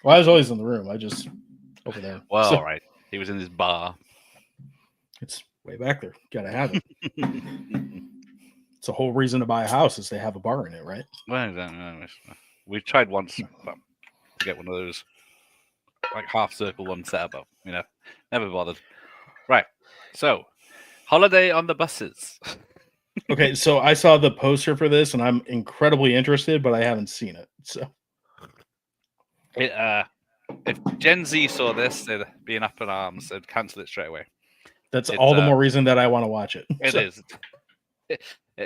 Well, I was always in the room. I just over there. Well, So, all right. He was in his bar. it's way back there. Gotta have it. It's the whole reason to buy a house is they have a bar in it, right? Well, I don't know. We've tried once but to get one of those like half circle ones set up, but never bothered. Right. So, holiday on the buses. Okay, so I saw the poster for this and I'm incredibly interested, but I haven't seen it. So If Gen Z saw this, they'd be in up in arms. They'd cancel it straight away. that's all the more reason that I want to watch it. It So, is.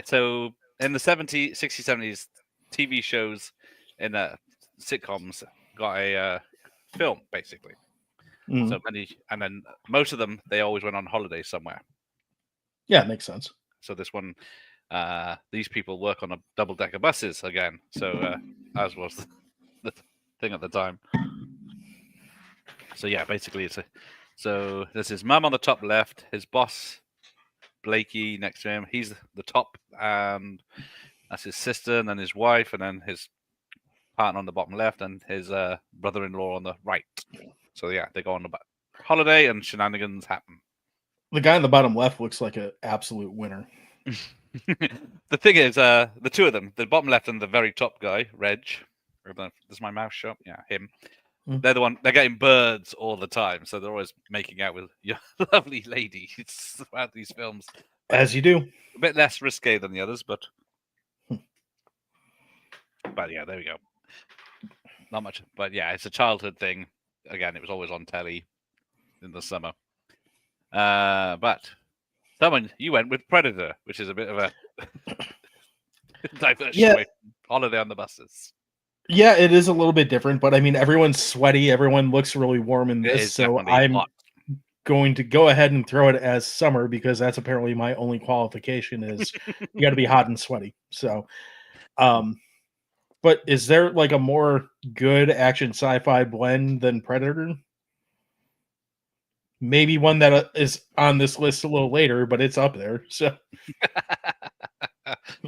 So in the 70s, 60s, 70s, TV shows and sitcoms got a film basically. mhm. So many, and then most of them they always went on holiday somewhere. Yeah, it makes sense. So this one, these people work on a double-decker buses again. So as was the thing at the time. So yeah, basically so there's his mum on the top left, his boss Blakey next to him. He's the top, and that's his sister, and then his wife, and then his partner on the bottom left, and his brother-in-law on the right. So yeah, they go on the holiday, and shenanigans happen. The guy in the bottom left looks like an absolute winner. The thing is, the two of them, the bottom left and the very top guy, Reg. Does my mouse show? Yeah, him. Mm. They're the one. They're getting birds all the time, so they're always making out with your lovely ladies throughout these films. As you do. A bit less risque than the others, but yeah, there we go. Not much, but yeah, it's a childhood thing. Again, it was always on telly in the summer. But someone you went with Predator, which is a bit of a diversion away from Holiday on the Buses. Yeah, it is a little bit different, but I mean, everyone's sweaty. Everyone looks really warm in It this, is so definitely I'm hot. going to go ahead and throw it as summer because that's apparently my only qualification is you got to be hot and sweaty. So, but is there like a more good action sci-fi blend than Predator? Maybe one that is on this list a little later, but it's up there. So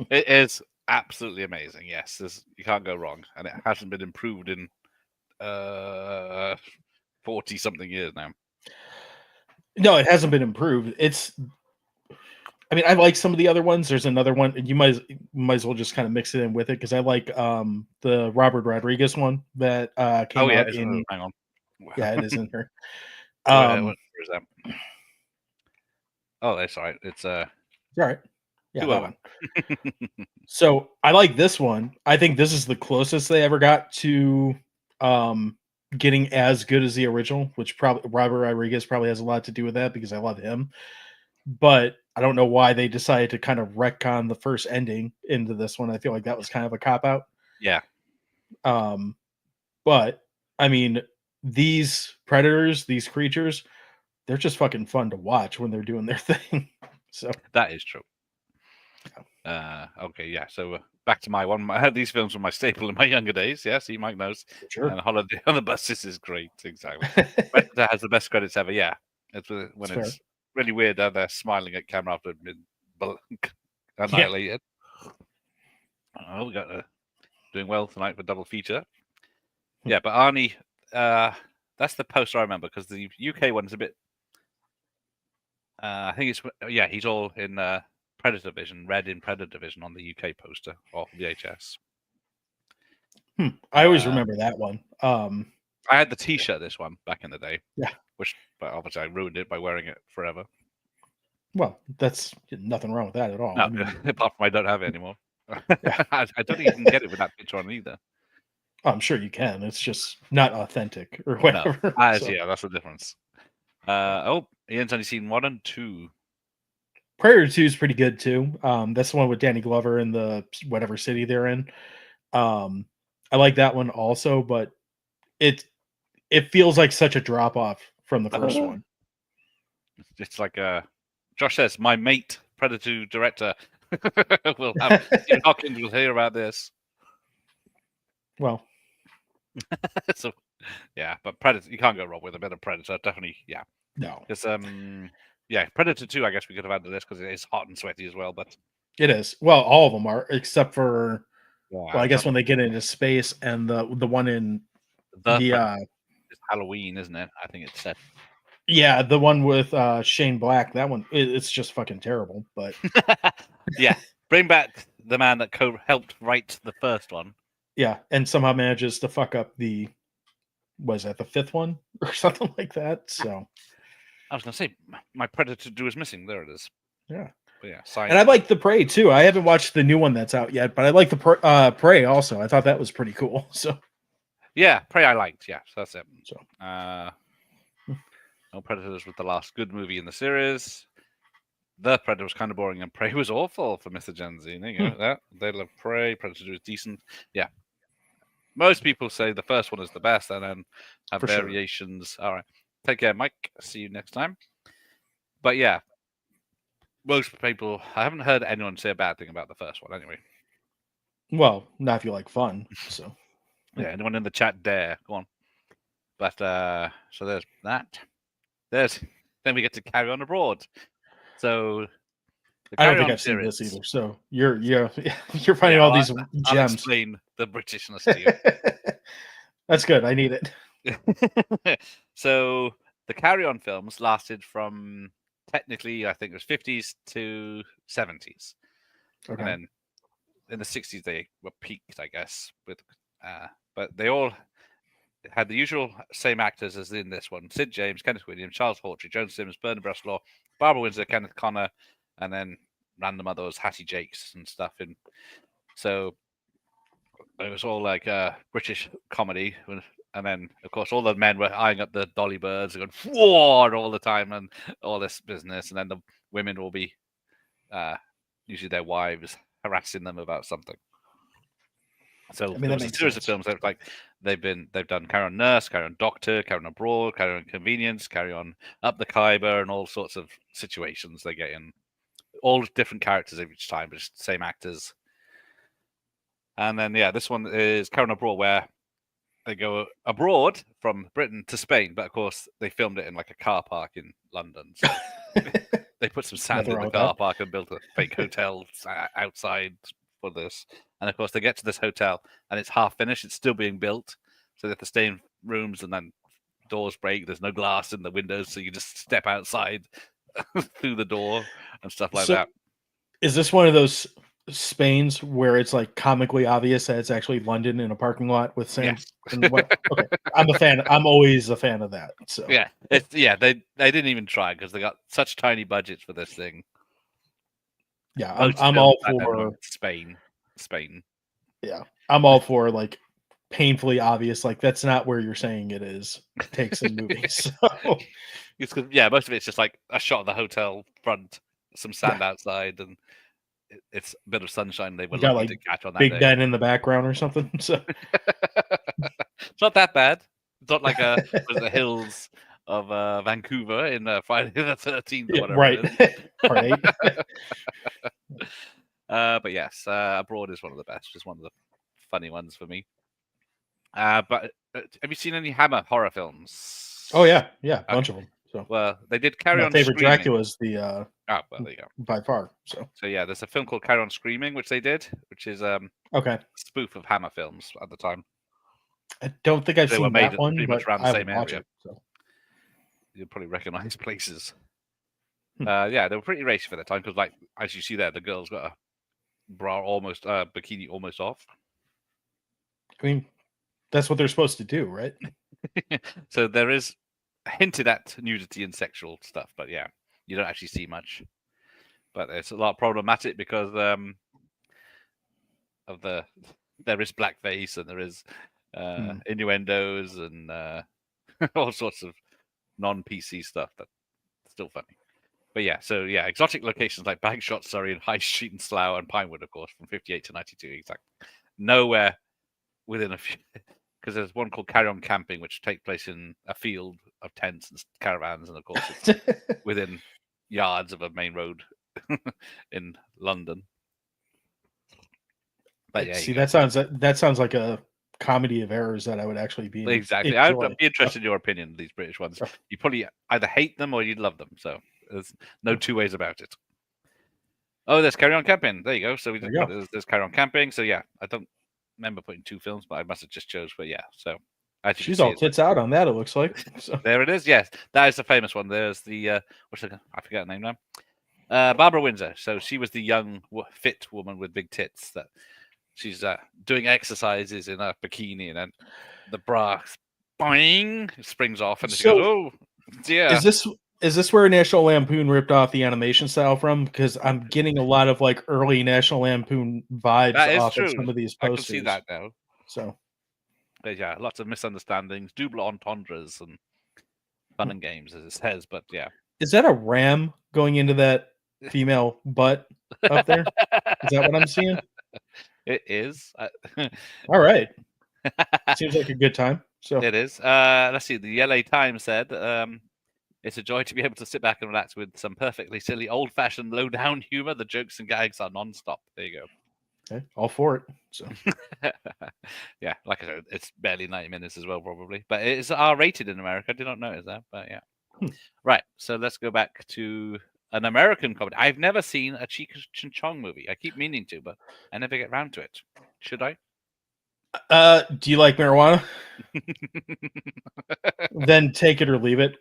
It is absolutely amazing. Yes, you can't go wrong, and it hasn't been improved in 40 something years now. no, it hasn't been improved. I mean, I like some of the other ones. There's another one. You might as well just kind of mix it in with it because I like the Robert Rodriguez one that came out in. Hang on. Yeah, it is in here. Where is that? Oh, that's all right. It's all right. Yeah, that 201. one. So I like this one. I think this is the closest they ever got to getting as good as the original, which probably Robert Rodriguez probably has a lot to do with that because I love him. But I don't know why they decided to kind of retcon the first ending into this one. I feel like that was kind of a cop out. Yeah. But I mean, these predators, these creatures, they're just fucking fun to watch when they're doing their thing. So that is true. Okay, yeah. So back to my one. I had these films were my staple in my younger days. Yeah, see, Mike knows. sure. And Holiday on the Buses is great. Exactly. That has the best credits ever. Yeah, it's when it's really weird that they're smiling at camera after being annihilated. Oh, we got doing well tonight for double feature. Yeah, but Arnie, that's the poster I remember because the UK one's a bit. I think he's all in Predator Vision, red in Predator Vision on the UK poster or VHS. I always remember that one. I had the T-shirt this one back in the day. Yeah, but obviously I ruined it by wearing it forever. Well, that's nothing wrong with that at all. No, I mean, apart from I don't have it anymore. Yeah. I don't think you can get it with that picture on either. I'm sure you can. It's just not authentic or whatever. No. So. Yeah, that's the difference. Ian's only seen 1 and 2. Predator 2 is pretty good too. That's the one with Danny Glover in the whatever city they're in. I like that one also, but it feels like such a drop off from the first one. It's like Josh says, my mate, Predator director, We'll have Stephen Hawking will hear about this. Well, So, yeah, but Predator, you can't go wrong with a bit of Predator. Definitely, yeah. no, Because, yeah, Predator 2, I guess we could have added this because it is hot and sweaty as well. But it is. Well, all of them are, except for yeah, well, I guess when they get into space and the one in the the Predator is Halloween, isn't it? I think it's set. yeah, the one with Shane Black. That one, it's just fucking terrible. But Yeah, bring back the man that helped write the first one. yeah, and somehow manages to fuck up the was that the fifth one or something like that. So I was going to say, my Predator 2 is missing. There it is. yeah. But yeah, And I like the Prey too. I haven't watched the new one that's out yet, but I like the Prey also. I thought that was pretty cool. So yeah, Prey I liked. Yeah, so that's it. So. No Predators was the last good movie in the series. The Predator was kind of boring, and Prey was awful for Mr. Gen Z. There you go. Yeah, they love Prey. Predator was decent. Yeah. Most people say the first one is the best, and then have For sure. variations. All right. Take care, Mike. See you next time. But yeah, most people, I haven't heard anyone say a bad thing about the first one anyway. well, not if you like fun. So Yeah, anyone in the chat dare. Go on. But so there's that. Then we get to Carry On Abroad. So the I don't Carry think On I've seen this series- either. So you're finding all these I'll gems. explain the Britishness to you. That's good. I need it. So the Carry On films lasted from technically, I think it was 50s to 70s, and Okay. then in the 60s they were peaked, I guess. But they all had the usual same actors as in this one: Sid James, Kenneth Williams, Charles Hawtrey, Joan Simmons, Bernard Bresslaw, Barbara Windsor, Kenneth Connor, and then random others, Hattie Jakes and stuff. And so it was all like British comedy. And then, of course, all the men were eyeing up the dolly birds and going, whoa, all the time and all this business. And then the women will be, usually their wives, harassing them about something. So I mean, there that was a makes series sense. of films that like they've done Carry On Nurse, Carry On Doctor, Carry On Abroad, Carry On Convenience, Carry On Up the Khyber, and all sorts of situations they get in. All different characters each time, but just same actors. And then yeah, this one is Carry On Abroad, where they go abroad from Britain to Spain, but of course they filmed it in like a car park in London. So they put some sand Nothing in wrong the with car that. park and built a fake hotel outside for this. And of course, they get to this hotel and it's half finished. It's still being built. So they have to stay in rooms and then doors break. There's no glass in the windows. So you just step outside through the door and stuff like that. Is this one of those Spains where it's like comically obvious that it's actually London in a parking lot with sand? Yes. And what? Okay, I'm a fan. I'm always a fan of that. So Yeah. They didn't even try because they got such tiny budgets for this thing. yeah, Most I'm films all back then were for Spain. yeah, I'm all for like painfully obvious. Like that's not where you're saying it is. Takes in movies. So, It's 'cause, yeah, most of it's just like a shot of the hotel front, some sand outside, and it's a bit of sunshine they were you got lucky like to catch on that Big day. Ben in the background or something. So It's not that bad. It's not like the hills of Vancouver in Friday the 13th or yeah, whatever right, it is. Part 8. But yes, Abroad is one of the best. Just one of the funny ones for me. But have you seen any Hammer horror films? Oh yeah, a bunch of them. So Well, they did Carry my On favorite Screaming. Dracula is the Oh, well, there you go. by far. So So yeah, there's a film called Carry On Screaming, which they did, which is okay, a spoof of Hammer films at the time. I don't think I've They were seen made that one, pretty much but around the I same would watch area. it. So. You'll probably recognize places. Hmm. Yeah, they were pretty racy for the time because, like, as you see there, the girl's got a bra almost, bikini almost off. I mean, that's what they're supposed to do, right? So there is hinted at nudity and sexual stuff, but yeah, you don't actually see much. But it's a lot problematic because of there is blackface and there is innuendos and all sorts of non-PC stuff that's still funny. But yeah, so yeah, exotic locations like Bagshot, Surrey, and High Street and Slough and Pinewood, of course, from 58 to 92, exactly. Nowhere within a few, because there's one called Carry On Camping, which takes place in a field of tents and caravans, and of course it's within yards of a main road in London. But yeah, See, that sounds like a comedy of errors that I would actually be exactly. I'd enjoy. be interested in your opinion of these British ones. You probably either hate them or you'd love them. So there's no two ways about it. Oh, there's Carry On Camping. There you go. So we There just you put there's Carry On Camping. So yeah, I don't remember putting 2 films, but I must have just chose. But yeah, so as you She's can all tits out on that. It looks like. So. there it is. Yes, that is the famous one. There's the I forget her name now. Barbara Windsor. So she was the young, fit woman with big tits. That she's doing exercises in a bikini, and then the bra, boing, springs off, and she goes, "Oh, dear." Is this where National Lampoon ripped off the animation style from? Because I'm getting a lot of like early National Lampoon vibes That is off true. of some of these I posters. can see that now. So But yeah, lots of misunderstandings, double entendres, and fun and games, as it says. But yeah, is that a ram going into that female butt up there? Is that what I'm seeing? it is. All right. Seems like a good time. So It is. Let's see. The LA Times said, "It's a joy to be able to sit back and relax with some perfectly silly, old-fashioned, low-down humor. The jokes and gags are non-stop." There you go. okay, all for it. So Yeah, like I said, it's barely 90 minutes as well, probably. But it is R-rated in America. I did not notice that, but yeah. Right. So let's go back to an American comedy. I've never seen a Cheech and Chong movie. I keep meaning to, but I never get round to it. Should I? do you like marijuana? Then take it or leave it.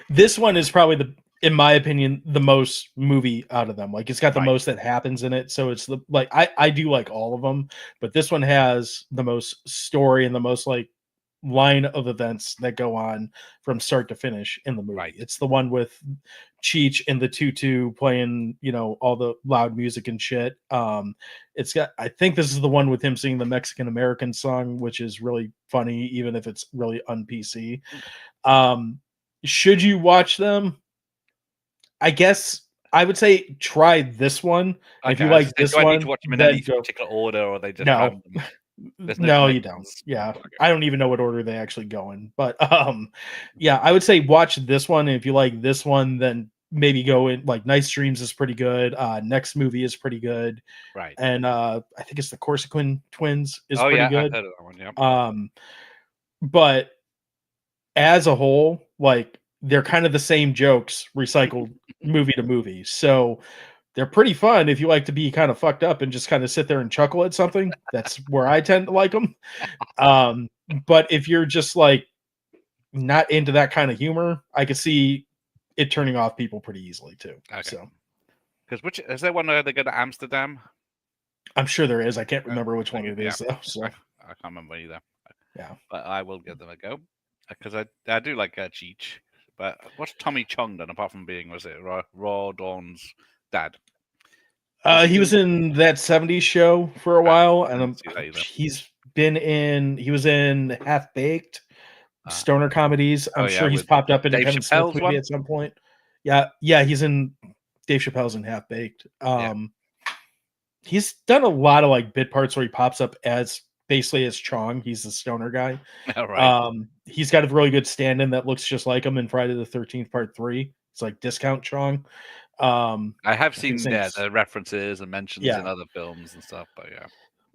This one is probably in my opinion, the most movie out of them. Like it's got the Right. most that happens in it. So it's I do like all of them, but this one has the most story and the most like line of events that go on from start to finish in the movie. Right. It's the one with Cheech and the tutu playing, all the loud music and shit. I think this is the one with him singing the Mexican American song, which is really funny, even if it's really un-PC. Should you watch them? I guess I would say try this one. Okay, If you like this do I one, need to watch them in then any go. particular order, or are they just No. random? There's No, you don't. commitments. Yeah. Okay. I don't even know what order they actually go in. But yeah, I would say watch this one. And if you like this one, then maybe go in like Nice Dreams is pretty good. Next Movie is pretty good. Right. And I think it's the Corsican Twins is Oh pretty yeah, I've good. heard of that one. Yeah. But as a whole, like they're kind of the same jokes recycled movie to movie. So they're pretty fun if you like to be kind of fucked up and just kind of sit there and chuckle at something. That's where I tend to like them. But if you're just like not into that kind of humor, I could see it turning off people pretty easily too. Okay. So Because which is there one where they go to Amsterdam? I'm sure there is. I can't remember which one it is though. So I can't remember either. yeah. But I will give them a go because I do like Cheech. But what's Tommy Chong done apart from being Raw Dawn's dad? He was in that 70s show for a while, and he was in Half Baked, stoner comedies. I'm sure he's popped up in Dave Kevin Smith movie one? at some point. Yeah, he's in Dave Chappelle's in Half Baked. He's done a lot of like bit parts where he pops up as basically as Chong. He's the stoner guy. All right. He's got a really good stand-in that looks just like him in Friday the 13th Part 3. It's like Discount Chong. I have seen the references and mentions in other films and stuff, but yeah.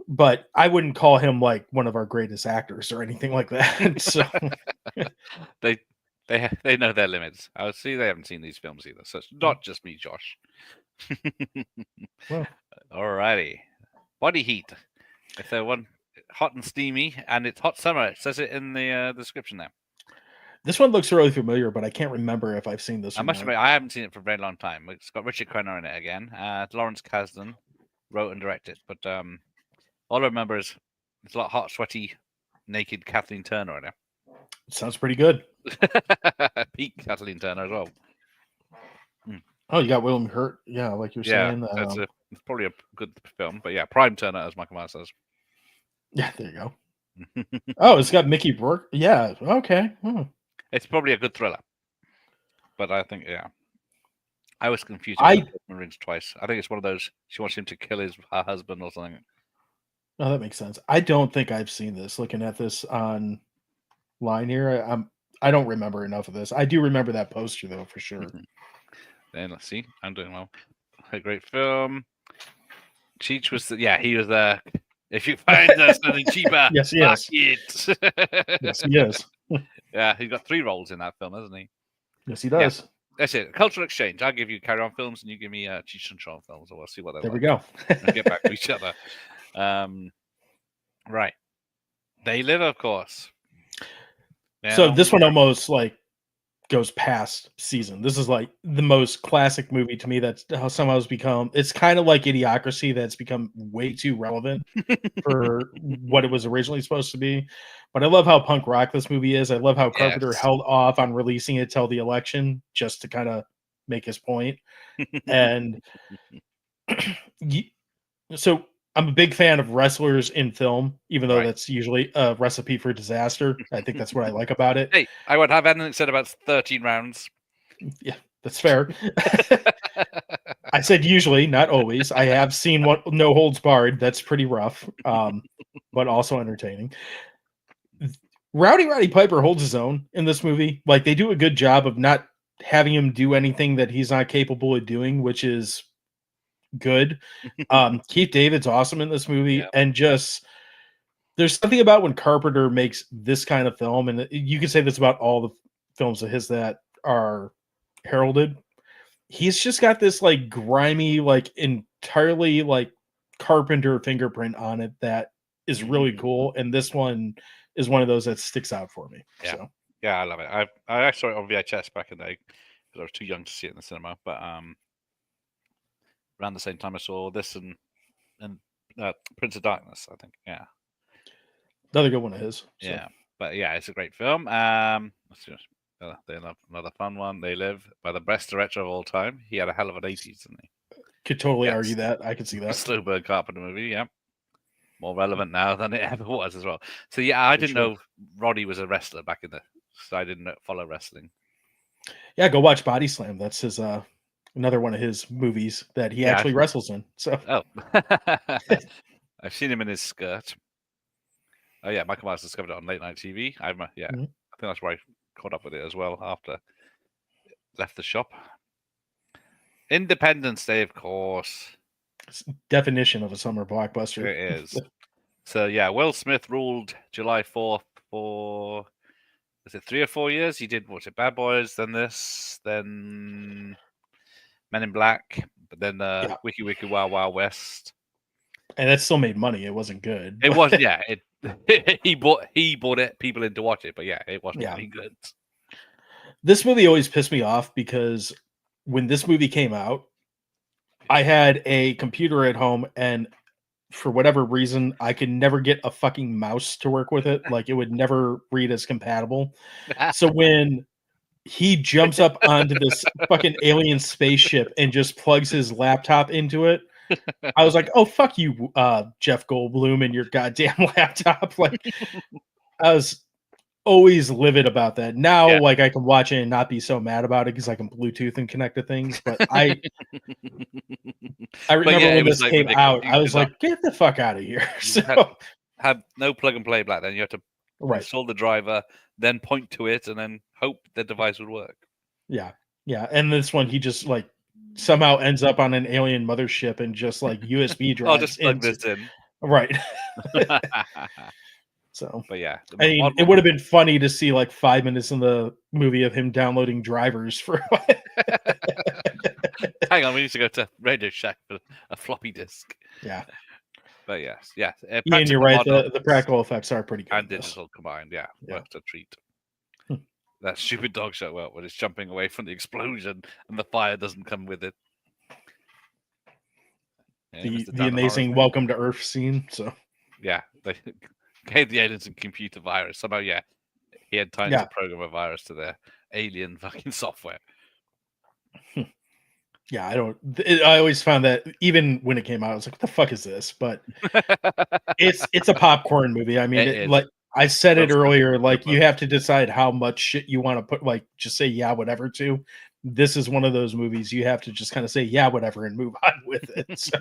But I wouldn't call him like one of our greatest actors or anything like that. So they know their limits. I see they haven't seen these films either, so it's not just me, Josh. Well. Alrighty, Body Heat. If they're one hot and steamy, and it's hot summer. It says it in the description there. This one looks really familiar, but I can't remember if I've seen this. I must admit, I haven't seen it for a very long time. It's got Richard Crenna in it again. Lawrence Kasdan wrote and directed, but all I remember is it's a lot of hot, sweaty, naked Kathleen Turner in it. Sounds pretty good. Peak Kathleen Turner as well. Oh, you got William Hurt. Yeah, like you were saying. It's probably a good film, but yeah, prime Turner, as Michael Myers says. Yeah, there you go. Oh, it's got Mickey Rourke. Yeah, okay. It's probably a good thriller, but I think I was confused. Marines twice. I think it's one of those. She wants him to kill her husband or something. Oh, that makes sense. I don't think I've seen this. Looking at this online here, I don't remember enough of this. I do remember that poster though, for sure. Then let's see. I'm doing well. A great film. Cheech was he was there. If you find something cheaper, Yes, he fuck is. it. Yes, he is. Yeah, he's got 3 roles in that film, hasn't he? Yes, he does. That's it. Cultural exchange. I'll give you Carry On films, and you give me Cheech and Chong films, and we'll see what they're There we like. go. And get back to each other. Right. They Live, of course. So Now, this one almost like goes past season. This is like the most classic movie to me that's how somehow has become. It's kind of like Idiocracy that's become way too relevant for what it was originally supposed to be. But I love how punk rock this movie is. I love how Carpenter Yes. held off on releasing it till the election just to kind of make his point. And so I'm a big fan of wrestlers in film, even though Right. that's usually a recipe for disaster. I think that's what I like about it. Hey, I won't have anything said about 13 rounds. Yeah, that's fair. I said usually, not always. I have seen what No Holds Barred. That's pretty rough, but also entertaining. Roddy Piper holds his own in this movie. Like they do a good job of not having him do anything that he's not capable of doing, which is good. Keith David's awesome in this movie, Yeah. and just there's something about when Carpenter makes this kind of film, and you can say this about all the films of his that are heralded. He's just got this like grimy, like entirely like Carpenter fingerprint on it that is really cool. And this one is one of those that sticks out for me. Yeah. So Yeah, I love it. I saw it on VHS back in the day because I was too young to see it in the cinema. But around the same time, I saw this and Prince of Darkness. I think. Yeah. another good one of his. So. Yeah. But yeah, it's a great film. Let's see. They love another fun one. They Live, by the best director of all time. He had a hell of an 80s, didn't he? Could totally Yes. argue that. I could see that. Slow burn Carpenter movie, yeah. More relevant now than it ever was as well. So yeah, I didn't know Roddy was a wrestler back in the, so I didn't follow wrestling. Yeah, go watch Body Slam. That's his another one of his movies that he actually wrestles in. So I've seen him in his skirt. Oh yeah, Michael Myers discovered it on late night TV. I think that's where I caught up with it as well after left the shop. Independence Day, of course. Definition of a summer blockbuster. It is. So yeah, Will Smith ruled July 4th for, is it 3 or 4 years? He did what's it, Bad Boys, then this, then Men in Black, but then Wiki Wiki Wild Wild West. And that still made money. It wasn't good. It was, yeah. He bought it, people in to watch it, but yeah, it wasn't any good. This movie always pissed me off because when this movie came out, I had a computer at home, and for whatever reason, I could never get a fucking mouse to work with it. Like it would never read as compatible. So when he jumps up onto this fucking alien spaceship and just plugs his laptop into it, I was like, "Oh fuck you, Jeff Goldblum, and your goddamn laptop!" Like, I was always livid about that. Now, like, I can watch it and not be so mad about it because I can Bluetooth and connect to things. But I remember when this came out, I was like, "Get the fuck out of here!" So had no plug and play back then. You had to install the driver, then point to it, and then hope the device would work. Yeah, and this one, he just like somehow ends up on an alien mothership and just like USB drives. I'll just plug this in. Right. So, but yeah, I mean, it would have been funny to see like 5 minutes in the movie of him downloading drivers for. Hang on, we need to go to Radio Shack for a floppy disk. Yeah. But yes. Ian, you're right. The practical effects are pretty good. And digital combined, worth a treat. That stupid dog show when it's jumping away from the explosion and the fire doesn't come with it. Yeah, the amazing Welcome to Earth scene. So yeah, they gave the aliens a computer virus. Somehow, he had time to program a virus to their alien fucking software. Yeah, I always found that even when it came out, I was like, "What the fuck is this?" But it's a popcorn movie. I mean, like I said it earlier, like you have to decide how much shit you want to put. Like, just say whatever to. This is one of those movies you have to just kind of say whatever and move on with it. So.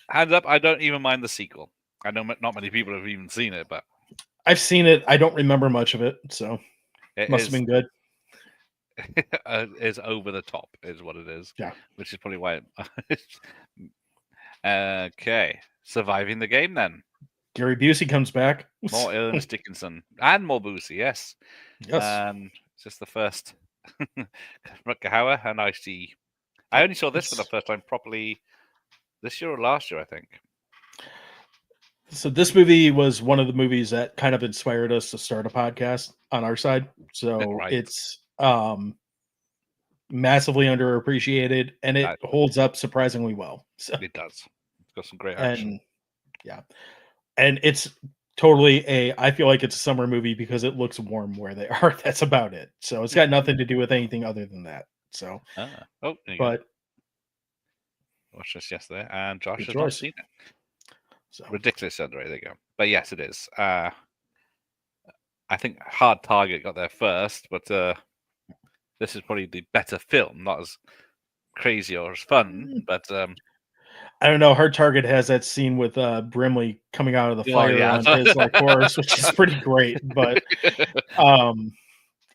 Hands up, I don't even mind the sequel. I know not many people have even seen it, but I've seen it. I don't remember much of it, so it must have been good. Is over the top, is what it is. Yeah, which is probably why Okay, surviving the game then. Gary Busey comes back. More Ernest Dickinson and more Boosie, yes. Yes. And it's just the first Rutger Hauer and Ice-T. I only saw this for the first time properly this year or last year, I think. So this movie was one of the movies that kind of inspired us to start a podcast on our side. So Right. it's massively underappreciated, and it holds up surprisingly well. So it does. It's got some great action. and yeah, and it's totally I feel like it's a summer movie because it looks warm where they are. That's about it. So it's got nothing to do with anything other than that. So, oh, there you but go. Watched this yesterday, and Josh Good has choice. not seen it. so Ridiculous underrated. There you go. But yes, it is. I think Hard Target got there first, but this is probably the better film. Not as crazy or as fun, but I don't know. Hard Target has that scene with Brimley coming out of the fire yeah. on his like horse, which is pretty great. But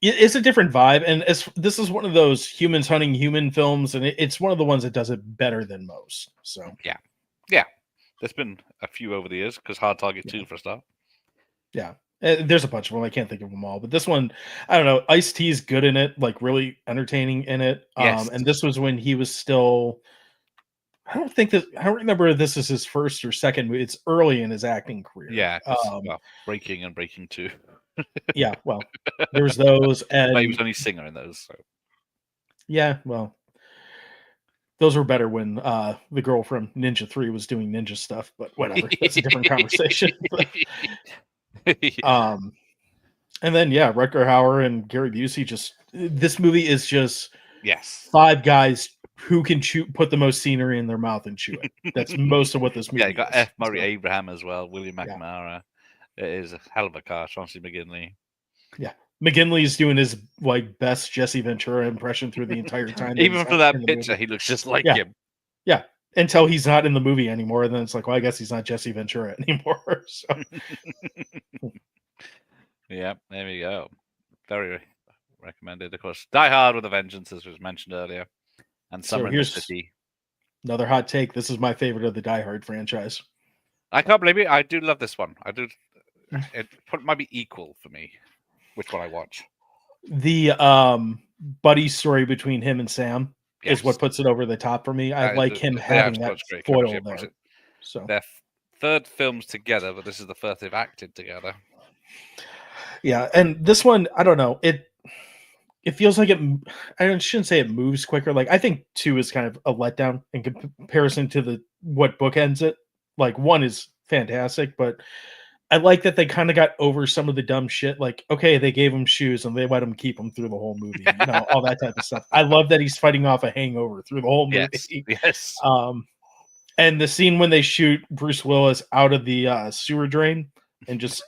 it's a different vibe, and this is one of those humans hunting human films, and it's one of the ones that does it better than most. So yeah. There's been a few over the years because Hard Target 2 for a start. yeah, there's a bunch of them. I can't think of them all, but this one, I don't know. Ice-T is good in it, like really entertaining in it. Yes. And this was when he was still. I don't remember if this is his first or second movie. It's early in his acting career. Yeah, Breaking and Breaking 2. Yeah, well, there's those, and But he was only singer in those. So. Yeah, well, those were better when the girl from Ninja 3 was doing ninja stuff, but whatever. That's a different conversation. And then yeah, Rutger Hauer and Gary Busey this movie is just five guys who can put the most scenery in their mouth and chew it. That's most of what this movie you got is. F. Murray Abraham as well, William McNamara. It is a hell of a cast, Chauncey McGinley. Yeah. McGinley's doing his like best Jesse Ventura impression through the entire time. Even for that picture, he looks just like him. Yeah. Until he's not in the movie anymore. And then it's like, well, I guess he's not Jesse Ventura anymore. So yeah, there we go. Very recommended, of course. Die Hard with a Vengeance, as was mentioned earlier. And Summer in the City. Another hot take. This is my favorite of the Die Hard franchise. I can't believe it. I do love this one. I do. It might be equal for me. Which one I watch? The buddy story between him and Sam is what puts it over the top for me. I like him having that foil there. So they're third films together, but this is the first they've acted together. Yeah, and this one, I don't know. It feels like I shouldn't say it moves quicker. Like I think 2 is kind of a letdown in comparison to what bookends it. Like 1 is fantastic, but I like that they kind of got over some of the dumb shit. Like, okay, they gave him shoes and they let him keep them through the whole movie. You know, all that type of stuff. I love that he's fighting off a hangover through the whole movie. Yes. And the scene when they shoot Bruce Willis out of the sewer drain and just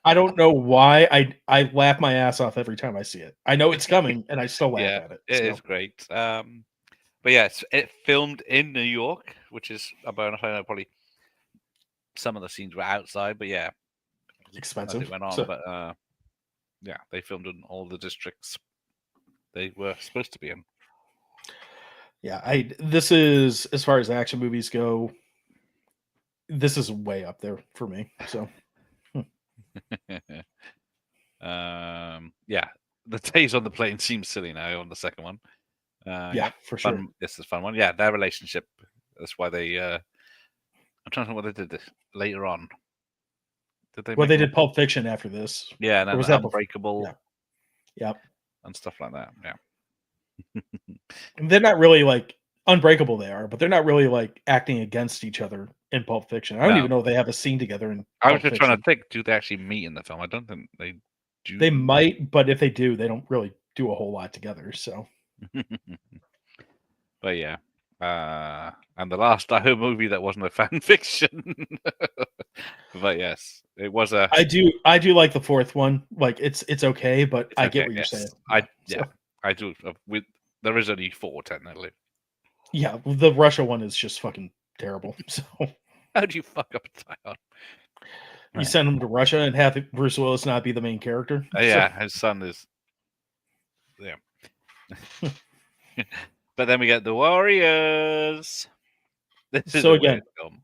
I don't know why I laugh my ass off every time I see it. I know it's coming and I still laugh at it. It is great. But yeah, it filmed in New York, which is a bonus. I know probably some of the scenes were outside, but yeah, expensive. It went on, but yeah, they filmed in all the districts they were supposed to be in. Yeah, this is, as far as action movies go, this is way up there for me. So yeah, the days on the plane seems silly now on the second one. Yeah, for sure. This is a fun one. Yeah, their relationship. That's why they. I'm trying to think what they did later on. Did they? Well, they did Pulp Fiction after this. Yeah, and then was that Unbreakable. Yeah. Yep. And stuff like that. Yeah. They're not really like Unbreakable. They are, but they're not really like acting against each other in Pulp Fiction. I don't even know if they have a scene together in. I was just trying to think. Do they actually meet in the film? I don't think they do. They might, but if they do, they don't really do a whole lot together. So. But yeah. And the last Die Hard movie that wasn't a fan fiction. But yes, it was a. I do like the fourth one. Like it's okay, but I get what you're saying. I do. There is only 4 technically. Yeah, the Russia one is just fucking terrible. So how do you fuck up a Die Hard? You send him to Russia and have Bruce Willis not be the main character. Yeah, his son is. Yeah. But then we get the Warriors. This is So a again, weird film.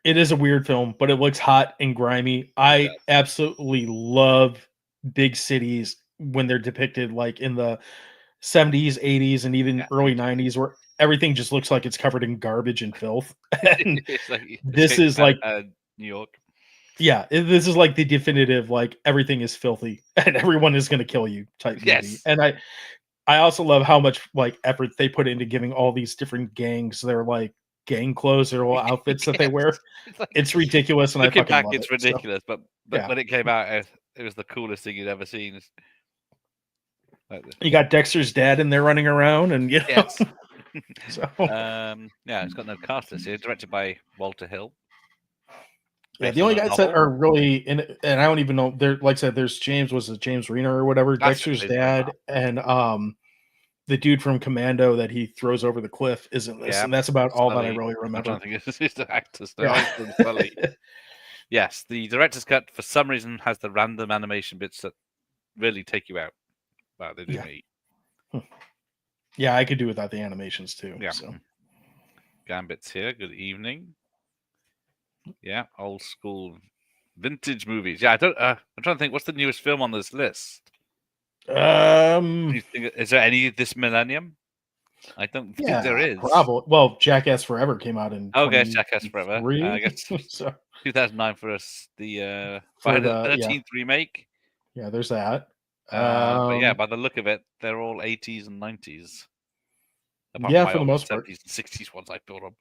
it is a weird film, but it looks hot and grimy. I absolutely love big cities when they're depicted like in the 70s, 80s, and even Yeah, early me too. 90s, where everything just looks like it's covered in garbage and filth. And It's like this Escape is from like, New York. yeah, this is like the definitive, like everything is filthy and everyone is going to kill you type movie. Yes. And I also love how much like effort they put into giving all these different gangs their like gang clothes or little outfits that they wear. Yes. It's like, It's ridiculous, and I looking fucking back, love it's it. So, ridiculous, but yeah. when it came out, it was the coolest thing you'd ever seen. Like You got Dexter's dad in there running around, and you know, yes. so Yeah, it's got no cast this year. Directed by Walter Hill. yeah. Based The only on a guys that novel. are really in it, and I don't even know. There, like I said, there's James James Renner or whatever, That's it, Dexter's James Renner. dad, and the dude from Commando that he throws over the cliff is in this, Yeah, and that's about all that I Sully. really I'm remember. trying to think of the actors now. Yeah. Sully. Yes, the director's cut for some reason has the random animation bits that really take you out. Wow, they do Yeah. me. Yeah, I could do without the animations too. Yeah. So Gambit's here. Good evening. Yeah, old school vintage movies. Yeah, I'm trying to think. What's the newest film on this list? Do you think, is there any this millennium? I don't think there is. Probably. Well, Jackass Forever came out in Okay, Jackass Forever. I guess so 2009 for us. The For Friday the- the yeah. 13th remake. yeah, there's that. But yeah, by the look of it, they're all 80s and 90s. Apart Yeah, from my for the old most part. 70s and 60s ones I built up.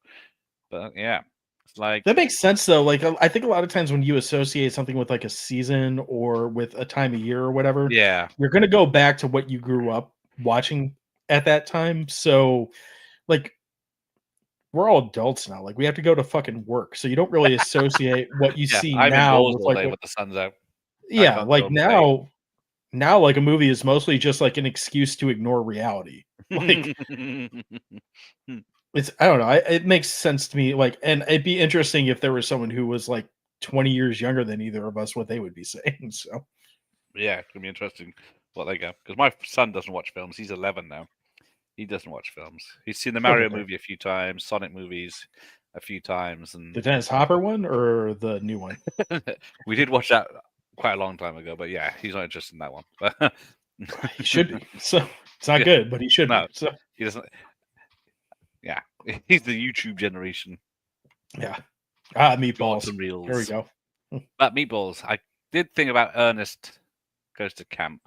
But yeah, it's like That makes sense though. Like I think a lot of times when you associate something with like a season or with a time of year or whatever, yeah, you're gonna go back to what you grew up watching at that time. So like we're all adults now. Like we have to go to fucking work. So you don't really associate what you yeah. see I'm now indoors with all like day what, when the sun's out. I yeah, can't go like and play. now like a movie is mostly just like an excuse to ignore reality. Like it's I don't know. It makes sense to me. Like, and it'd be interesting if there was someone who was like 20 years younger than either of us, what they would be saying. So Yeah, it's gonna be interesting what they go. Because my son doesn't watch films. He's 11 now. He doesn't watch films. He's seen the He'll Mario get there. movie a few times, Sonic movies a few times, The and Dennis Hopper one or the new one? we did watch that quite a long time ago. But yeah, he's not interested in that one. He should be. So it's not Yeah. good, but he should No. be. So He doesn't. Yeah, he's the YouTube generation. yeah. Shorts Meatballs. and reels. Here we go. But Meatballs, I did think about Ernest Goes to Camp.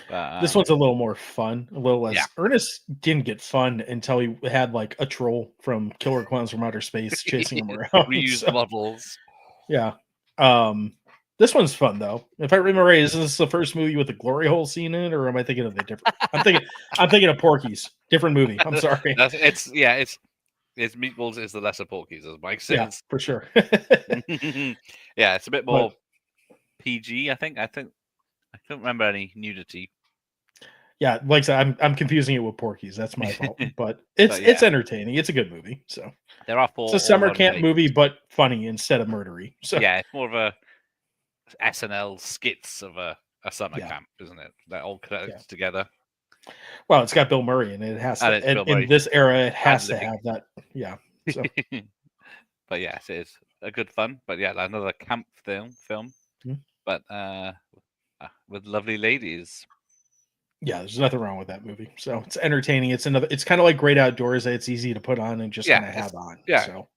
But, This one's a little more fun, a little less. yeah. Ernest didn't get fun until he had like a troll from Killer Clowns from Outer Space chasing him around. reused So, models. yeah. This one's fun though. If I remember right, is this the first movie with the glory hole scene in it, or am I thinking of a different? I'm thinking of Porky's. Different movie. I'm sorry. It's Meatballs is the lesser Porky's, as Mike Yeah, says. for sure. Yeah, it's a bit more PG. I think I don't remember any nudity. Yeah, like I said, I'm confusing it with Porky's. That's my fault. But it's entertaining. It's a good movie. So There are four. it's a summer all-around camp dates. movie, but funny instead of murdery. So Yeah, it's more of a SNL skits of a summer Yeah. camp, isn't it? They're all connected Yeah. together. well, it's got Bill Murray and it has to. And it's Bill And in Murray this era, it has to ad-libbing. have that. Yeah. So But yes, it is a good fun. But yeah, another camp film. Mhm. But with lovely ladies. yeah, there's nothing wrong with that movie. So it's entertaining. It's kind of like Great Outdoors that it's easy to put on and just Yeah, kind of have on. yeah. So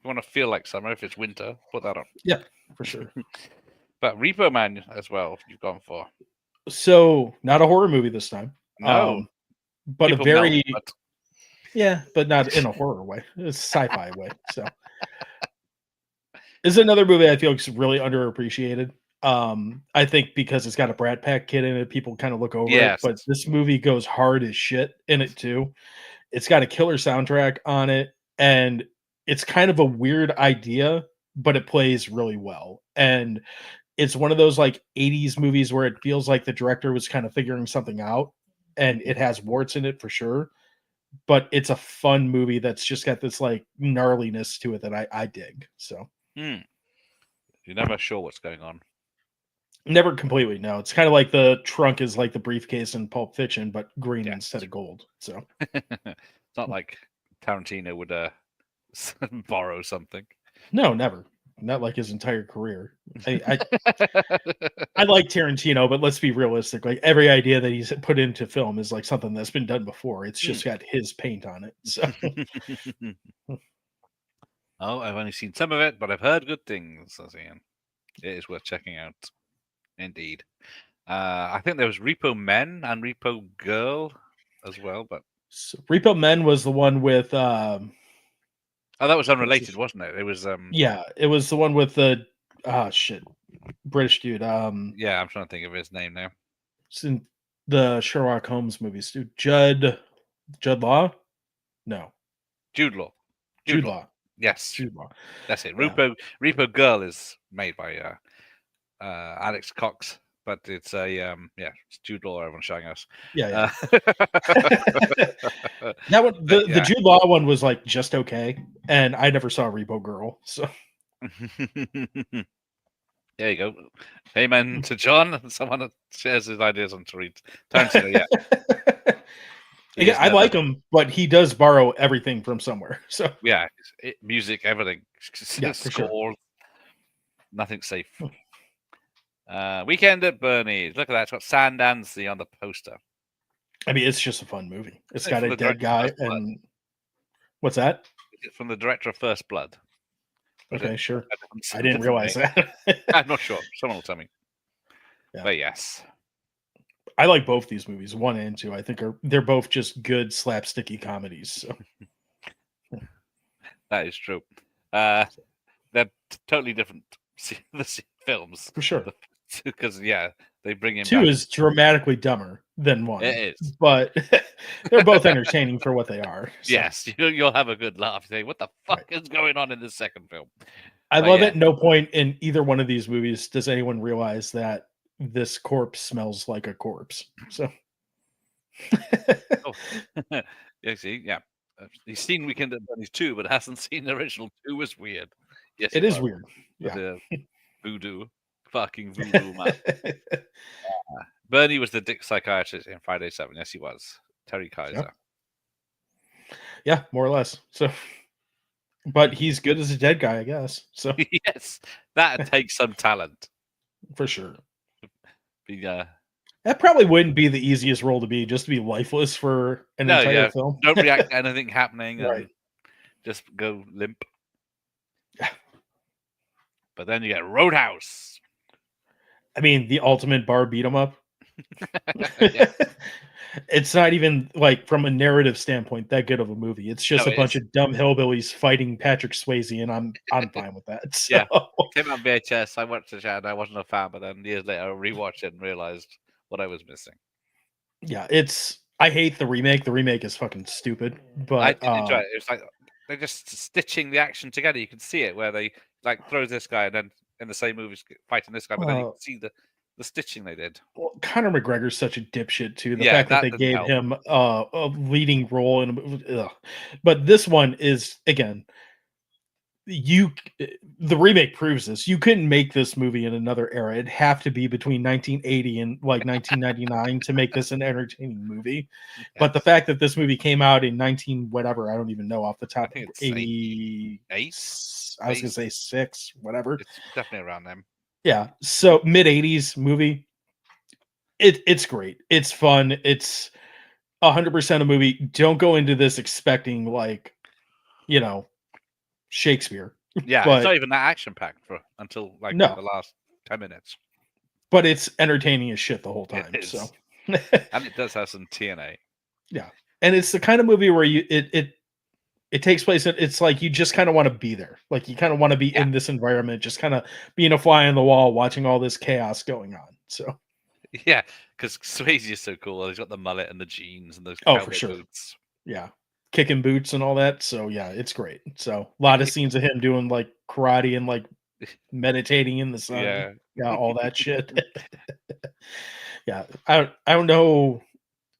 You want to feel like summer if it's winter, put that on. yeah, for sure. But Repo Man as well, you've gone for. So not a horror movie this time. No. But People a very know, but yeah, but not in a horror way. It's a sci-fi way. So this is another movie I feel is really underappreciated. I think because it's got a Brat Pack kid in it, people kind of look over it. But Yes. this movie goes hard as shit in it too. It's got a killer soundtrack on it, and it's kind of a weird idea, but it plays really well. And it's one of those like 80s movies where it feels like the director was kind of figuring something out, and it has warts in it for sure. But it's a fun movie that's just got this like gnarliness to it that I dig. So you're never sure what's going on. never completely no. It's kind of like the trunk is like the briefcase in Pulp Fiction, but green Yeah. instead of gold. So It's not like Tarantino would borrow something. No, never. Not like his entire career. I like Tarantino, but let's be realistic. Like every idea that he's put into film is like something that's been done before. It's just got his paint on it. So Oh, I've only seen some of it, but I've heard good things, says Ian. It is worth checking out. Indeed. I think there was Repo Men and Repo Girl as well, but Repo Men was the one with oh, that was unrelated, wasn't it? It was yeah, it was the one with the shit. British dude. yeah, I'm trying to think of his name now. It's in the Sherlock Holmes movies, dude. Judd Law? No. Jude Law. Jude Law. Yes. Jude Law. That's it. Yeah. Repo Girl is made by Alex Cox, but it's a it's Jude Law everyone's showing us. Yeah. That one the Jude Law one was like just okay, and I never saw Repo Girl, so there you go. Amen to John. Someone shares his ideas on Tarantino. Yeah. Again, I like him, but he does borrow everything from somewhere. So yeah, music, everything. Yeah, for sure. Score. Nothing's safe. Weekend at Bernie's. Look at that. It's got Sandancy on the poster. I mean, it's just a fun movie. It's It's got from a the dead director of guy, First Blood. and what's that? It's from the director of First Blood. Okay, sure. I I didn't realize that. I'm not sure. Someone will tell me. Yeah. But yes. I like both these movies, 1 and 2. I think they're both just good slapsticky comedies. So That is true. They're totally different films. for sure. Because, they bring in 2 back. is dramatically dumber than 1. It is. But they're both entertaining for what they are. So. Yes, you'll have a good laugh. Say, what the fuck is going on in this second film? I But love yeah. it. No point in either one of these movies does anyone realize that this corpse smells like a corpse. So Yeah, see, yeah. He's seen Weekend at Bernie's 2, but hasn't seen the original 2 was weird. Yes, it is was. weird. With Yeah. the fucking voodoo man. Bernie was the dick psychiatrist in Friday 7. Yes, he was. Terry Kaiser. Yeah, more or less. So, but he's good as a dead guy, I guess. So Yes, that takes some talent. for sure. The, That probably wouldn't be the easiest role to be, just to be lifeless for an entire film. Don't react to anything happening and Right. just go limp. But then you get Roadhouse. I mean, the ultimate bar beat 'em up. Yeah. It's not even like from a narrative standpoint that good of a movie. It's just No, a bunch of dumb hillbillies fighting Patrick Swayze, and I'm fine with that. So. Yeah. Came out on VHS. I watched it and I wasn't a fan, but then years later I rewatched it and realized what I was missing. Yeah, I hate the remake. The remake is fucking stupid. But I did enjoy it. It was like they're just stitching the action together. You can see it where they like throws this guy and then in the same movie fighting this guy, but then you can see the stitching they did. well, Conor McGregor's such a dipshit too. The Yeah, fact that that they didn't gave help. him a leading role in a movie, but this one is again, the remake proves this. You couldn't make this movie in another era. It'd have to be between 1980 and like 1999 to make this an entertaining movie. But the fact that this movie came out in 19 whatever, I don't even know off the top. think it's 80. 8. I was gonna say 6, whatever. It's definitely around them. Yeah. So mid 80s movie. It's great. It's fun. It's 100% a movie. Don't go into this expecting like, Shakespeare. Yeah, But- it's not even that action packed until like No. the last 10 minutes. But it's entertaining as shit the whole time. It is. So And it does have some TNA. yeah. And it's the kind of movie where it takes place it's like you just kind of want to be there. Like you kind of want to be in this environment, just kind of being a fly on the wall, watching all this chaos going on. So Yeah, because Swayze is so cool. He's got the mullet and the jeans and those Oh, for cowboy sure. boots. yeah. Kicking boots and all that. So yeah, it's great. So a lot of scenes of him doing like karate and like meditating in the sun. Yeah. All that shit. Yeah. I don't know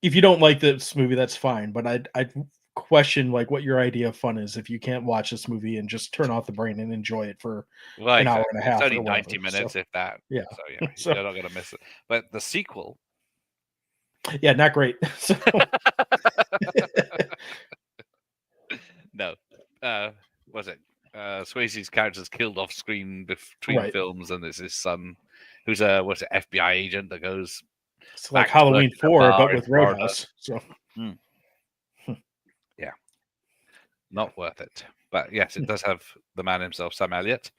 if you don't like this movie, that's fine. But I'd question like what your idea of fun is if you can't watch this movie and just turn off the brain and enjoy it for Well, an hour exactly. and a half. It's only or whatever, 90 minutes, so, if that. yeah. So yeah, So- you're not gonna miss it. But the sequel, yeah, not great. So, no. Swayze's character's killed off screen between Right. films, and it's his son, who's a FBI agent that goes. It's like back to work Halloween in a 4, bar but in with Florida. Roadhouse. So Not worth it. But yes, it does have the man himself, Sam Elliott.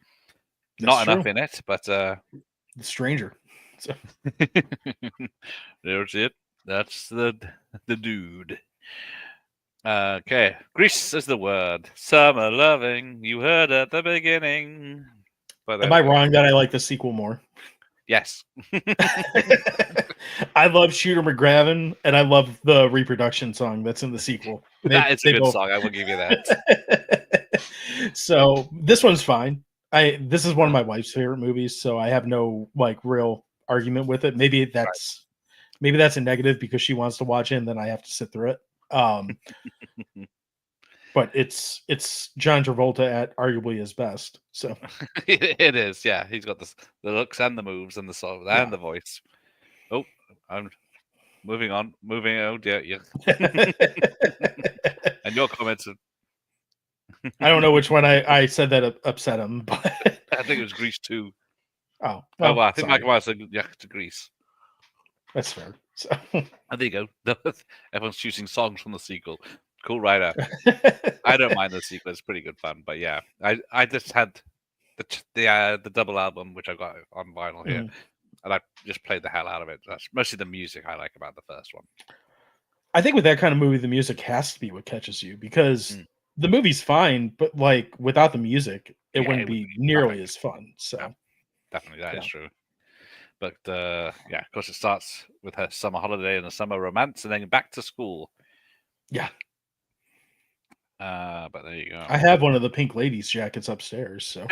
That's Not enough true. in it, but The Stranger. So there's it. That's the dude. Okay, Grease is the word. Summer loving. You heard at the beginning. But am I wrong that I like the sequel more? Yes. I love Shooter McGavin, and I love the reproduction song that's in the sequel. That is a good both- song. I will give you that. So this one's fine. This is one of my wife's favorite movies, so I have no like real argument with it. Maybe that's a negative because she wants to watch it, and then I have to sit through it. But it's John Travolta at arguably his best. So It is, yeah. He's got the looks and the moves and the song and the voice. Oh, I'm moving on. Oh dear, yeah. And your comments. I don't know which one I said that upset him, but I think it was Grease 2. oh Well, I think sorry. Michael Myers said yeah to Grease. That's fair. So And there you go. Everyone's choosing songs from the sequel. Cool writer. I don't mind the sequel; it's pretty good fun. But yeah, I just had the double album which I got on vinyl here, and I just played the hell out of it. That's mostly the music I like about the first one. I think with that kind of movie, the music has to be what catches you because the movie's fine, but like without the music, it wouldn't be nearly as fun. So yeah, definitely that is true. But yeah, of course, it starts with her summer holiday and a summer romance, and then back to school. Yeah. But there you go. I have one of the Pink Ladies jackets upstairs. So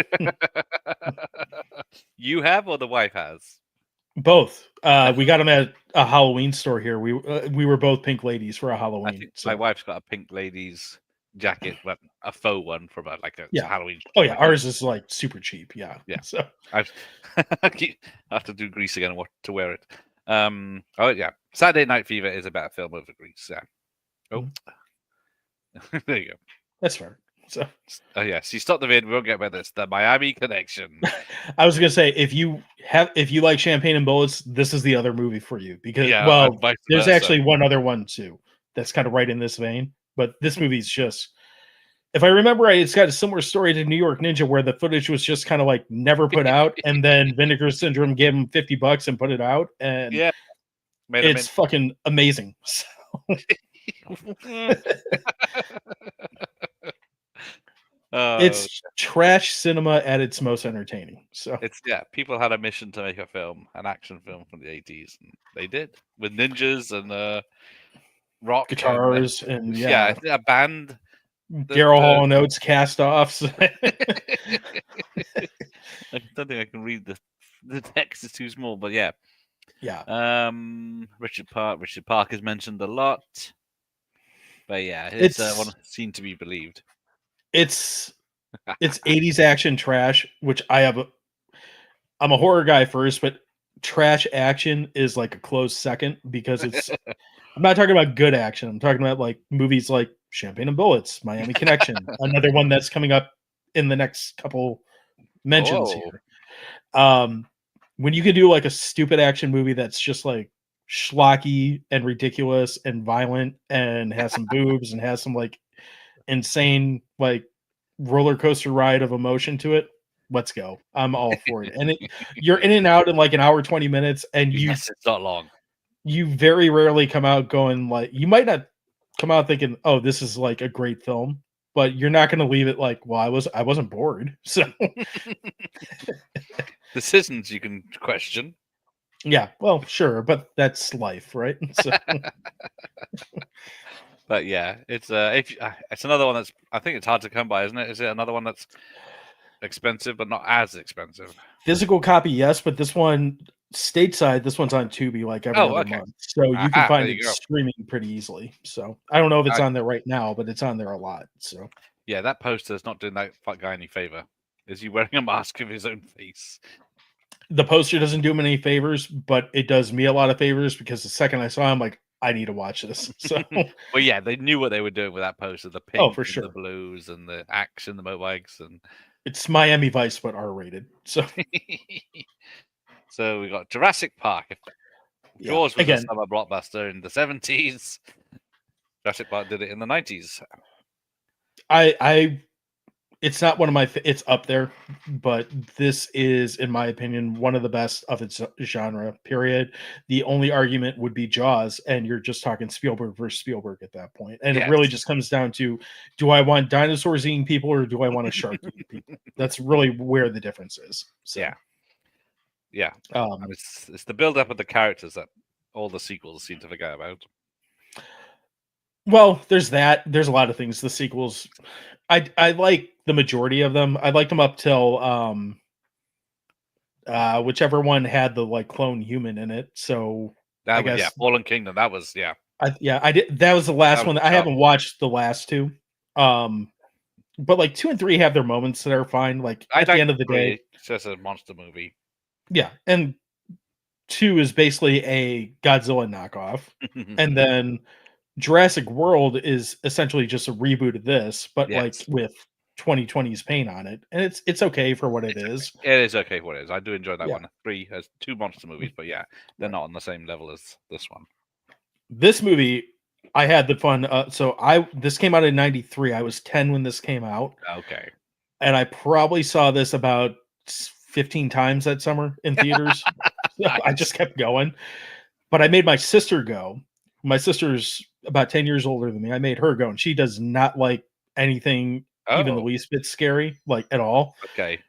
you have, or the wife has? both. We got them at a Halloween store here. We were both Pink Ladies for a I Halloween. think So. my wife's got a Pink Ladies jacket, but a faux one from a Halloween. Oh yeah, ours is like super cheap. Yeah. Yeah. So I have to do Grease again and what to wear it. Oh yeah, Saturday Night Fever is a better film over Grease. Yeah. Oh, there you go. that's fair. So Oh yeah, so you stop the vid. We won't get about this. The Miami Connection. I was gonna say if you like Champagne and Bullets, this is the other movie for you because Yeah, and vice there's versa. actually one other one too that's kind of right in this vein. But this movie's just, if I remember right, it's got a similar story to New York Ninja where the footage was just kind of like never put out, and then Vinegar Syndrome gave him $50 and put it out, and Yeah, it's fucking amazing. So it's trash cinema at its most entertaining. So it's people had a mission to make a film, an action film from the 80s, and they did with ninjas and rock guitars and a band. Daryl Hall Notes cast-offs. I don't think I can read the text; is too small. But yeah. Richard Park is mentioned a lot, but yeah, it's one seen to be believed. It's 80s action trash, which I'm a horror guy first, but trash action is like a close second because it's. I'm not talking about good action. I'm talking about like movies like Champagne and Bullets, Miami Connection, another one that's coming up in the next couple mentions here. When you can do like a stupid action movie that's just like schlocky and ridiculous and violent and has some boobs and has some like insane like roller coaster ride of emotion to it, let's go. I'm all for it. And you're in and out in like an hour 20 minutes, and it's not long. You very rarely come out going like, you might not come out thinking, oh, this is like a great film, but you're not going to leave it like, well, I wasn't bored. So decisions you can question. Yeah, well, sure, but that's life, right? So but yeah, it's it's another one that's, I think it's hard to come by, isn't it? Is it another one that's expensive but not as expensive? Physical copy, yes, but this one stateside, this one's on Tubi like every other month, so you can find it streaming pretty easily. So I don't know if it's on there right now, but it's on there a lot. So yeah, that poster is not doing that guy any favor. Is he wearing a mask of his own face? The poster doesn't do him any favors, but it does me a lot of favors because the second I saw him, like, I need to watch this. So well, yeah, they knew what they were doing with that poster. The pink, for sure, the blues, and the action, the motorbikes, and It's Miami Vice, but R-rated. So So we got Jurassic Park. If yeah, Jaws was a again, summer blockbuster in the 70s, Jurassic Park did it in the 90s. I it's not one of my it's up there, but this is, in my opinion, one of the best of its genre. Period. The only argument would be Jaws, and you're just talking Spielberg versus Spielberg at that point. And it Yes. really just comes down to: do I want dinosaurs eating people, or do I want a shark eating people? That's really where the difference is. So, Yeah. Yeah. Um, And it's the build up of the characters that all the sequels seem to forget about. well, there's that. There's a lot of things. The sequels, I like the majority of them. I liked them up till whichever one had the like clone human in it. So That I was, guess Fallen Kingdom. That was, I did. That was the last That was one. a I shock. haven't watched the last two. But like 2 and 3 have their moments that are fine. Like at the end of the day, it's just a monster movie. yeah. And 2 is basically a Godzilla knockoff, and then Jurassic World is essentially just a reboot of this, but like Yes. with 2020's paint on it, and it's okay for what it is. It is okay for what it is. I do enjoy that Yeah. one. 3 has 2 monster movies, but yeah, they're not on the same level as this one. This movie, I had the fun. This came out in '93. I was 10 when this came out, Okay. and I probably saw this about 15 times that summer in theaters. So I just kept going, but I made my sister go. My sister's about 10 years older than me. I made her go, and she does not like anything even the Oh, least bit scary, like at all. okay.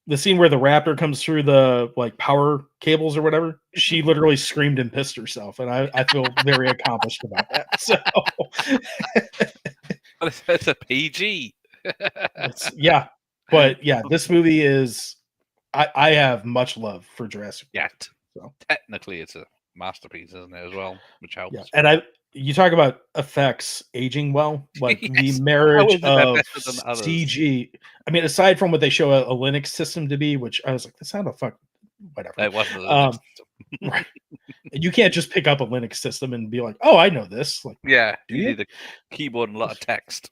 The scene where the raptor comes through the like power cables or whatever, she literally screamed and pissed herself, and I feel very accomplished about that. So But it's a PG. yeah, but yeah, this movie is I have much love for Jurassic Yeah, Park. So technically it's a masterpiece, isn't it, as well? Which helps. yeah, and you talk about effects aging well, like the Yes. How marriage is it they're of better than others? CG. I mean, aside from what they show a Linux system to be, which I was like, that's not a fuck, whatever. It wasn't a Um, Linux system. Right. And you can't just pick up a Linux system and be like, "Oh, I know this." Like, Yeah, do you you? need a keyboard and a lot of text.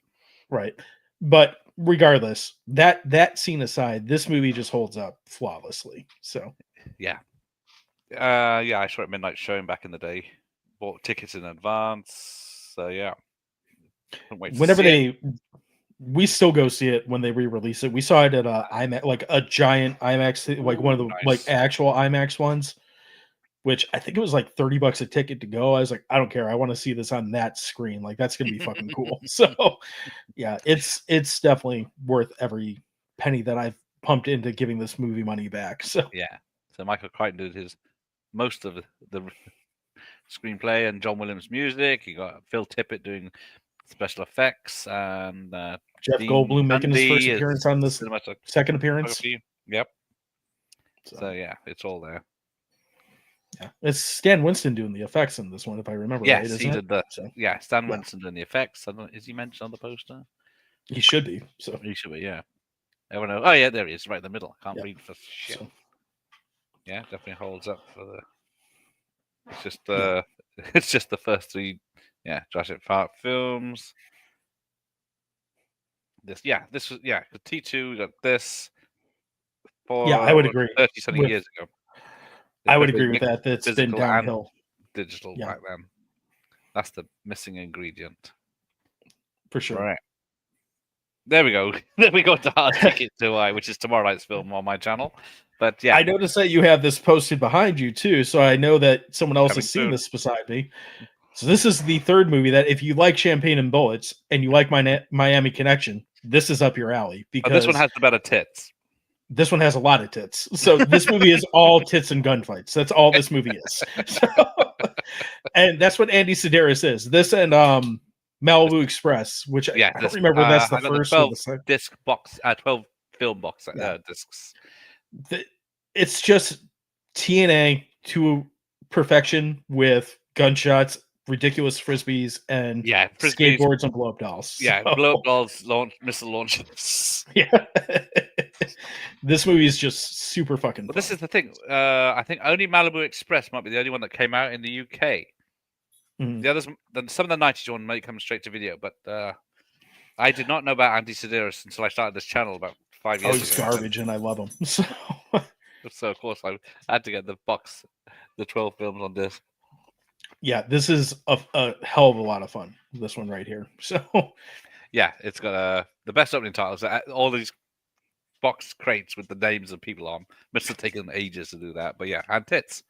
Right. But regardless, that scene aside, this movie just holds up flawlessly. So Yeah. Yeah, I saw it midnight showing back in the day. Bought tickets in advance. So yeah. Couldn't wait to whenever see it. we still go see it when they re-release it. We saw it at a IMAX, like a giant IMAX, like one of the like Nice. actual IMAX ones, which I think it was like $30 a ticket to go. I was like, I don't care. I want to see this on that screen. Like that's gonna be fucking cool. So yeah, it's definitely worth every penny that I've pumped into giving this movie money back. So Yeah. So Michael Crichton did his most of the screenplay and John Williams music. You got Phil Tippett doing special effects and Jeff Dean Goldblum making his first Dundee is appearance on this second appearance. cinematography. Yep. So, So yeah, it's all there. yeah, it's Stan Winston doing the effects in this one, if I remember right. Yes, Isn't he it? did the So Stan yeah. Winston doing the effects. I don't, is he mentioned on the poster? he should be. So He should be, yeah. Everyone knows. Oh yeah, there he is, right in the middle. I can't Yeah. read for shit. So. Yeah, definitely holds up for the. It's just Yeah. it's just the first 3, Jurassic Park films. This was the T2. We got this. Yeah, I would agree. 30 something with- years ago. I would Because they agree with mixed that. That's been physical and downhill. digital Yeah. back then. That's the missing ingredient. For sure. Right. There we go. Then we got to Hard Ticket to I, which is tomorrow night's film on my channel. But yeah, I noticed that you have this posted behind you too, so I know that someone else Coming has seen soon. this beside me. So this is the third movie that, if you like Champagne and Bullets and you like Miami Connection, this is up your alley, because but this one has the better tits. this one has a lot of tits. So this movie is all tits and gunfights. That's all this movie is. So, and that's what Andy Sedaris is. This and Malibu Express, which I don't remember if that's the I got first the or 12 the second. disc box, 12 film box Yeah. discs. It's just TNA to perfection with gunshots, ridiculous frisbees, and Yeah, frisbees. skateboards and blow up dolls. Yeah, So, blow up dolls, missile launchers. yeah. This movie is just super fucking But fun. this is the thing. I think only Malibu Express might be the only one that came out in the UK. Mhm. The others, some of the 90s one might come straight to video, but I did not know about Andy Sedaris until I started this channel about 5 Oh, years he's ago. garbage, and I love him. So So of course I had to get the box, the 12 films on disc. yeah, this is a hell of a lot of fun. This one right here. So Yeah, it's got the best opening titles. All these box crates with the names of people on. Must have taken ages to do that, but yeah, and tits.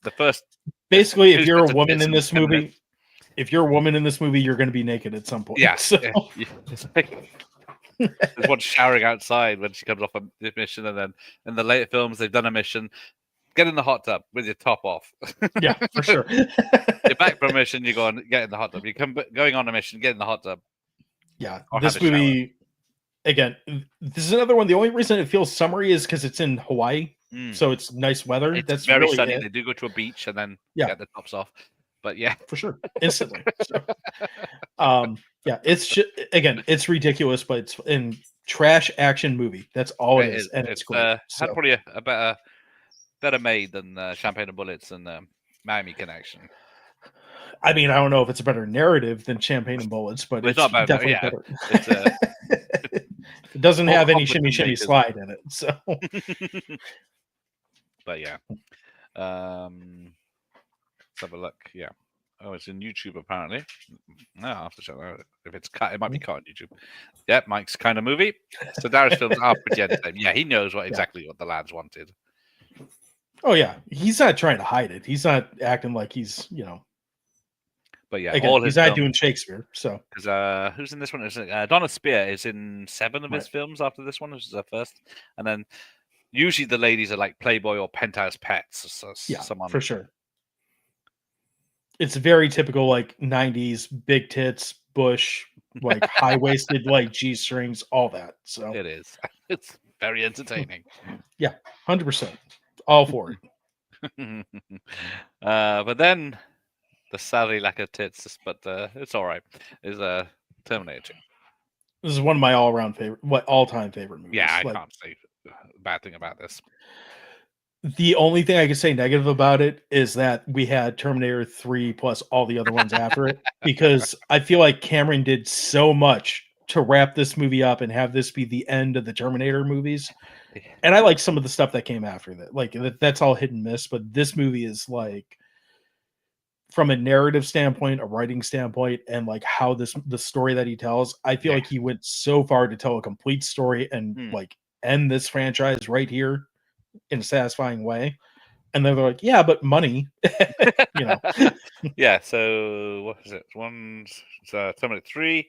The first basically, if two you're a sets of woman tits in in this 10 minutes. movie, you're going to be naked at some point. Yeah, So yeah. It's like, there's one showering outside when she comes off a mission, and then in the later films they've done a mission. Get in the hot tub with your top off. yeah, for sure. You're back from a mission. You go and get in the hot tub. You come going on a mission. Get in the hot tub. Yeah, Or have this a shower. movie again. This is another one. The only reason it feels summery is because it's in Hawaii, so it's nice weather. It's That's very really sunny. it. They do go to a beach and then Yeah. get the tops off. But yeah, For sure, instantly. So, yeah, it's just, again, it's ridiculous, but it's in trash action movie. That's all it is, and it's great. had So, probably a better made than Champagne and Bullets and Miami Connection. I mean, I don't know if it's a better narrative than Champagne and Bullets, but It's it's not bad, definitely yeah. better. It's It doesn't more have any competent shimmy makers. slide in it. So, but yeah, let's have a look. Yeah. Oh, it's in YouTube apparently. No, I'll have to check that out. If it's cut, it might be cut on YouTube. Yeah, Mike's kind of movie. So Darius films are pretty entertaining. Yeah, he knows exactly what the lads wanted. oh yeah, he's not trying to hide it. He's not acting like he's, But yeah, again, all he's his not films, doing Shakespeare. So, because who's in this one? Donna Spear is in 7 of his Right. films after this one, which is her first. And then usually the ladies are like Playboy or Penthouse Pets. So yeah, someone for sure. It's very typical, like 90s, big tits, bush, like high waisted, like G strings, all that. So, It is. It's very entertaining. 100%, all for it. But then the sadly lack of tits, but it's all right. Is Terminator 2. This is one of my all-around favorite, all-time favorite movies. Yeah, I Like, can't say a bad thing about this. the only thing I can say negative about it is that we had Terminator 3 plus all the other ones after it, because I feel like Cameron did so much to wrap this movie up and have this be the end of the Terminator movies. And I like some of the stuff that came after that. Like that's all hit and miss, but this movie is like, from a narrative standpoint, a writing standpoint, and like how the story that he tells, I feel like he went so far to tell a complete story and like end this franchise right here in a satisfying way. And then they're like, yeah, but money, Yeah, so what is it? One's Terminator 3,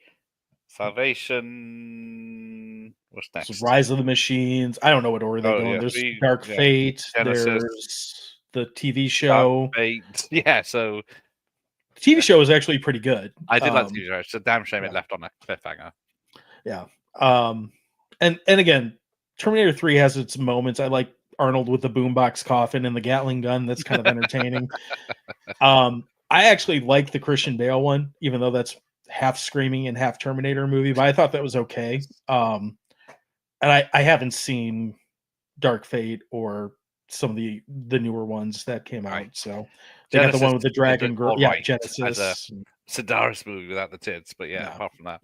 Salvation. What's next? So Rise of the Machines. I don't know what order they're going. yeah, There's 3, Dark Fate. Genesis. There's the TV show. Dark Fate. Yeah, so The TV show is actually pretty good. I did like the TV show. It's a damn shame it left on a cliffhanger. Yeah. And again, Terminator 3 has its moments. I like Arnold with the boombox coffin and the Gatling gun. That's kind of entertaining. I actually like the Christian Bale one, even though that's half screaming and half Terminator movie, but I thought that was okay. And I haven't seen Dark Fate or some of the newer ones that came out. Right. So they got the one with the dragon girl. all Yeah, right as Genesis. Sedaris movie without the tits, but Yeah. apart from that.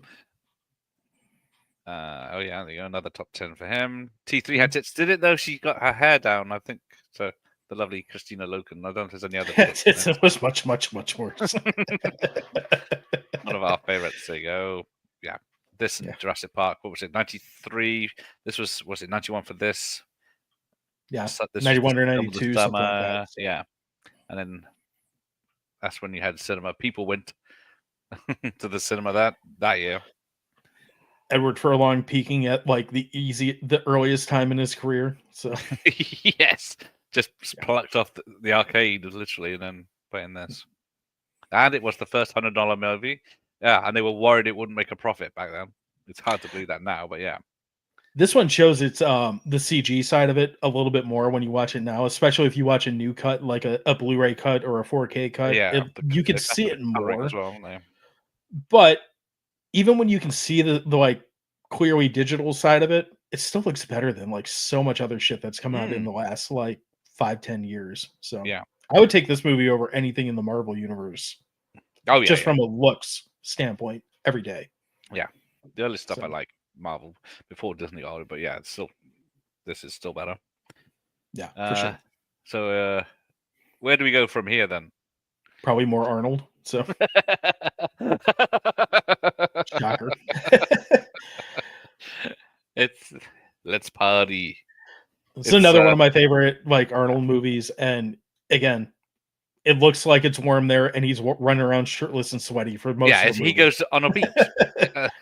Oh yeah, there you go. Another top 10 for him. T3 had tits. Did it though? She got her hair down, I think. So the lovely Christina Loken. I don't know if there's any other. It was much, much, much worse. One of our favorites. There you go. Yeah. This and Jurassic Park. What was it? 93. This was it 91 for this? Yeah. So this 91 was or the 92, summer, something like that. So. Yeah. And then that's when you had cinema. People went to the cinema that year. Edward Furlong peaking at like the earliest time in his career. So yes, just plucked off the arcade literally, and then put in this. And it was the first $100 movie. Yeah, and they were worried it wouldn't make a profit back then. It's hard to believe that now, but yeah. This one shows its the CG side of it a little bit more when you watch it now, especially if you watch a new cut, like a Blu-ray cut or a 4K cut. Yeah, you can see it more as well. But even when you can see the like clearly digital side of it, it still looks better than like so much other shit that's come out in the last like 5-10 years. So yeah, I would take this movie over anything in the Marvel universe. Oh yeah, just from a looks standpoint every day. Yeah, the early stuff I like. Marvel before Disney got it, but yeah, it's still this is still better. Yeah, for sure. So where do we go from here then? Probably more Arnold. So shocker. It's let's party. It's It's another one of my favorite like Arnold movies, and again, it looks like it's warm there, and he's running around shirtless and sweaty for most of the he movie. goes on a beach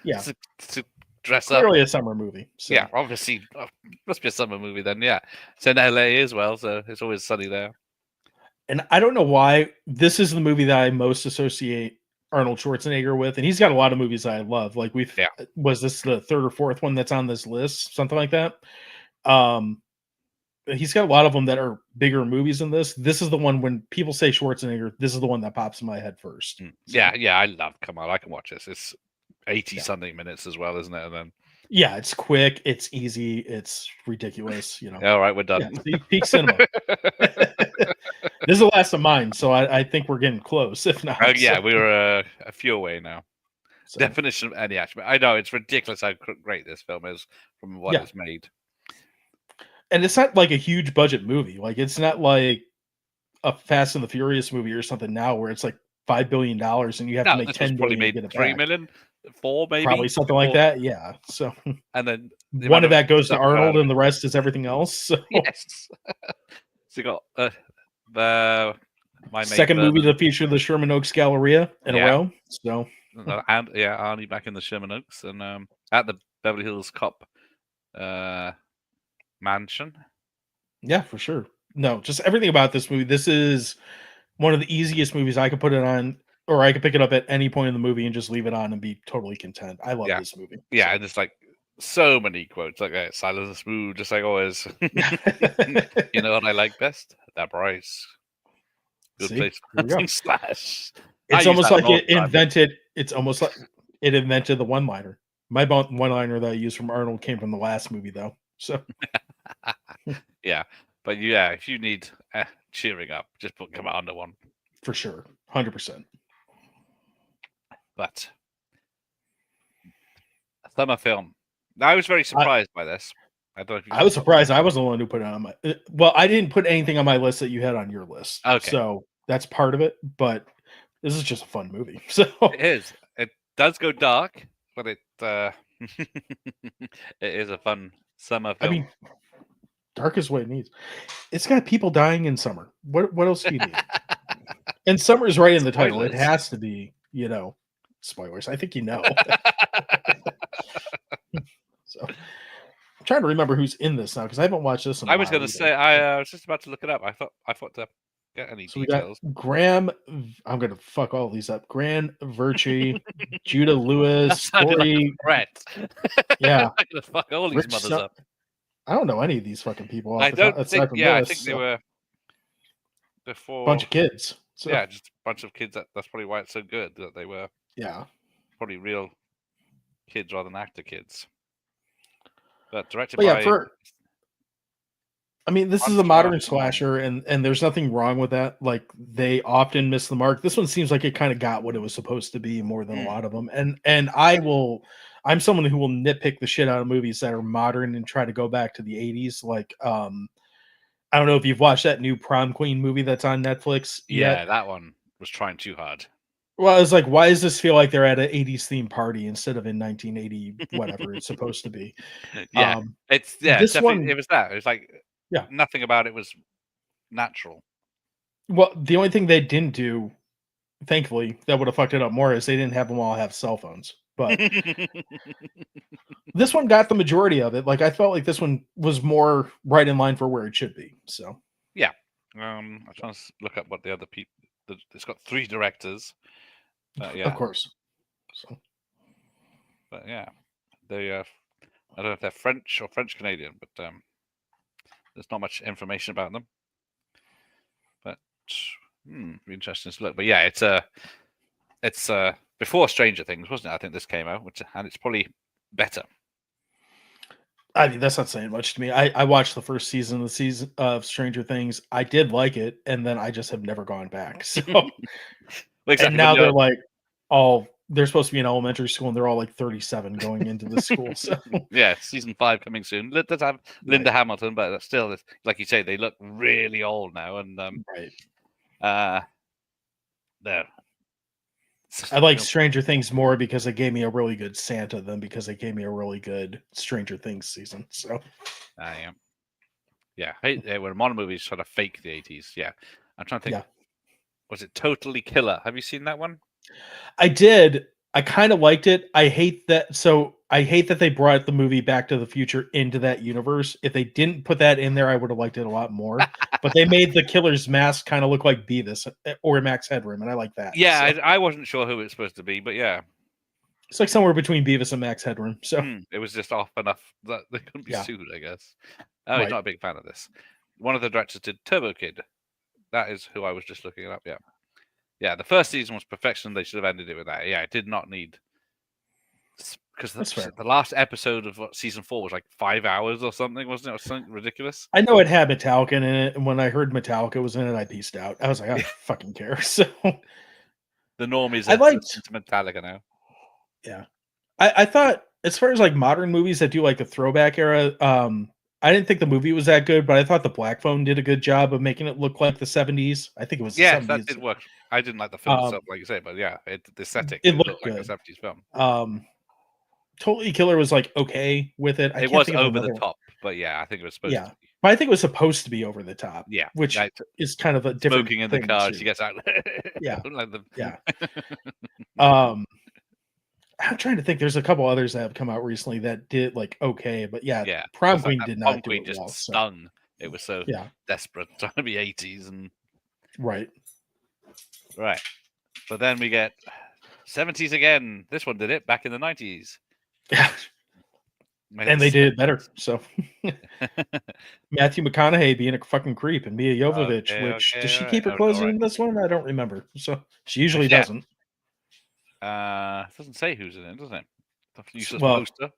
Yeah, to dress up. clearly a summer movie. So. Yeah, obviously, must be a summer movie then. Yeah, it's in LA as well, so it's always sunny there. And I don't know why this is the movie that I most associate Arnold Schwarzenegger with, and he's got a lot of movies that I love. Like was this the third or fourth one that's on this list, something like that? He's got a lot of them that are bigger movies than this. This is the one when people say Schwarzenegger, this is the one that pops in my head first. So, yeah, I love. Come on, I can watch this. It's 80 something minutes as well, isn't it? And then yeah, it's quick, it's easy, it's ridiculous. You know. All right, we're done. Yeah, peak cinema. This is the last of mine, so I think we're getting close. If not, yeah, so. we're a few away now. So. Definition of any action. I know it's ridiculous how great this film is from what it's made. And it's not like a huge budget movie. Like it's not like a Fast and the Furious movie or something now where it's like $5 billion and you have to make 10 probably billion made to get it 3 back. million, 4 maybe, probably something like that. Yeah. So and then one of that goes to Arnold, and the rest is everything else. So. Yes. So you got my second movie to feature the Sherman Oaks Galleria in a row. So and Arnie back in the Sherman Oaks and at the Beverly Hills Cop mansion. Yeah, for sure. No, just everything about this movie. This is one of the easiest movies I could put it on, or I could pick it up at any point in the movie and just leave it on and be totally content. I love this movie. Yeah, and it's like so many quotes, like silent and smooth, just like always. You know what I like best? That price. Good place. Slash. It's almost like it invented. It's almost like it invented the one-liner. My one-liner that I used from Arnold came from the last movie, though. So, yeah, but yeah, if you need cheering up, just put Commander one for sure, 100%. But a summer film. I was very surprised by this. I was surprised. I was the one who put it on my. Well, I didn't put anything on my list that you had on your list. Okay, so that's part of it. But this is just a fun movie. So it is. It does go dark, but it it is a fun summer film. I mean, dark is what it needs. It's got people dying in summer. What else do you need? And summer is right in the title. It has to be, spoilers. I think you know. So I'm trying to remember who's in this now because I haven't watched this. I was going to say I was just about to look it up. I thought to get any details. We got Graham. I'm going to fuck all these up. Graham Verchi, Judah Lewis, Corey. Brett. Yeah, I'm going to fuck all these mothers up. I don't know any of these fucking people. I don't think. Yeah, I think they were before. Bunch of kids. So. Yeah, just a bunch of kids. That's probably why it's so good that they were. Yeah, probably real kids rather than actor kids. But directed by. I mean, this is a modern slasher, and there's nothing wrong with that. Like they often miss the mark. This one seems like it kind of got what it was supposed to be more than a lot of them. And I'm someone who will nitpick the shit out of movies that are modern and try to go back to the 80s. Like, I don't know if you've watched that new Prom Queen movie that's on Netflix. Yeah, that one was trying too hard. Well, it's like, why does this feel like they're at an 80s themed party instead of in 1980, whatever it's supposed to be? Yeah, this one, it was that. It was like, nothing about it was natural. Well, the only thing they didn't do, thankfully, that would have fucked it up more is they didn't have them all have cell phones. But this one got the majority of it. Like, I felt like this one was more right in line for where it should be. So, yeah. I'm trying to look up what the other people. It's got 3 directors. Yeah, of course. So, but yeah, they. I don't know if they're French or French Canadian, but there's not much information about them. But be interesting to look. But yeah, it's before Stranger Things, wasn't it? I think this came out, and it's probably better. I mean, that's not saying much to me. I watched the first season of Stranger Things. I did like it, and then I just have never gone back. So, exactly. And now they're like all they're supposed to be in elementary school, and they're all like 37 going into the school. So Yeah, season 5 coming soon. Let's have Linda Hamilton, but that's still, like you say, they look really old now, and right. there. I like Stranger Things more because it gave me a really good Santa than because it gave me a really good Stranger Things season. So I am. Yeah, when modern movies try to fake the 80s. Yeah, I'm trying to think. yeah, Was it Totally Killer? Have you seen that one? I did. I kind of liked it. I hate that. So I hate that they brought the movie Back to the Future into that universe. If they didn't put that in there, I would have liked it a lot more. But they made the killer's mask kind of look like Beavis or Max Headroom, and I like that. Yeah, So I wasn't sure who it's supposed to be, but yeah, it's like somewhere between Beavis and Max Headroom. So it was just off enough that they couldn't be Yeah. sued, I guess. Oh, he's Right. not a big fan of this. One of the directors did Turbo Kid. That is who I was just looking up. Yeah. Yeah, the first season was perfection. They should have ended it with that. Yeah, it did not need, because That's fair. the last episode of season 4 was like 5 hours or something, wasn't it? Or something ridiculous. I know it had Metallica in it, and when I heard Metallica was in it, I pieced out. I was like, I don't fucking care. So The normies I are liked- listening to Metallica now. yeah, I thought as far as like modern movies that do like the throwback era, I didn't think the movie was that good, but I thought the Black Phone did a good job of making it look like the 70s. I think it was the Yeah, 70s. that did work. I didn't like the film itself, like you say, but yeah, the aesthetic it looked looked like a good. 70s film. Totally Killer was like okay with it. I It can't was think of over the another one. top, but yeah, I think it was supposed to be. But I think it was supposed to be over the top. Yeah, which like is kind of a different smoking in the thing, car, too. she gets out. Yeah. Like the... Yeah. I'm trying to think. There's a couple others that have come out recently that did like okay, but yeah, Prom Queen did Prom not do Queen it just well. So, stung. It was so yeah, desperate trying to be 80s and right. But then we get 70s again. This one did it back in the 90s. Yeah, and they did it better. So Matthew McConaughey being a fucking creep and Mia Jovovich, does she keep her clothes in this one? I don't remember. So she usually doesn't. It doesn't say who's in it, doesn't it? The useless Well, poster.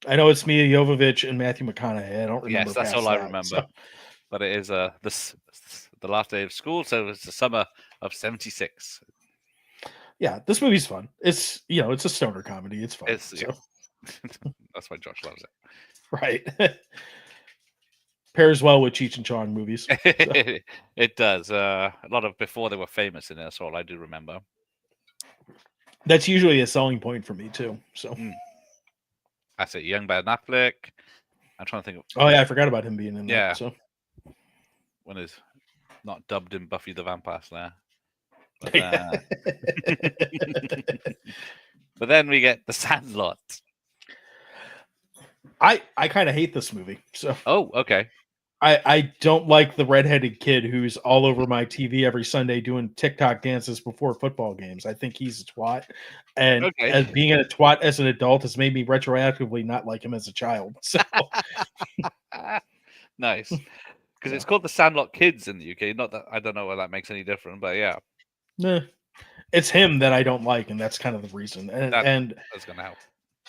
I know it's Mia Jovovich and Matthew McConaughey. I don't remember. Yes, that's past all I that, remember. so. But it is the last day of school, so it's the summer of 76. Yeah, this movie's fun. It's it's a stoner comedy. It's fun. Yeah. That's why Josh loves it. Right. Pairs well with Cheech and Chong movies. So. It does. A lot of before they were famous in it. That's all I do remember. That's usually a selling point for me too. So That's it. Young Ben Affleck. I'm trying to think of. Oh yeah, I forgot about him being in Yeah. that. So when is not dubbed in Buffy the Vampire Slayer. But, but then we get The Sandlot. I kind of hate this movie. So Oh, okay. I don't like the redheaded kid who's all over my TV every Sunday doing TikTok dances before football games. I think he's a twat, and as being a twat as an adult has made me retroactively not like him as a child. So nice, because it's called The Sandlot Kids in the UK. Not that I don't know whether that makes any difference, but yeah, nah, it's him that I don't like, and that's kind of the reason. And that's gonna help.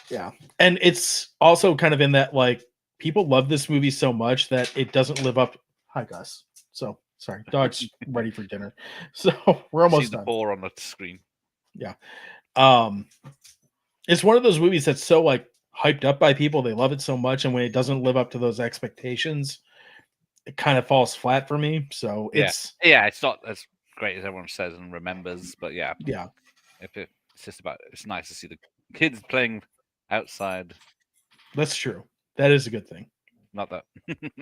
Yeah, and it's also kind of in that like. People love this movie so much that it doesn't live up. Hi, Gus. So sorry, dog's ready for dinner. So we're almost done. The ball on the screen. Yeah, it's one of those movies that's so like hyped up by people. They love it so much, and when it doesn't live up to those expectations, it kind of falls flat for me. So it's it's not as great as everyone says and remembers, but yeah, if it's just about, it's nice to see the kids playing outside. That's true. That is a good thing. Not that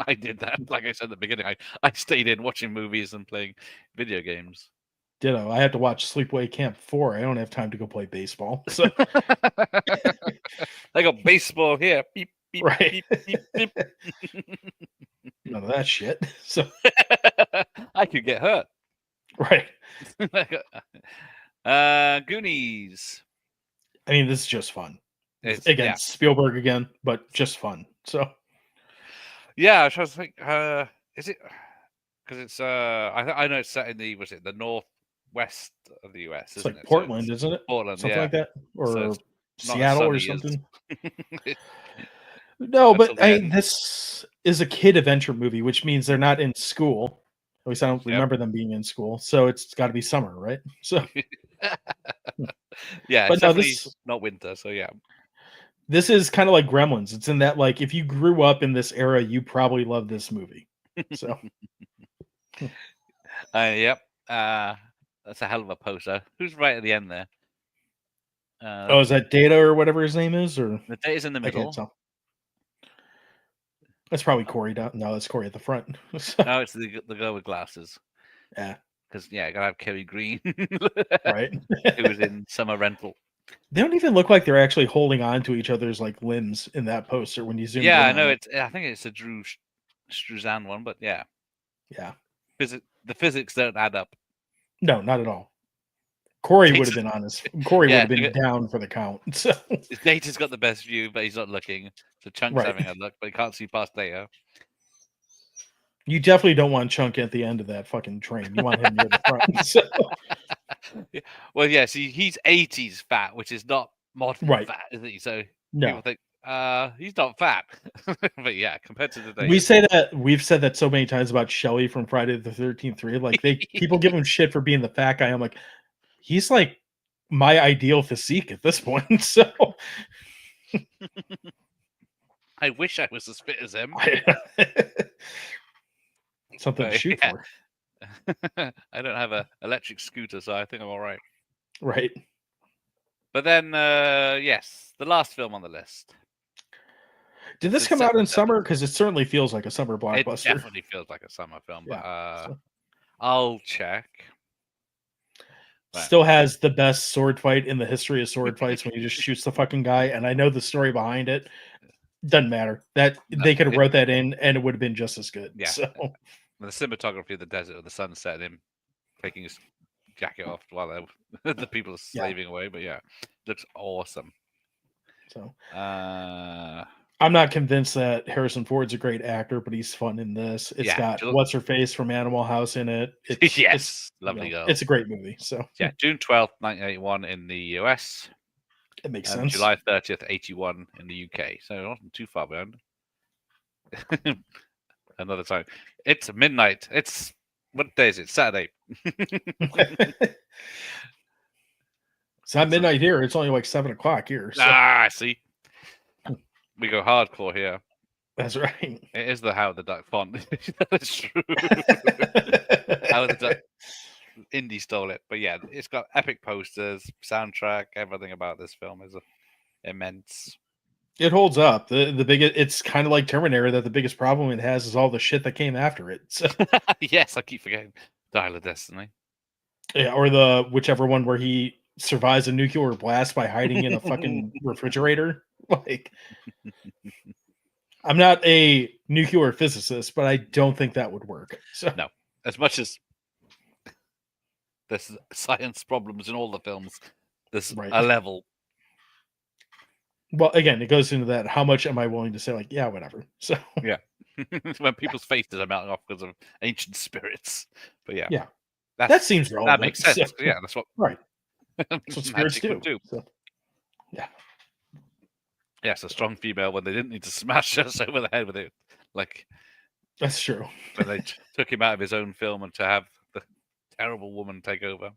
I did that. Like I said at the beginning, I stayed in watching movies and playing video games. Ditto. I had to watch Sleepaway Camp 4. I don't have time to go play baseball. So I got baseball here. Beep, beep, right. beep, beep, beep. None of that shit. So I could get hurt. Right. Goonies. I mean, this is just fun. Again, Spielberg again, but just fun. So yeah, I was trying to think. Is it because it's I know it's set in the the northwest of the US, it's isn't like it? Portland, isn't it? Portland, something like that, or so Seattle or something. No, but this is a kid adventure movie, which means they're not in school. At least I don't remember them being in school. So it's got to be summer, right? So Yeah, But it's no, definitely this not winter. So yeah, this is kind of like Gremlins. It's in that like if you grew up in this era, you probably love this movie. So yep. That's a hell of a poster. Who's right at the end there? oh, is that Data or whatever his name is, or The date is in the I can't middle. tell. That's probably Corey down. No, that's Corey at the front. So, No, it's the girl with glasses. yeah, Because yeah, I gotta have Kerry Green, right. who was in Summer Rental. They don't even look like they're actually holding on to each other's like limbs in that poster when you zoom Yeah, in I on know it. I think it's a Drew Struzan one, but yeah, Yeah, the physics don't add up. no, not at all. Corey would have Data's- been honest. Corey would Yeah, have been down for the count. So Data's got the best view, but he's not looking. So Chunk's Right. having a look, but he can't see past Data. you definitely don't want Chunk at the end of that fucking train. You want him near the front. So, Well, yeah, see, he's 80s fat, which is not modern Right. fat, is he? So no, people think, he's not fat. But yeah, compared to today. we've said that so many times about Shelly from Friday the 13th 3. Like people give him shit for being the fat guy. I'm like, he's like my ideal physique at this point. So I wish I was as fit as him. something to But, shoot yeah. for. I don't have a electric scooter, so I think I'm all right. Right. But then, yes, the last film on the list. Did this It's come out in September. summer? Because it certainly feels like a summer It blockbuster. definitely feels like a summer film, but Yeah, so- I'll check. But- Still has the best sword fight in the history of sword fights when he just shoots the fucking guy. And I know the story behind it. Doesn't matter. That No, they could have wrote that in and it would have been just as good. Yeah. So The cinematography of the desert of the sunset and him taking his jacket off while the people are Yeah. slaving away, but yeah, looks awesome. so Uh, I'm not convinced that Harrison Ford's a great actor, but he's fun in this. It's Yeah, got Jill- what's her face from Animal House in it. It's yes, you lovely know, girl. It's a great movie. So Yeah, June 12th, 1981 in the US, it makes and sense. July 30th, 81 in the UK. So not too far behind. Another time. It's midnight. It's what day is it? Saturday. It's not midnight here. It's only like 7 o'clock here. So Ah, see. We go hardcore here. that's right. It is the Howard the Duck font. That's true. Howard the Duck indie stole it. But yeah, it's got epic posters, soundtrack, everything about this film is immense. It holds up. The biggest. It's kind of like Terminator. That the biggest problem it has is all the shit that came after it. So Yes, I keep forgetting Dial of Destiny. yeah, or the whichever one where he survives a nuclear blast by hiding in a fucking refrigerator. Like, I'm not a nuclear physicist, but I don't think that would work. So No. As much as there's science problems in all the films, there's Right. a level. well, again, it goes into that. How much am I willing to say? Like, yeah, whatever. So When people's faces are melting off because of ancient spirits. But yeah. Yeah. That's, that seems relevant. that makes sense. So- Yeah, that's what right. That's what spirits magic do. would do. So, yeah. Yes, a strong female when they didn't need to smash us over the head with it. Like That's true. when they took him out of his own film and to have the terrible woman take over.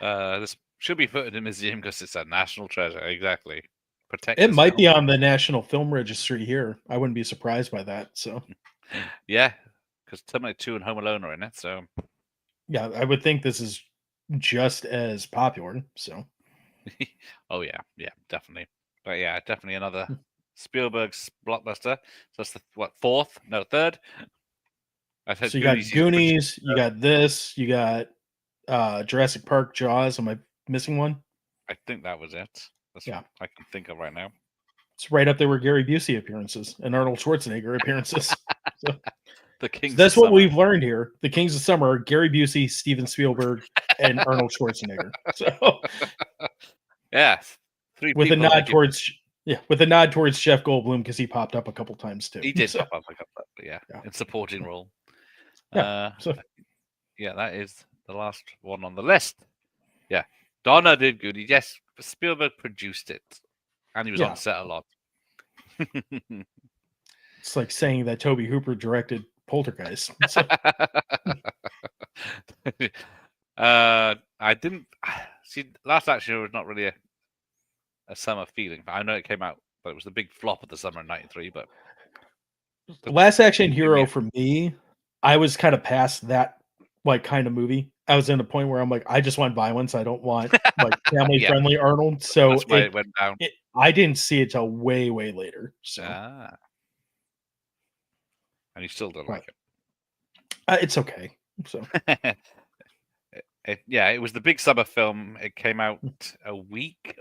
This should be put in a museum because it's a national treasure. Exactly. Protect It this might film. be on the National Film Registry here. I wouldn't be surprised by that. So Yeah, because Terminator 2 and Home Alone are in it. So yeah, I would think this is just as popular. So oh yeah, definitely. But yeah, definitely another Spielberg's blockbuster. So that's the fourth? No, third. I said so you got he's Goonies, you got this, you got Jurassic Park, Jaws. Am I missing one? I think that was it. That's Yeah. what I can think of right now. It's right up there with Gary Busey appearances and Arnold Schwarzenegger appearances. So The Kings. that's of what Summer. we've learned here. The Kings of Summer are Gary Busey, Steven Spielberg, and Arnold Schwarzenegger. So Yeah, three with a people nod making- towards Jeff Goldblum because he popped up a couple times too. He did So, pop up a couple, but yeah, Yeah. in supporting role. Yeah, so- Yeah, that is the last one on the list. Yeah, Donna did good. Yes, Spielberg produced it, and he was Yeah. on set a lot. It's like saying that Toby Hooper directed Poltergeist. So, I didn't. See, Last Action Hero was not really a summer feeling. I know it came out, but it was the big flop of the summer in '93. But Last Action Hero Yeah. for me, I was kind of past that like kind of movie. I was in a point where I'm like, I just want violence. I don't want like family friendly Arnold. So that's why it went down. I didn't see it till way later. So And you still don't like it's okay. So it. It was the big summer film. It came out a week,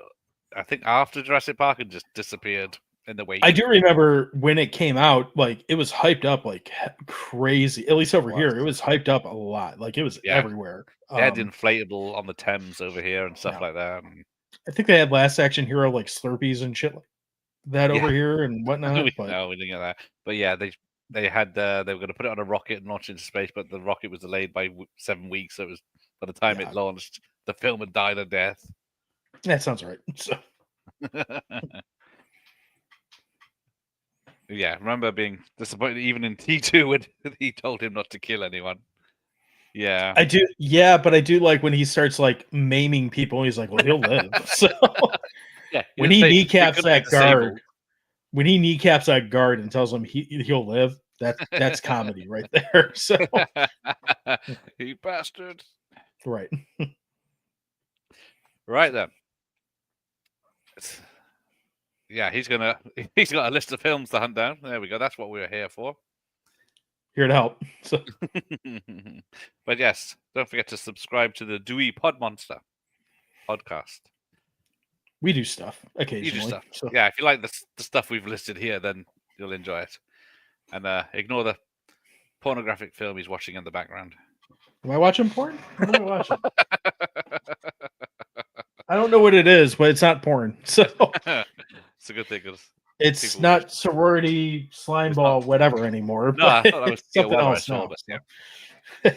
I think, after Jurassic Park, and just disappeared in the wake. I do remember when it came out, like it was hyped up like crazy. At least over here, it was hyped up a lot. Like it was everywhere. They had inflatable on the Thames over here and stuff like that. And I think they had Last Action Hero like Slurpees and shit like that over here and whatnot. No, we didn't get that. But yeah, they had they were going to put it on a rocket and launch it into space, but the rocket was delayed by 7 weeks. So it was by the time it launched, the film had died a death. That sounds right. So. Yeah, I remember being disappointed even in T2 when he told him not to kill anyone. Yeah. I do, but I do like when he starts like maiming people, he's like, well, he'll live. So when he kneecaps that guard, and tells him he'll live, that's comedy right there. So you bastard. Right. Right then. Yeah, he's got a list of films to hunt down. There we go. That's what we were here for. Here to help. So. But yes, don't forget to subscribe to the Dewey Pod Monster podcast. We do stuff occasionally. You do stuff. So. Yeah, if you like the stuff we've listed here, then you'll enjoy it. And ignore the pornographic film he's watching in the background. Am I watching porn? What am I watching? I don't know what it is, but it's not porn. So it's a good thing. It's not sorority, slime ball, whatever anymore. No, I thought that was something else saw, now. but yeah.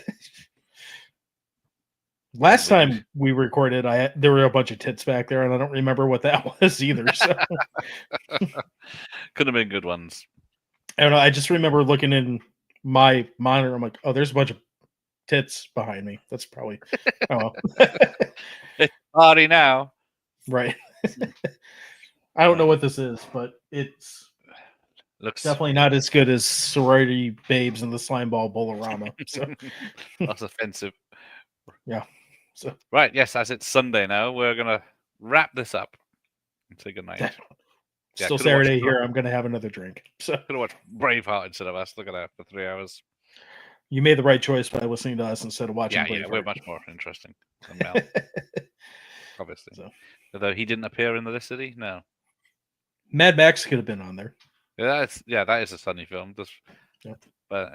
Last time we recorded, there were a bunch of tits back there, and I don't remember what that was either. So could have been good ones. I don't know. I just remember looking in my monitor. I'm like, oh, there's a bunch of tits behind me. That's probably It's party now. Right. I don't know what this is, but it's looks definitely not as good as sorority babes and the slime ball bolorama. So that's offensive. Yeah. So right, yes, as it's Sunday now, we're gonna wrap this up and say goodnight. Still Saturday here. I'm gonna have another drink. So gonna watch Braveheart instead of us. Look at that for 3 hours. You made the right choice by listening to us instead of watching Braveheart. Yeah, we're much more interesting than Mel. Obviously. So. Although he didn't appear in the list, did he? No. Mad Max could have been on there. Yeah, that is a sunny film. But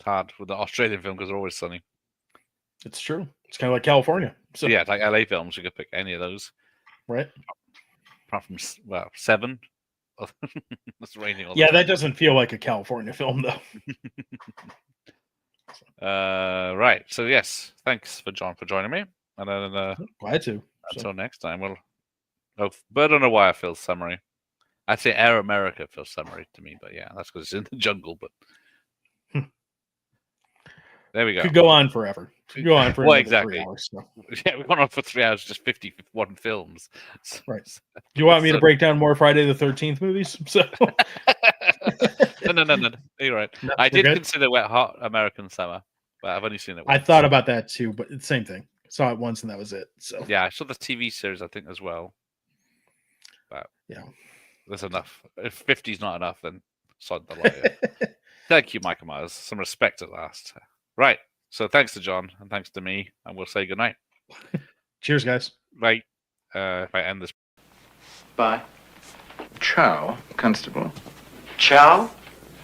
hard with the Australian film because they're always sunny. It's true. It's kind of like California. So yeah, it's like LA films. You could pick any of those, right? Apart from Seven. It's raining all the time. That doesn't feel like a California film though. Right. So yes, thanks for joining me, and then glad to. Until next time, Bird on a Wire feels summery. I'd say Air America feels summery to me, but yeah, that's because it's in the jungle. But there we go. Could go on forever. Could go on for exactly. 3 hours. So. Yeah, we went on for 3 hours, just 51 films. Right. Do you want me to break down more Friday the 13th movies? So. No. You're right. No, I did consider Wet Hot American Summer, but I've only seen it once. I thought about that too, but it's the same thing. Saw it once and that was it. So yeah, I saw the TV series, I think, as well. But yeah, there's enough. If 50 is not enough, then sod the law. Thank you, Michael Myers. Some respect at last. Right. So thanks to John and thanks to me, and we'll say goodnight. Cheers, guys. Right. If I end this. Bye. Ciao, Constable. Ciao?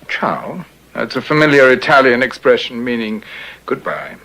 Ciao. That's a familiar Italian expression meaning goodbye.